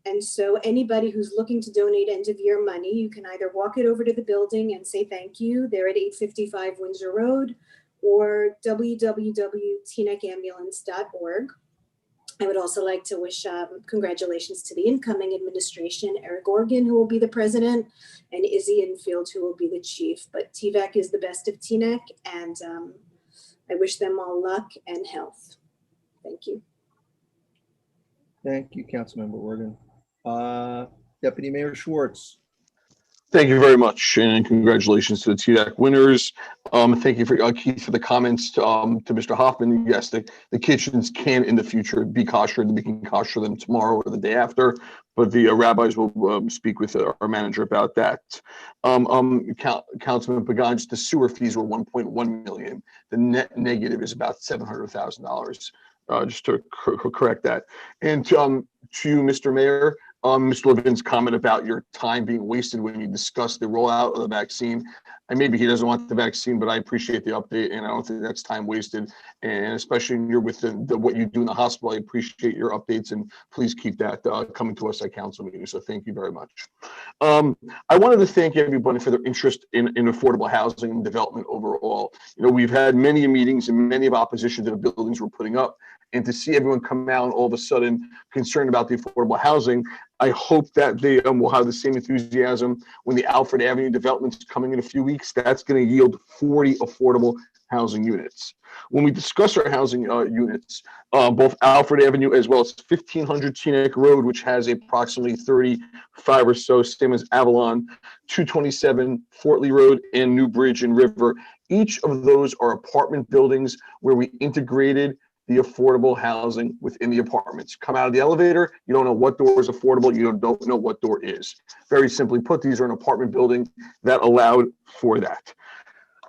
And so anybody who's looking to donate end of year money, you can either walk it over to the building and say thank you. They're at 855 Windsor Road, or www.teaneckambulance.org. I would also like to wish congratulations to the incoming administration, Eric Organ, who will be the president, and Izzy Enfield, who will be the chief. But TVAC is the best of TNEC, and I wish them all luck and health. Thank you. Thank you, Councilmember Organ. Deputy Mayor Schwartz. Thank you very much, and congratulations to the TDAC winners. Thank you for Keith for the comments to Mr. Hoffman. Yes, the kitchens can in the future be kosher, and we can kosher them tomorrow or the day after, but the rabbis will speak with our manager about that. Councilman Pagan, the sewer fees were 1.1 million. The net negative is about $700,000. Just to correct that. And to Mr. Mayor, Mr. Levin's comment about your time being wasted when you discuss the rollout of the vaccine. And maybe he doesn't want the vaccine, but I appreciate the update, and I don't think that's time wasted. And especially when you're with what you do in the hospital, I appreciate your updates, and please keep that coming to us at council meetings. So thank you very much. I wanted to thank everybody for their interest in affordable housing and development overall. You know, we've had many meetings and many of opposition to the buildings we're putting up. And to see everyone come out and all of a sudden concerned about the affordable housing, I hope that they will have the same enthusiasm when the Alfred Avenue development is coming in a few weeks. That's going to yield 40 affordable housing units. When we discuss our housing units, both Alfred Avenue as well as 1500 Teaneck Road, which has approximately 35 or so, same as Avalon, 227 Fort Lee Road, and New Bridge and River. Each of those are apartment buildings where we integrated the affordable housing within the apartments. Come out of the elevator, you don't know what door is affordable, you don't know what door is. Very simply put, these are an apartment building that allowed for that.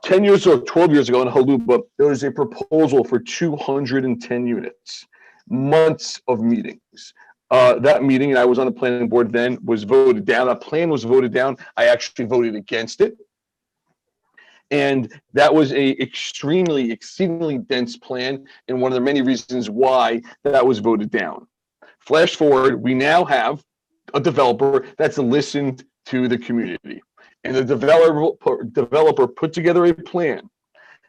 10 years or 12 years ago in Haluba, there was a proposal for 210 units, months of meetings. That meeting, and I was on the planning board then, was voted down. A plan was voted down. I actually voted against it. And that was a exceedingly dense plan, and one of the many reasons why that was voted down. Flash forward, we now have a developer that's listened to the community. And the developer put together a plan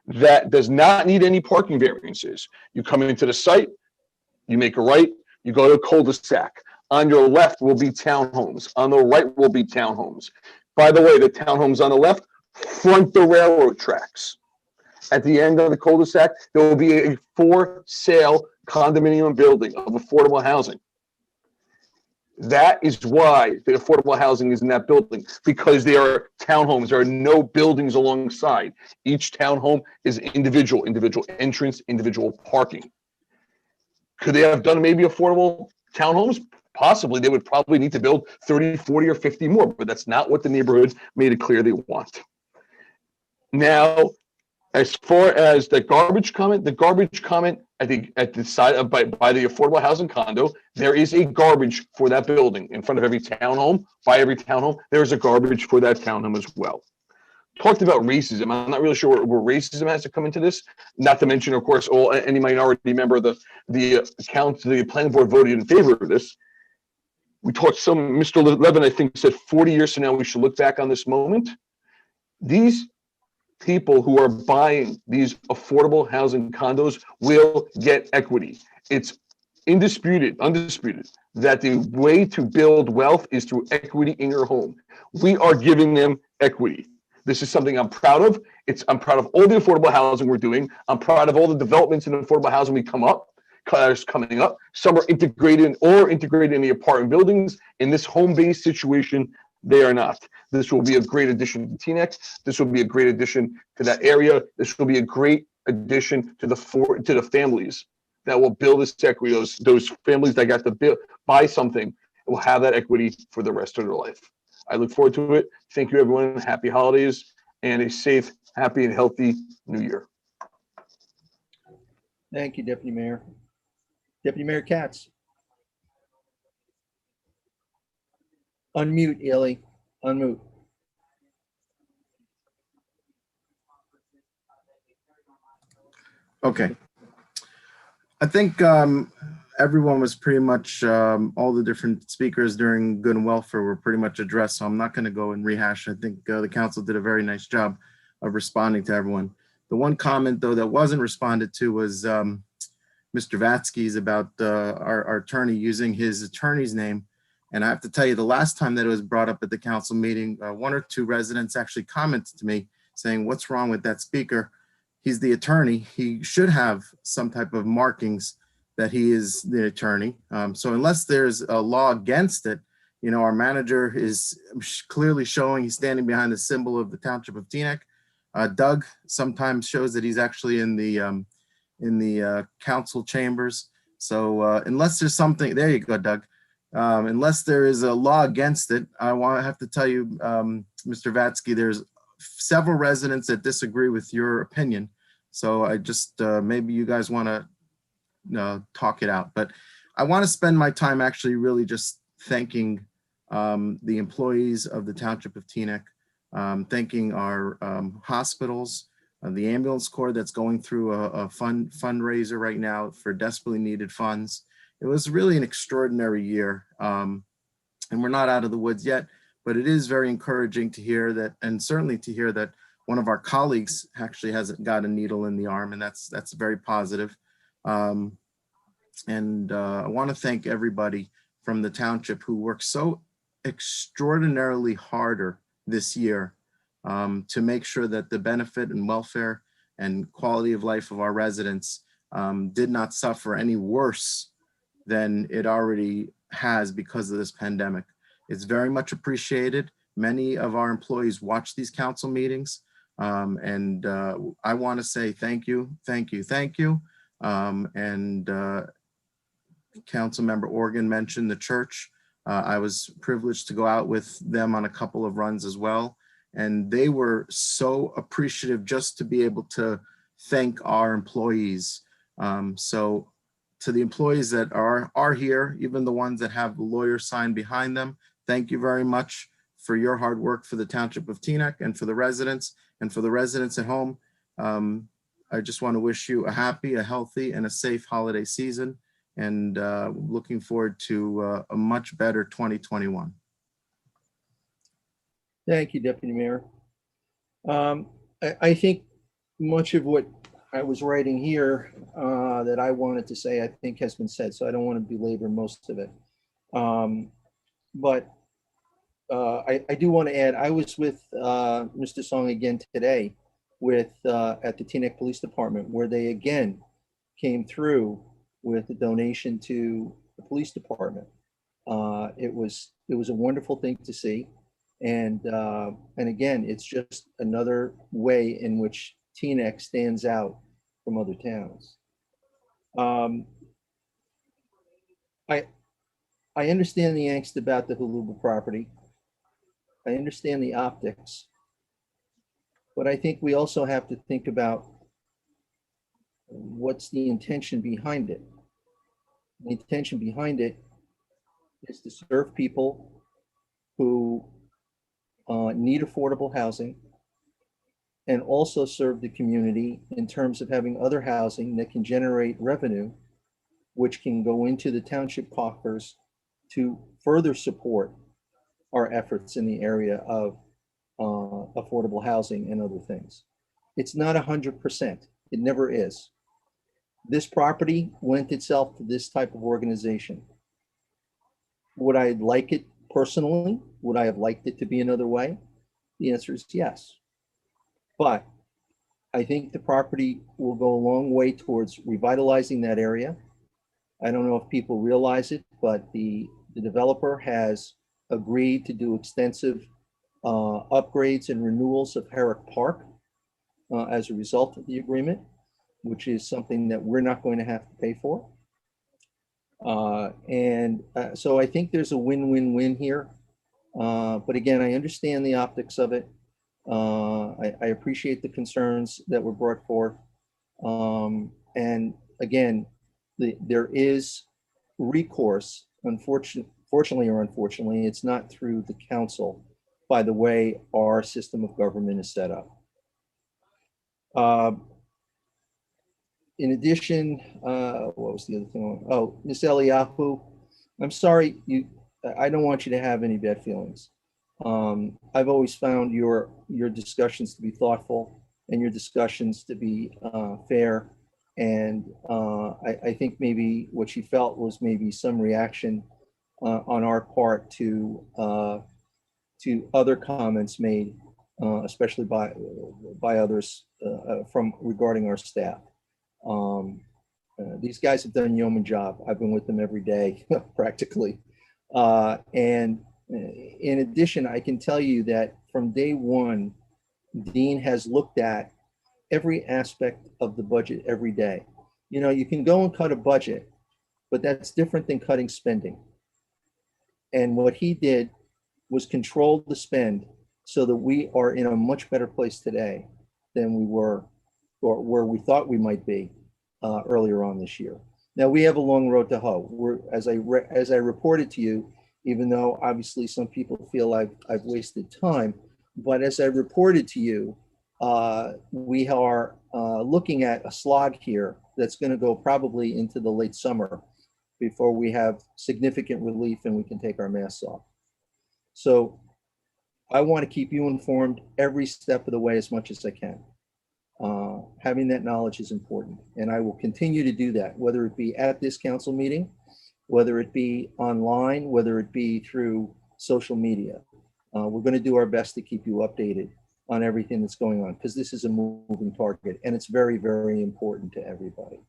that does not need any parking variances. You come into the site, you make a right, you go to a cul-de-sac. On your left will be townhomes. On the right will be townhomes. By the way, the townhomes on the left front the railroad tracks. At the end of the cul-de-sac, there will be a for sale condominium building of affordable housing. That is why the affordable housing is in that building, because they are townhomes. There are no buildings alongside. Each townhome is individual entrance, individual parking. Could they have done maybe affordable townhomes? Possibly. They would probably need to build 30, 40, or 50 more, but that's not what the neighborhood made it clear they want. Now, as far as the garbage comment at the side of by the affordable housing condo, there is a garbage for that building in front of every townhome. By every townhome, there's a garbage for that townhome as well. Talked about racism. I'm not really sure where racism has to come into this. Not to mention, of course, any minority member of the planning board voted in favor of this. We talked Mr. Levin, I think, said 40 years from now, we should look back on this moment. These people who are buying these affordable housing condos will get equity. It's undisputed that the way to build wealth is through equity in your home. We are giving them equity. This is something I'm proud of. I'm proud of all the affordable housing we're doing. I'm proud of all the developments in affordable housing coming up. Some are integrated in the apartment buildings. In this home-based situation, they are not. This will be a great addition to Teaneck. This will be a great addition to that area. This will be a great addition to the families that will build this equity. Those families that got to buy something will have that equity for the rest of their life. I look forward to it. Thank you, everyone. Happy holidays and a safe, happy, and healthy New Year. Thank you, Deputy Mayor. Deputy Mayor Katz. Unmute, Ellie. Unmute. Okay. I think everyone was pretty much, all the different speakers during good and welfare were pretty much addressed, so I'm not going to go and rehash. I think the council did a very nice job of responding to everyone. The one comment, though, that wasn't responded to was Mr. Vatsky's about our attorney using his attorney's name. And I have to tell you, the last time that it was brought up at the council meeting, 1 or 2 residents actually commented to me saying, what's wrong with that speaker? He's the attorney. He should have some type of markings that he is the attorney. So unless there's a law against it, you know, our manager is clearly showing he's standing behind the symbol of the Township of Teaneck. Doug sometimes shows that he's actually in the council chambers. So unless there's something, there you go, Doug. Unless there is a law against it, I have to tell you, Mr. Vatsky, there's several residents that disagree with your opinion. So I just, maybe you guys want to talk it out. But I want to spend my time actually really just thanking the employees of the Township of Teaneck, thanking our hospitals, the ambulance corps that's going through a fundraiser right now for desperately needed funds. It was really an extraordinary year, and we're not out of the woods yet, but it is very encouraging to hear that, and certainly to hear that one of our colleagues actually hasn't got a needle in the arm, and that's very positive. And I want to thank everybody from the township who worked so extraordinarily harder this year to make sure that the benefit and welfare and quality of life of our residents did not suffer any worse than it already has because of this pandemic. It's very much appreciated. Many of our employees watch these council meetings, and I want to say thank you, thank you, thank you. Councilmember Organ mentioned the church. I was privileged to go out with them on a couple of runs as well, and they were so appreciative just to be able to thank our employees. So to the employees that are here, even the ones that have the lawyer sign behind them, thank you very much for your hard work for the Township of Teaneck and for the residents at home. I just want to wish you a happy, a healthy, and a safe holiday season, and looking forward to a much better 2021. Thank you, Deputy Mayor. I think much of what I was writing here that I wanted to say, I think has been said, so I don't want to belabor most of it. But I do want to add, I was with Mr. Song again today with at the Teaneck Police Department, where they again came through with a donation to the police department. It was a wonderful thing to see. And again, it's just another way in which Teaneck stands out from other towns. I understand the angst about the Holuba property. I understand the optics, but I think we also have to think about what's the intention behind it. The intention behind it is to serve people who need affordable housing, and also serve the community in terms of having other housing that can generate revenue, which can go into the township coffers to further support our efforts in the area of affordable housing and other things. It's not 100%. It never is. This property lent itself to this type of organization. Would I like it personally? Would I have liked it to be another way? The answer is yes. But I think the property will go a long way towards revitalizing that area. I don't know if people realize it, but the developer has agreed to do extensive upgrades and renewals of Herrick Park as a result of the agreement, which is something that we're not going to have to pay for. So I think there's a win-win-win here. But again, I understand the optics of it. I appreciate the concerns that were brought forth. And again, there is recourse, fortunately or unfortunately, it's not through the council, by the way our system of government is set up. In addition, what was the other thing? Oh, Ms. Eliyahu, I'm sorry, I don't want you to have any bad feelings. I've always found your discussions to be thoughtful and your discussions to be fair. And I think maybe what she felt was maybe some reaction on our part to other comments made, especially by others from regarding our staff. These guys have done a yeoman job. I've been with them every day, practically. And in addition, I can tell you that from day one, Dean has looked at every aspect of the budget every day. You know, you can go and cut a budget, but that's different than cutting spending. And what he did was control the spend so that we are in a much better place today than we were, or where we thought we might be earlier on this year. Now we have a long road to hoe. As I reported to you, even though obviously some people feel I've wasted time, but as I reported to you, we are looking at a slog here that's going to go probably into the late summer before we have significant relief and we can take our masks off. So I want to keep you informed every step of the way as much as I can. Having that knowledge is important, and I will continue to do that, whether it be at this council meeting, whether it be online, whether it be through social media. We're going to do our best to keep you updated on everything that's going on, because this is a moving target and it's very, very important to everybody.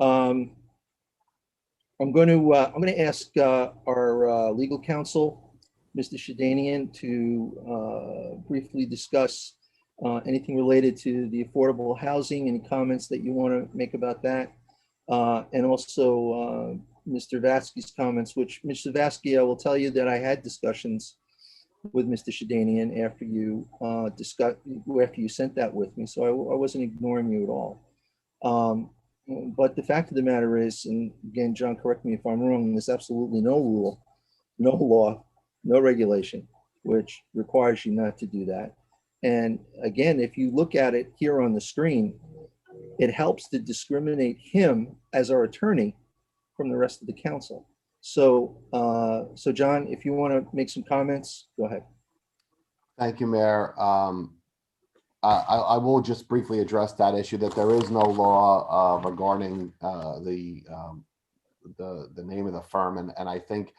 I'm going to ask our legal counsel, Mr. Shedanian, to briefly discuss anything related to the affordable housing, any comments that you want to make about that, and also Mr. Vasky's comments, which Mr. Vasky, I will tell you that I had discussions with Mr. Shedanian after you after you sent that with me, so I wasn't ignoring you at all. But the fact of the matter is, and again, John, correct me if I'm wrong, there's absolutely no rule, no law, no regulation which requires you not to do that. And again, if you look at it here on the screen, it helps to discriminate him as our attorney from the rest of the council. So, so John, if you want to make some comments, go ahead. Thank you, Mayor. I will just briefly address that issue, that there is no law regarding the name of the firm, and I think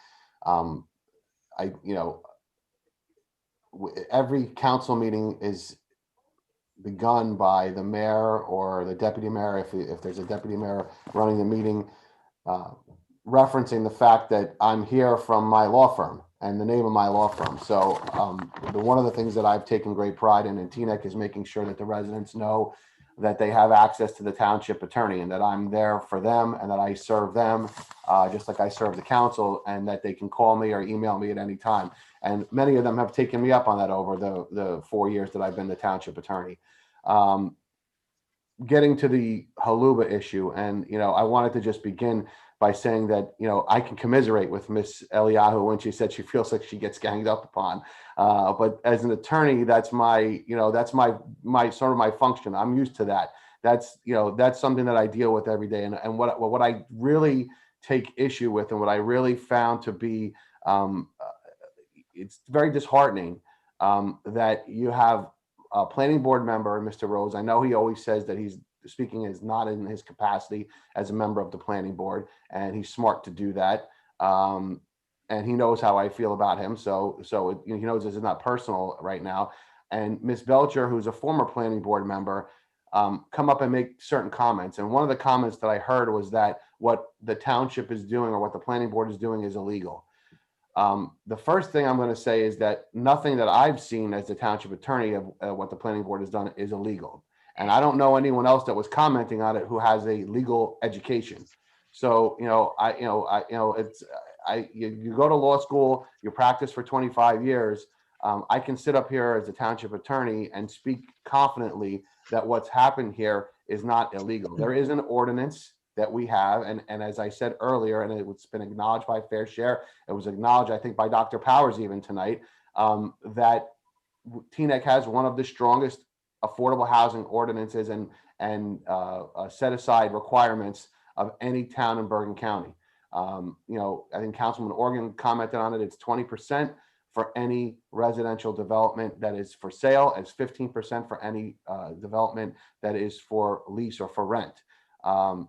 every council meeting is begun by the mayor or the deputy mayor, if there's a deputy mayor running the meeting, referencing the fact that I'm here from my law firm and the name of my law firm. So one of the things that I've taken great pride in TNEC is making sure that the residents know that they have access to the township attorney and that I'm there for them and that I serve them just like I serve the council, and that they can call me or email me at any time. And many of them have taken me up on that over the 4 years that I've been the township attorney. Getting to the Haluba issue, and I wanted to just begin by saying that I can commiserate with Miss Eliyahu when she said she feels like she gets ganged up upon. But as an attorney, that's my sort of my function. I'm used to that. That's something that I deal with every day. And what I really take issue with, and what I really found to be it's very disheartening that you have a planning board member, Mr. Rose. I know he always says that he's speaking is not in his capacity as a member of the planning board, and he's smart to do that. And he knows how I feel about him. So he knows this is not personal right now. And Ms. Belcher, who's a former planning board member, come up and make certain comments. And one of the comments that I heard was that what the township is doing or what the planning board is doing is illegal. The first thing I'm going to say is that nothing that I've seen as the township attorney of what the planning board has done is illegal. And I don't know anyone else that was commenting on it who has a legal education. So, you go to law school, you practice for 25 years. I can sit up here as a township attorney and speak confidently that what's happened here is not illegal. There is an ordinance that we have. And as I said earlier, and it's been acknowledged by Fair Share, it was acknowledged, I think, by Dr. Powers even tonight, that TNEC has one of the strongest affordable housing ordinances and set aside requirements of any town in Bergen County. I think Councilman Organ commented on it. It's 20% for any residential development that is for sale, as 15% for any development that is for lease or for rent.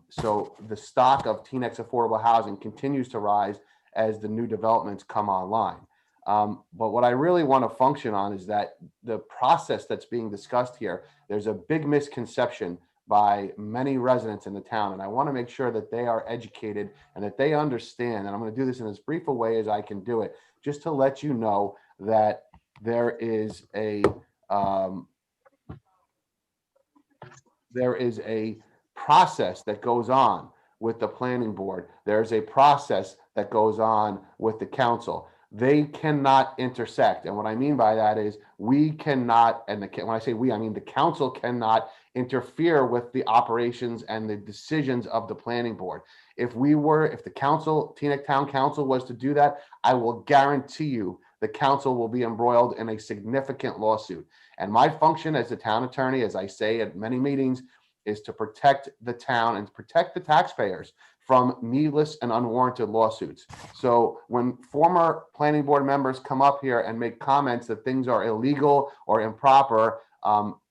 So the stock of Teaneck's affordable housing continues to rise as the new developments come online. But what I really want to function on is that the process that's being discussed here, there's a big misconception by many residents in the town. And I want to make sure that they are educated and that they understand, and I'm going to do this in as brief a way as I can do it, just to let you know that there is a process that goes on with the planning board. There's a process that goes on with the council. They cannot intersect. And what I mean by that is we cannot, and when I say we, I mean the council cannot interfere with the operations and the decisions of the planning board. If the council, Teaneck Town Council was to do that, I will guarantee you the council will be embroiled in a significant lawsuit. And my function as the town attorney, as I say at many meetings, is to protect the town and protect the taxpayers from needless and unwarranted lawsuits. So when former planning board members come up here and make comments that things are illegal or improper,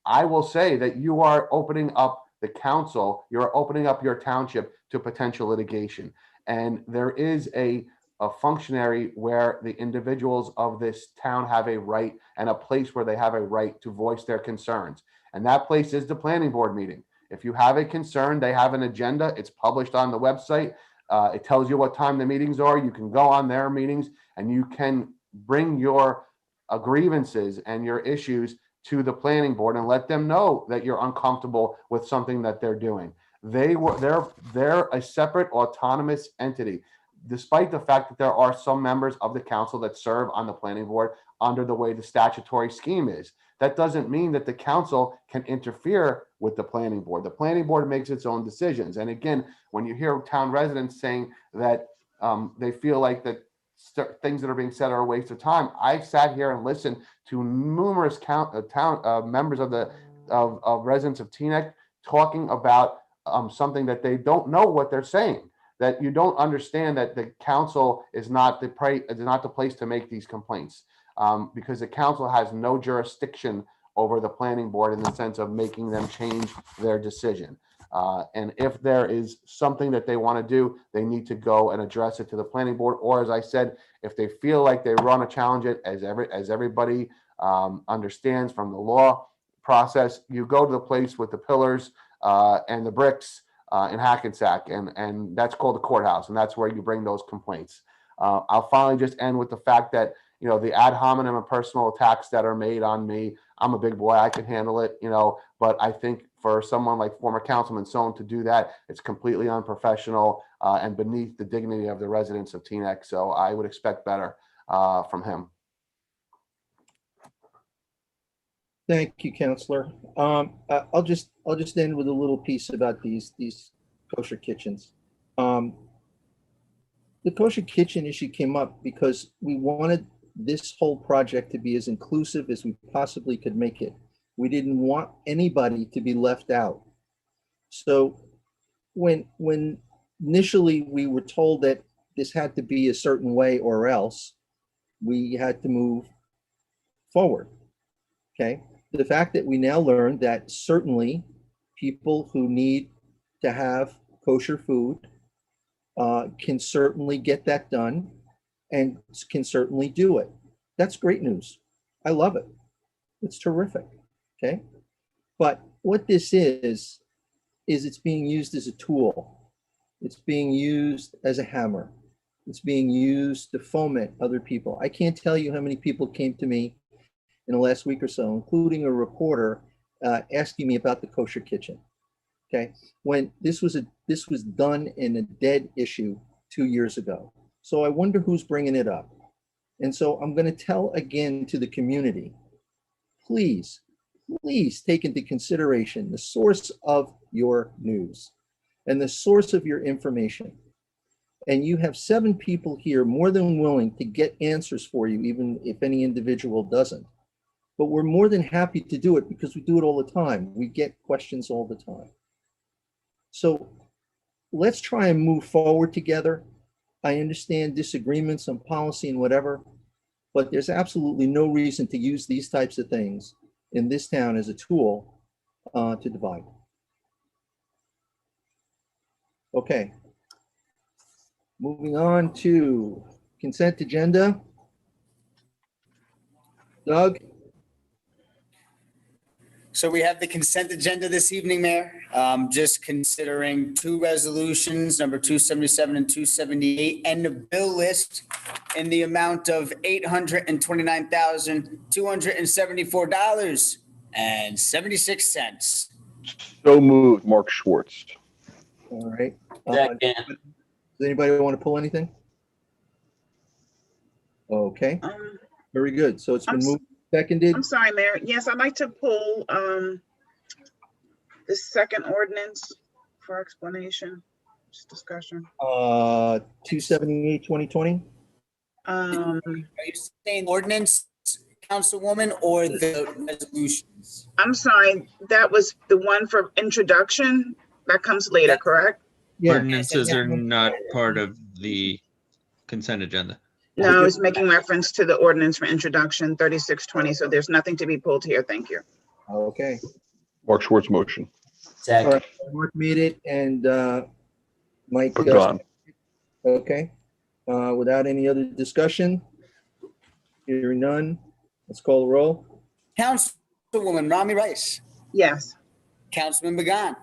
I will say that you are opening up the council, you're opening up your township to potential litigation. And there is a functionary where the individuals of this town have a right and a place where they have a right to voice their concerns. And that place is the planning board meeting. If you have a concern, they have an agenda. It's published on the website. It tells you what time the meetings are. You can go on their meetings and you can bring your grievances and your issues to the planning board and let them know that you're uncomfortable with something that they're doing. They're a separate autonomous entity, despite the fact that there are some members of the council that serve on the planning board under the way the statutory scheme is. That doesn't mean that the council can interfere with the planning board. The planning board makes its own decisions. And again, when you hear town residents saying that they feel like that things that are being said are a waste of time, I've sat here and listened to numerous members of residents of Teaneck talking about something that they don't know what they're saying. That you don't understand that the council is not the place to make these complaints, because the council has no jurisdiction over the planning board in the sense of making them change their decision. And if there is something that they want to do, they need to go and address it to the planning board. Or as I said, if they feel like they want to challenge it, as everybody understands from the law process, you go to the place with the pillars and the bricks in Hackensack, and that's called the courthouse, and that's where you bring those complaints. I'll finally just end with the fact that, you know, the ad hominem and personal attacks that are made on me, I'm a big boy, I can handle it, you know, but I think for someone like former Councilman Sohn to do that, it's completely unprofessional and beneath the dignity of the residents of Teaneck. So I would expect better from him. Thank you, Counselor. I'll just end with a little piece about these kosher kitchens. The kosher kitchen issue came up because we wanted this whole project to be as inclusive as we possibly could make it. We didn't want anybody to be left out. So when initially we were told that this had to be a certain way or else, we had to move forward. Okay. The fact that we now learned that certainly people who need to have kosher food can certainly get that done and can certainly do it. That's great news. I love it. It's terrific. Okay. But what this is it's being used as a tool. It's being used as a hammer. It's being used to foment other people. I can't tell you how many people came to me in the last week or so, including a reporter asking me about the kosher kitchen. Okay, when this was done in a dead issue 2 years ago. So I wonder who's bringing it up. And so I'm going to tell again to the community, please take into consideration the source of your news and the source of your information. And you have 7 people here more than willing to get answers for you, even if any individual doesn't. But we're more than happy to do it because we do it all the time. We get questions all the time. So let's try and move forward together. I understand disagreements on policy and whatever, but there's absolutely no reason to use these types of things in this town as a tool to divide. Okay. Moving on to consent agenda. Doug? So we have the consent agenda this evening, Mayor. Just considering two resolutions, number 277 and 278, and the bill list in the amount of $829,274.76. So moved, Mark Schwartz. All right. Second. Does anybody want to pull anything? Okay, very good. So it's been moved, seconded. I'm sorry, Mayor. Yes, I'd like to pull the second ordinance for explanation, just discussion. 278, 2020. Are you saying ordinance, Councilwoman, or the resolutions? I'm sorry, that was the one for introduction. That comes later, correct? Ordinances are not part of the consent agenda. No, I was making reference to the ordinance for introduction, 3620. So there's nothing to be pulled here. Thank you. Okay. Mark Schwartz motion. All right, Mark made it and Mike. Pagan. Okay. Without any other discussion, hearing none, let's call the roll. Councilwoman Rami Rice. Yes. Councilman Bagan.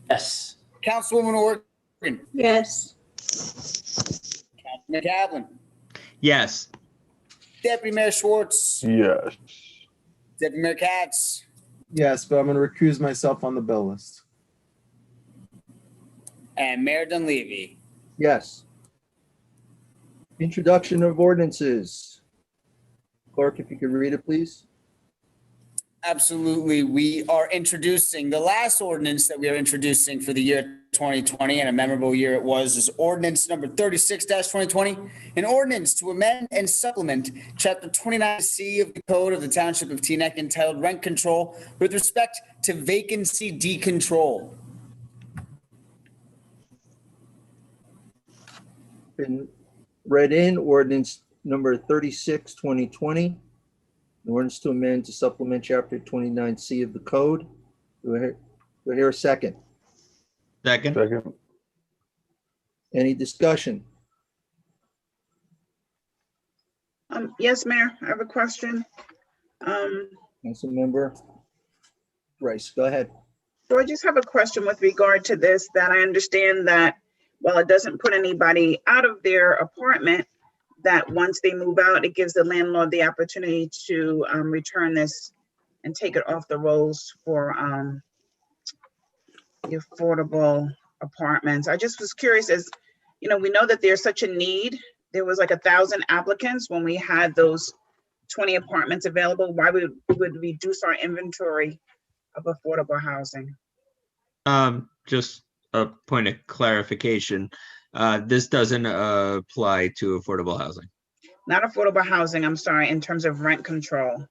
Yes. Councilwoman Orkin. Yes. Councilman Kaplan. Yes. Deputy Mayor Schwartz. Yes. Deputy Mayor Katz. Yes, but I'm going to recuse myself on the bill list. And Mayor Dunleavy. Yes. Introduction of ordinances. Clerk, if you could read it, please. Absolutely. We are introducing the last ordinance that we are introducing for the year 2020, and a memorable year it was, is ordinance number 36-2020, an ordinance to amend and supplement chapter 29C of the code of the Township of Teaneck entitled Rent Control with respect to vacancy decontrol. Been read in ordinance number 36-2020. An ordinance to amend to supplement chapter 29C of the code. Do I hear a second? Second. Second. Any discussion? Yes, Mayor, I have a question. Councilmember Rice, go ahead. So I just have a question with regard to this, that I understand that while it doesn't put anybody out of their apartment, that once they move out, it gives the landlord the opportunity to return this and take it off the rolls for the affordable apartments. I just was curious, as you know, we know that there's such a need. There was like 1,000 applicants when we had those 20 apartments available. Why would we reduce our inventory of affordable housing? Just a point of clarification. This doesn't apply to affordable housing. Not affordable housing, I'm sorry, in terms of rent control.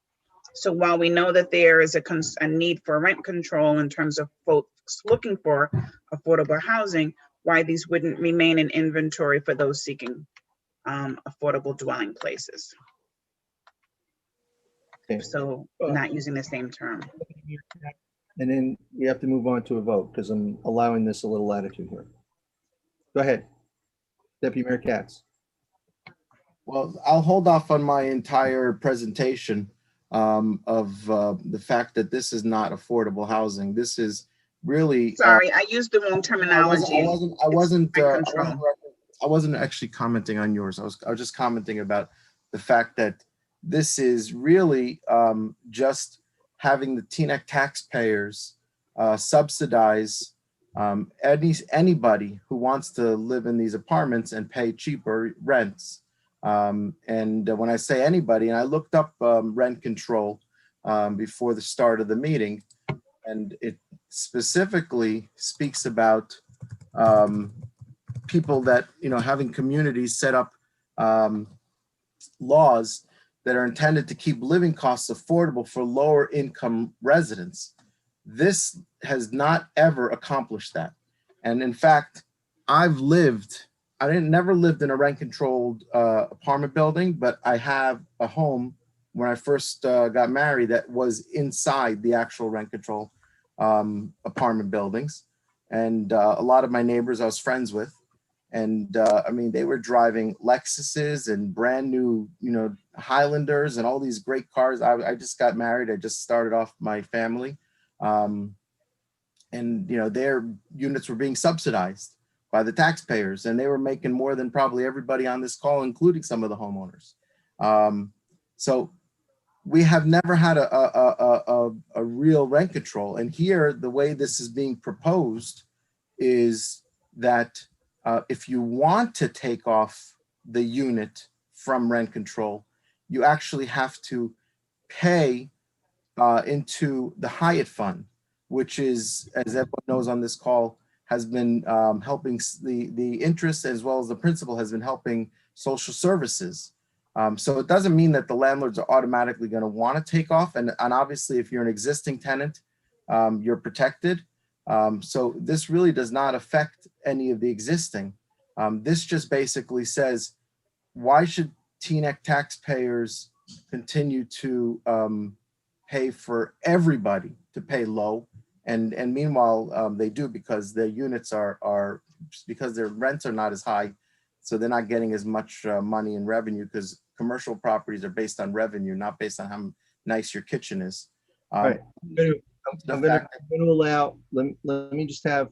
So while we know that there is a need for rent control in terms of folks looking for affordable housing, why these wouldn't remain in inventory for those seeking affordable dwelling places. Okay. So not using the same term. And then we have to move on to a vote because I'm allowing this a little latitude here. Go ahead. Deputy Mayor Katz. Well, I'll hold off on my entire presentation of the fact that this is not affordable housing. This is really. Sorry, I used the wrong terminology. I wasn't actually commenting on yours. I was just commenting about the fact that this is really just having the Teaneck taxpayers subsidize anybody who wants to live in these apartments and pay cheaper rents. And when I say anybody, and I looked up rent control before the start of the meeting, and it specifically speaks about people that, having communities set up laws that are intended to keep living costs affordable for lower income residents. This has not ever accomplished that. And in fact, I I didn't never lived in a rent controlled apartment building, but I have a home when I first got married that was inside the actual rent control apartment buildings. And a lot of my neighbors I was friends with. And I mean, they were driving Lexuses and brand new, you know, Highlanders and all these great cars. I just got married. I just started off my family. And, you know, their units were being subsidized by the taxpayers, and they were making more than probably everybody on this call, including some of the homeowners. So we have never had a real rent control. And here, the way this is being proposed is that if you want to take off the unit from rent control, you actually have to pay into the Hyatt Fund, which is, as everyone knows on this call, has been helping the interest as well as the principal has been helping social services. So it doesn't mean that the landlords are automatically going to want to take off. And obviously, if you're an existing tenant, you're protected. So this really does not affect any of the existing. This just basically says, why should Teaneck taxpayers continue to pay for everybody to pay low? And meanwhile, they do because their units are because their rents are not as high. So they're not getting as much money in revenue because commercial properties are based on revenue, not based on how nice your kitchen is. Right. I'm going to allow, let me just have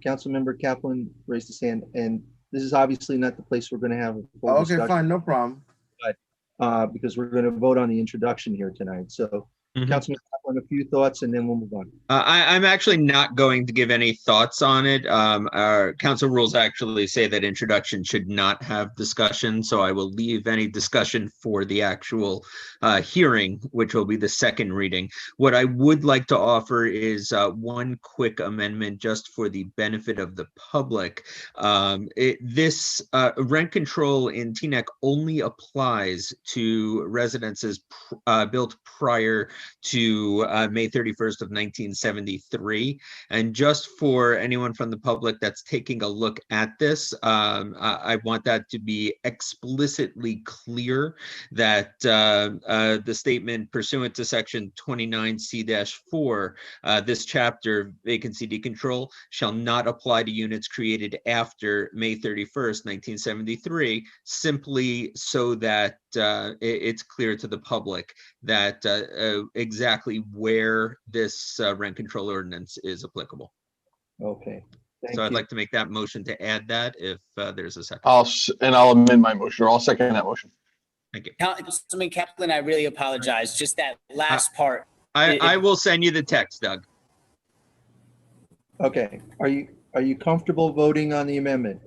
Councilmember Kaplan raise his hand. And this is obviously not the place we're going to have a full Okay, discussion, fine, no problem. but because we're going to vote on the introduction here tonight. So Councilman Kaplan, a few thoughts and then we'll move on. I'm actually not going to give any thoughts on it. Our council rules actually say that introduction should not have discussion, so I will leave any discussion for the actual hearing, which will be the second reading. What I would like to offer is one quick amendment just for the benefit of the public. This rent control in Teaneck only applies to residences built prior to May 31st of 1973. And just for anyone from the public that's taking a look at this, I want that to be explicitly clear that the statement pursuant to section 29C-4, this chapter, vacancy decontrol, shall not apply to units created after May 31st, 1973, simply so that it's clear to the public that exactly where this rent control ordinance is applicable. Okay. So I'd like to make that motion to add that if there's a second. I'll amend my motion, or I'll second that motion. Thank you. Councilman Kaplan, I really apologize. Just that last part. I will send you the text, Doug. Okay. Are you comfortable voting on the amendment?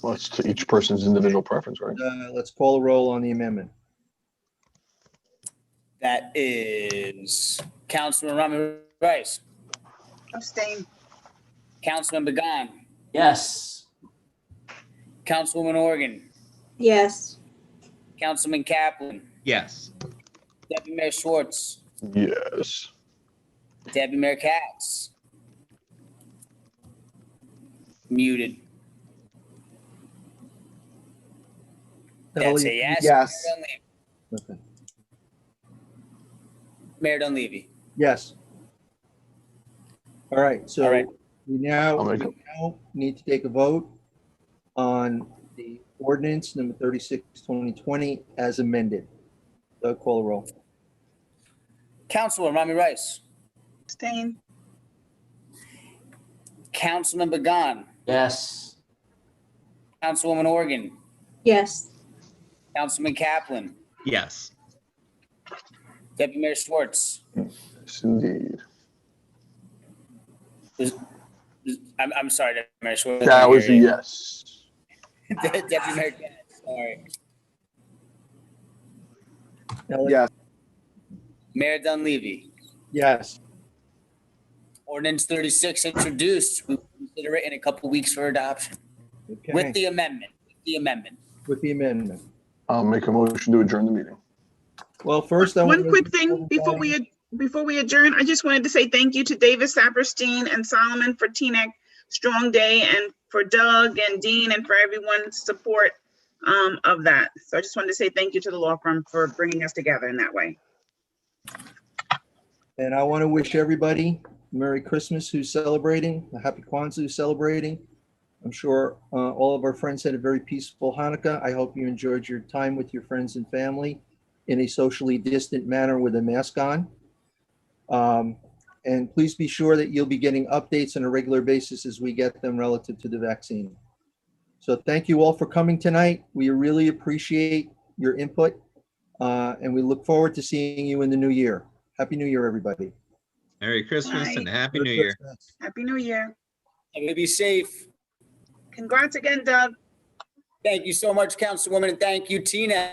Well, it's to each person's individual preference, right? Let's call a roll on the amendment. That is Councilman Rami Rice, Abstain. Councilman Began, Yes. Councilwoman Organ, Yes. Councilman Kaplan, Yes. Deputy Mayor Schwartz, Yes. Deputy Mayor Katz. Muted. That's a yes. Yes. Okay. Mayor Dunleavy. Yes. All right, so All right. we now I'll make need to take a vote on the ordinance number 36, 2020 as amended. Doug, call a roll. Councilwoman Rami Rice, Abstain. Councilman Began, Yes. Councilwoman Organ, Yes. Councilman Kaplan, Yes. Deputy Mayor Schwartz. Yes, indeed. I'm sorry, Deputy Mayor Schwartz. That was a yes. Deputy Mayor Katz, sorry. Yes. Mayor Dunleavy. Yes. Ordinance 36 introduced. We will consider it in a couple weeks for adoption. Okay. With the amendment. With the amendment. I'll make a motion to adjourn the meeting. Well, first I One want quick thing before we adjourn, I just wanted to say thank you to David Saperstein and Solomon for Teaneck strong day, and for Doug and Dean and for everyone's support of that. So I just wanted to say thank you to the law firm for bringing us together in that way. And I want to wish everybody Merry Christmas who's celebrating, a Happy Kwanzaa who's celebrating. I'm sure all of our friends had a very peaceful Hanukkah. I hope you enjoyed your time with your friends and family in a socially distant manner with a mask on. And please be sure that you'll be getting updates on a regular basis as we get them relative to the vaccine. So thank you all for coming tonight. We really appreciate your input, and we look forward to seeing you in the new year. Happy New Year, everybody. Merry Christmas Bye. and Happy New Year. Happy New Year. And be safe. Congrats again, Doug. Thank you so much, Councilwoman, and thank you, Tina.